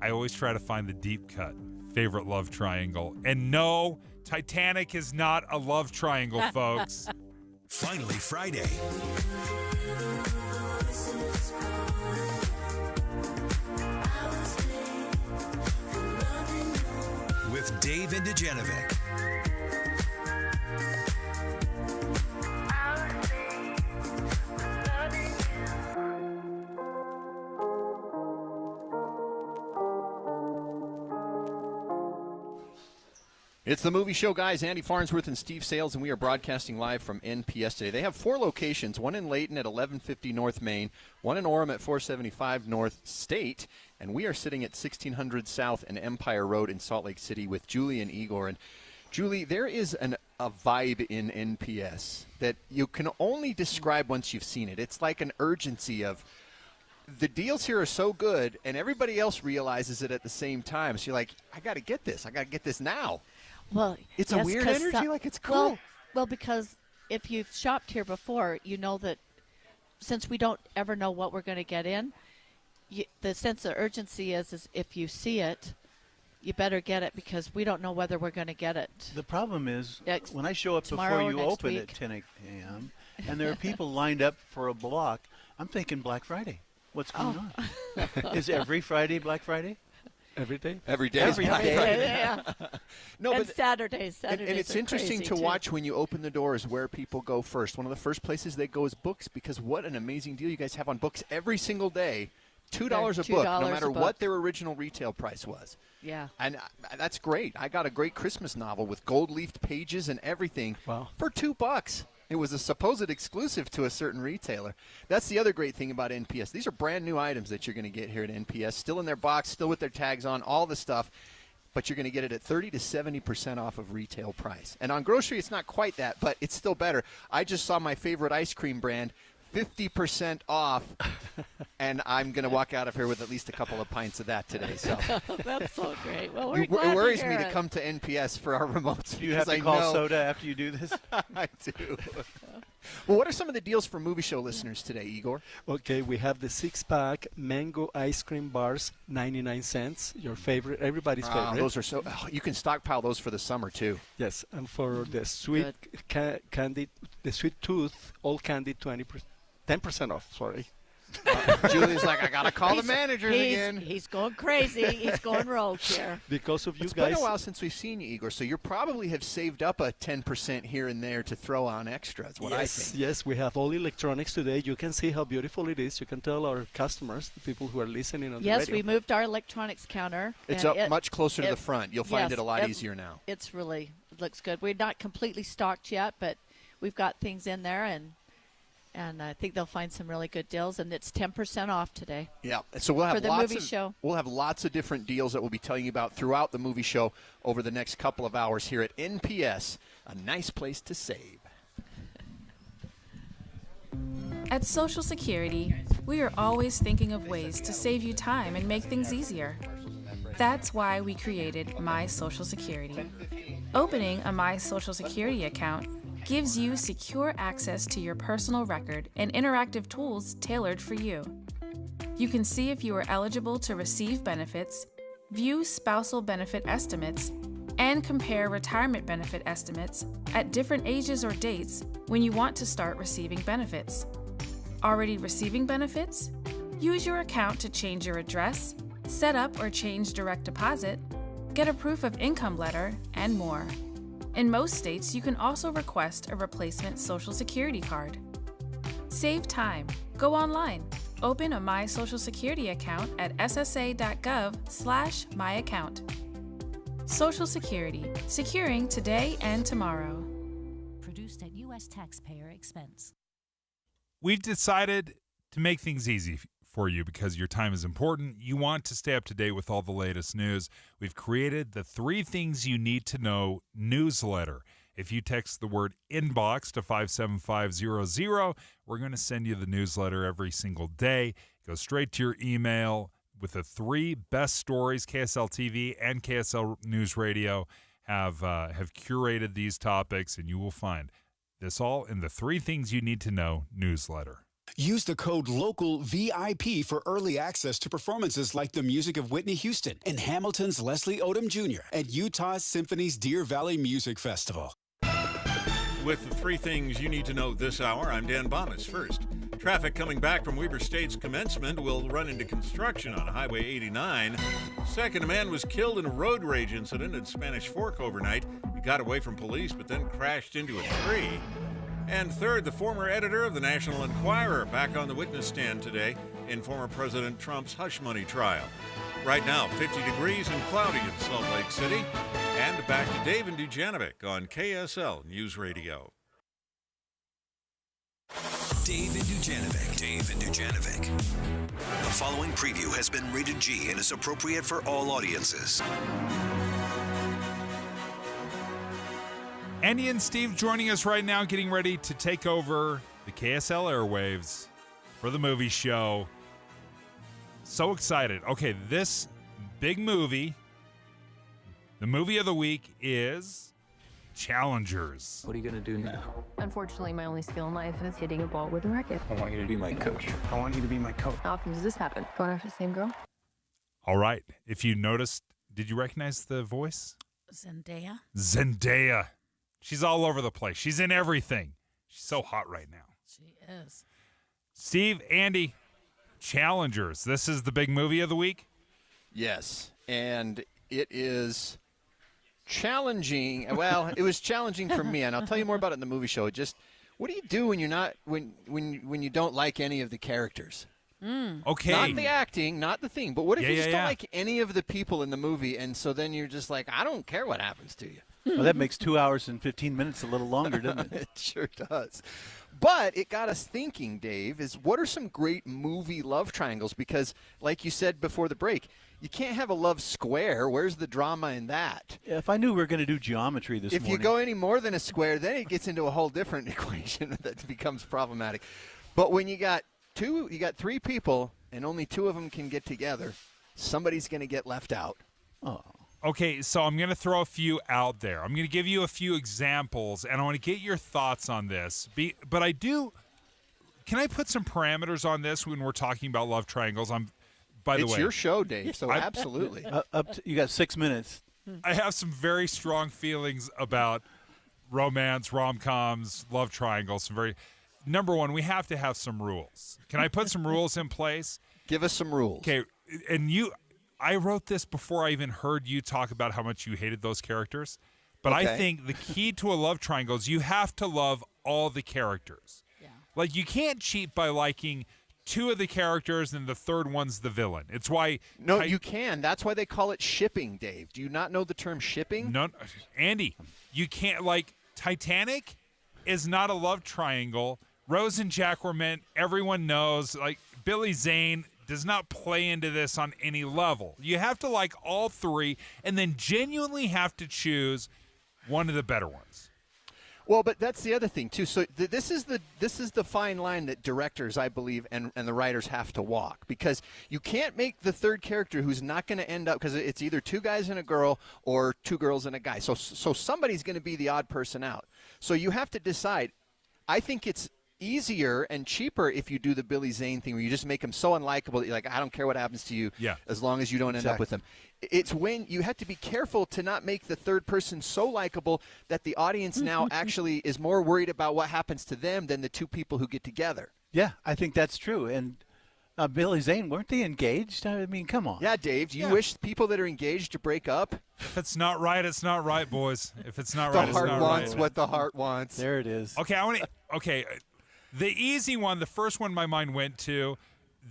I always try to find the deep cut favorite love triangle. And no, Titanic is not a love triangle, folks. Finally Friday. With Dave and Dujanovic. It's the Movie Show, guys. Andy Farnsworth and Steve Sales, and we are broadcasting live from NPS today. They have 4 locations, one in Layton at 1150 North Main, one in Orem at 475 North State, and we are sitting at 1600 South and Empire Road in Salt Lake City with Julie and Igor. And Julie, there is a vibe in NPS that you can only describe once you've seen it. It's like an urgency of the deals here are so good, and everybody else realizes it at the same time. So you're like, I got to get this. I got to get this now. Well, it's a weird energy, like it's cool. Well, because if you've shopped here before, you know that since we don't ever know what we're going to get in, the sense of urgency is if you see it, you better get it because we don't know whether we're going to get it. The problem is when I show up tomorrow, before you open week. at 10 a.m. and there are people lined up for a block, I'm thinking Black Friday. What's going on? Is every Friday Black Friday? Every day? Every day. Every day. Yeah. No, and but Saturdays. And it's interesting to too. watch when you open the doors where people go first. One of the first places they go is books because what an amazing deal you guys have on books every single day. $2 a book, no matter what their original retail price was. Yeah. And that's great. I got a great Christmas novel with gold-leafed pages and everything for $2. It was a supposed exclusive to a certain retailer. That's the other great thing about NPS. These are brand new items that you're going to get here at NPS, still in their box, still with their tags on, all the stuff. But you're going to get it at 30 to 70% off of retail price. And on grocery, it's not quite that, but it's still better. I just saw my favorite ice cream brand, 50% off, and I'm going to walk out of here with at least a couple of pints of that today. So that's so great. Well, it worries me to come to NPS for our remotes. Do you have to call soda after you do this? I do. Well, what are some of the deals for Movie Show listeners today, Igor? Okay, we have the 6-pack mango ice cream bars, 99 cents. Your favorite, everybody's favorite. Those are you can stockpile those for the summer too. Yes, and for the sweet candy, the sweet tooth, all candy, 10% off. Sorry. Julie's like, I gotta call the managers again. He's going crazy. He's going rogue here. Because of you it's guys. It's been a while since we've seen you, Igor. So you probably have saved up a 10% here and there to throw on extras. I think. Yes, we have all electronics today. You can see how beautiful it is. You can tell our customers, the people who are listening on the radio. Yes, we moved our electronics counter. It's up much closer to the front. You'll find it a lot easier now. It looks good. We're not completely stocked yet, but we've got things in there and I think they'll find some really good deals, and it's 10% off today. Yeah, so we'll have for the movie show. We'll have lots of different deals that we'll be telling you about throughout the movie show over the next couple of hours here at NPS, a nice place to save. At Social Security, we are always thinking of ways to save you time and make things easier. That's why we created My Social Security. Opening a My Social Security account gives you secure access to your personal record and interactive tools tailored for you. You can see if you are eligible to receive benefits, view spousal benefit estimates, and compare retirement benefit estimates at different ages or dates when you want to start receiving benefits. Already receiving benefits? Use your account to change your address, set up or change direct deposit, get a proof of income letter, and more. In most states, you can also request a replacement Social Security card. Save time. Go online. Open a My Social Security account at ssa.gov/myaccount. Social Security. Securing today and tomorrow. Produced at U.S. taxpayer expense. We've decided to make things easy for you because your time is important. You want to stay up to date with all the latest news. We've created the 3 Things You Need to Know newsletter. If you text the word inbox to 57500, we're going to send you the newsletter every single day. Go straight to your email with the 3 best stories. KSL TV and KSL News Radio have curated these topics, and you will find this all in the 3 Things You Need to Know newsletter. Use the code LOCALVIP for early access to performances like the music of Whitney Houston and Hamilton's Leslie Odom Jr. at Utah Symphony's Deer Valley Music Festival. With the 3 Things You Need to Know this hour, I'm Dan Bonas. First, traffic coming back from Weber State's commencement will run into construction on Highway 89. Second, a man was killed in a road rage incident at Spanish Fork overnight. He got away from police but then crashed into a tree. And third, the former editor of the National Enquirer back on the witness stand today in former President Trump's hush money trial. Right now, 50 degrees and cloudy in Salt Lake City and it back to Dave and Dujanovic on KSL News Radio. Dave and Dujanovic. Dave and Dujanovic. The following preview has been rated G and is appropriate for all audiences. Andy and Steve joining us right now, getting ready to take over the KSL airwaves for the movie show. So excited. Okay, this big movie, the movie of the week is Challengers. What are you going to do now? Unfortunately, my only skill in life is hitting a ball with a racket. I want you to be my coach. I want you to be my coach. How often does this happen? Going after the same girl? All right. If you noticed, did you recognize the voice? Zendaya. Zendaya. She's all over the place. She's in everything. She's so hot right now. She is. Steve, Andy, Challengers. This is the big movie of the week? Yes, and it is challenging. Well, it was challenging for me, and I'll tell you more about it in the movie show. Just what do you do when you're not when you don't like any of the characters? Okay. Not the acting, not the thing, but what if you just don't yeah. like any of the people in the movie, and so then you're just like, I don't care what happens to you. Well, that makes 2 hours and 15 minutes a little longer, doesn't it? It sure does. But it got us thinking, Dave, is what are some great movie love triangles? Because, like you said before the break, you can't have a love square. Where's the drama in that? Yeah, if I knew we were going to do geometry this If morning. you go any more than a square, then it gets into a whole different equation that becomes problematic. But when you got three people, and only two of them can get together, somebody's going to get left out. Oh. Okay, so I'm going to throw a few out there. I'm going to give you a few examples, and I want to get your thoughts on this. But can I put some parameters on this when we're talking about love triangles? By the way, it's your show, Dave, so absolutely. You got 6 minutes. I have some very strong feelings about romance, rom-coms, love triangles. Number one, we have to have some rules. Can I put some rules in place? Give us some rules. Okay, and I wrote this before I even heard you talk about how much you hated those characters. But Okay. I think the key to a love triangle is you have to love all the characters. Yeah. Like, you can't cheat by liking two of the characters and the third one's the villain. It's why... No, you can. That's why they call it shipping, Dave. Do you not know the term shipping? No, Andy, you can't... Like, Titanic is not a love triangle. Rose and Jack were meant... Everyone knows. Like, Billy Zane does not play into this on any level. You have to like all three and then genuinely have to choose one of the better ones. Well, but that's the other thing too. So this is the fine line that directors, I believe, and the writers have to walk, because you can't make the third character who's not going to end up, because it's either two guys and a girl or two girls and a guy. So somebody's going to be the odd person out. So you have to decide. I think it's easier and cheaper if you do the Billy Zane thing, where you just make him so unlikable that you're like, I don't care what happens to you, as long as you don't end up with him. It's when you have to be careful to not make the third person so likable that the audience now actually is more worried about what happens to them than the two people who get together. Yeah, I think that's true. And Billy Zane, weren't they engaged? I mean, come on. Yeah, Dave, do you wish people that are engaged to break up? If it's not right, it's not right, boys. If it's not right, it's not right. The heart wants what the heart wants. There it is. Okay, the easy one, the first one my mind went to,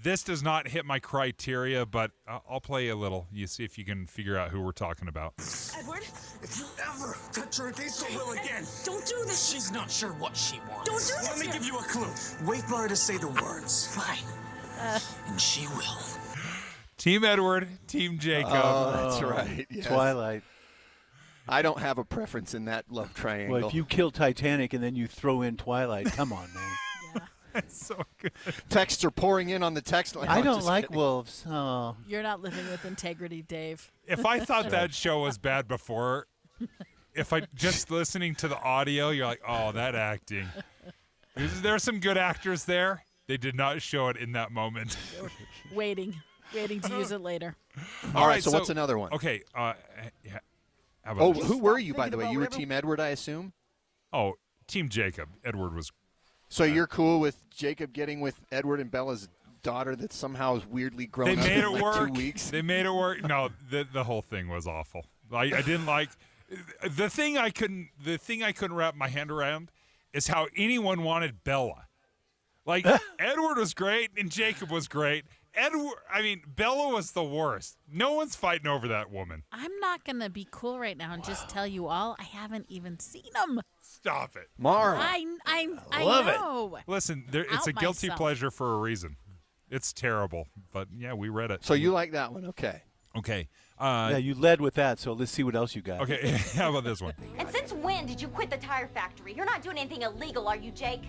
this does not hit my criteria, but I'll play a little. You see if you can figure out who we're talking about. Edward? If you ever touch her against her will again. Don't do this. She's not sure what she wants. Don't do this. Let me give you a clue. Wait for her to say the words. Fine. And she will. Team Edward, Team Jacob. Oh, that's right. Yes. Twilight. I don't have a preference in that love triangle. Well, if you kill Titanic and then you throw in Twilight, come on, man. That's so good. Texts are pouring in on the text line. I don't like wolves. Oh. You're not living with integrity, Dave. If I thought that show was bad before, if I just listening to the audio, you're like, oh, that acting. There are some good actors there. They did not show it in that moment. Waiting to use it later. All right, so what's another one? Okay. How about this? Who were you, by the way? You were Team Edward, I assume? Oh, Team Jacob. Edward was... So you're cool with Jacob getting with Edward and Bella's daughter that somehow is weirdly grown up made in it like work. 2 weeks? They made it work. No, the whole thing was awful. I didn't like... The thing I couldn't wrap my hand around is how anyone wanted Bella. Like, Edward was great and Jacob was great, Bella was the worst. No one's fighting over that woman. I'm not going to be cool right now and just tell you all I haven't even seen them. Stop it. Mara. I love know. Listen, it's a guilty pleasure for a reason. It's terrible, but yeah, we read it. So you like that one? Okay. Okay. Yeah, you led with that, so let's see what else you got. Okay, how about this one? And since when did you quit the tire factory? You're not doing anything illegal, are you, Jake?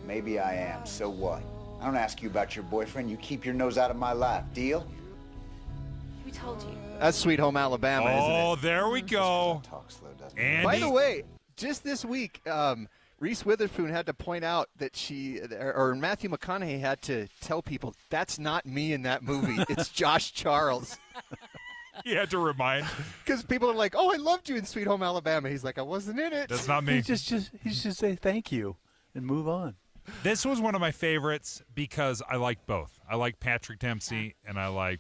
Maybe I am. So what? I don't ask you about your boyfriend. You keep your nose out of my life. Deal? Who told you? That's Sweet Home Alabama, isn't it? Oh, there we go. Andy. By the way, just this week, Reese Witherspoon had to point out that or Matthew McConaughey had to tell people, that's not me in that movie. It's Josh Charles. He had to remind. Because people are like, oh, I loved you in Sweet Home Alabama. He's like, I wasn't in it. That's not me. He just say thank you and move on. This was one of my favorites because I like both. I like Patrick Dempsey and I like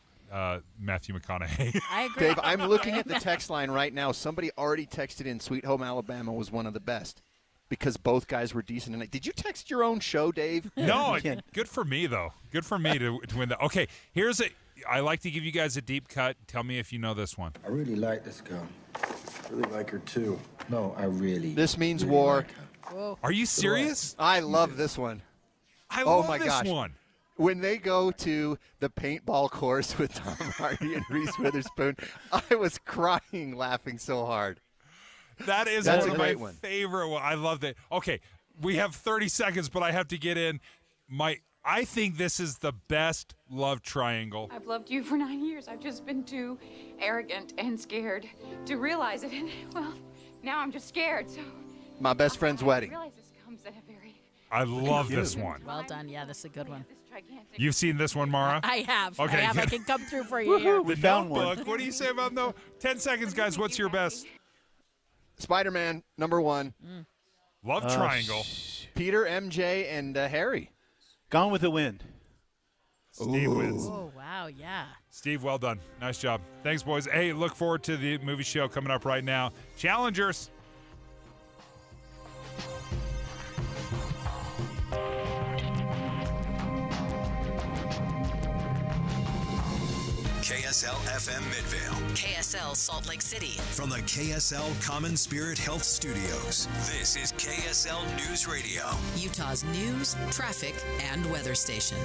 Matthew McConaughey. I agree. Dave, I'm looking at the text line right now. Somebody already texted in Sweet Home Alabama was one of the best because both guys were decent in it. Did you text your own show, Dave? No, good for me, though. Good for me to win that. Okay, I like to give you guys a deep cut. Tell me if you know this one. I really like this girl. I really like her, too. No, I really. This means really war. Like her. Are you serious? I love this one. I oh love my this gosh. one. When they go to the paintball course with Tom Hardy and Reese Witherspoon, I was crying laughing so hard. That's one of my favorite ones. I love that. Okay, we have 30 seconds, but I have to get in. I think this is the best love triangle. I've loved you for 9 years. I've just been too arrogant and scared to realize it. And, well, now I'm just scared, so. My best friend's wedding. I realize this comes at a very. I love this one. Well done. Yeah, this is a good one. You've seen this one, Mara? I have. Okay. I can come through for you here. The Notebook. What do you say about no? 10 seconds, guys. What's your best? Spider-Man, number one. Love triangle. Peter, MJ, and Harry. Gone with the Wind. Steve wins. Oh, wow, yeah. Steve, well done. Nice job. Thanks, boys. Hey, look forward to the movie show coming up right now. Challengers. KSL FM Midvale. KSL Salt Lake City. From the KSL Common Spirit Health Studios, this is KSL News Radio. Utah's news, traffic, and weather station.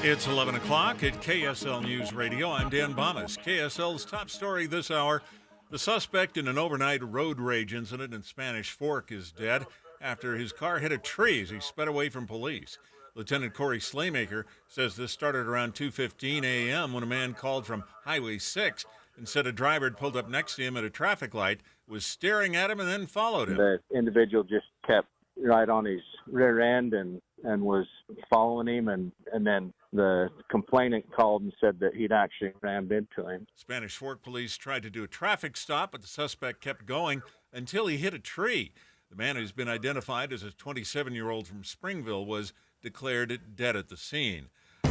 It's 11 o'clock at KSL News Radio. I'm Dan Bonas. KSL's top story this hour. The suspect in an overnight road rage incident in Spanish Fork is dead after his car hit a tree as he sped away from police. Lieutenant Corey Slaymaker says this started around 2:15 a.m. when a man called from Highway 6 and said a driver had pulled up next to him at a traffic light, was staring at him, and then followed him. The individual just kept right on his rear end and was following him, and then the complainant called and said that he'd actually rammed into him. Spanish Fork police tried to do a traffic stop, but the suspect kept going until he hit a tree. The man who's been identified as a 27-year-old from Springville was declared dead at the scene.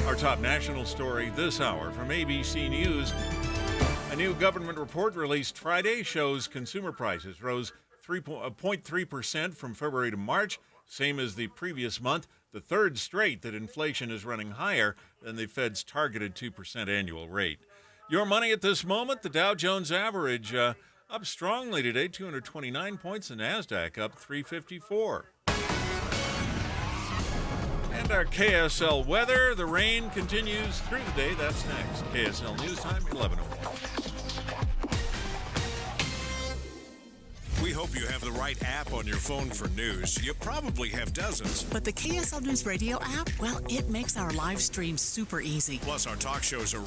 Our top national story this hour from ABC News. A new government report released Friday shows consumer prices rose 0.3% from February to March, same as the previous month, the third straight that inflation is running higher than the Fed's targeted 2% annual rate. Your money at this moment, the Dow Jones average up strongly today, 229 points, the NASDAQ up 354. And our KSL weather, the rain continues through the day. That's next. KSL News Time, 11:01. We hope you have the right app on your phone for news. You probably have dozens. But the KSL News Radio app, well, it makes our live stream super easy. Plus, our talk shows are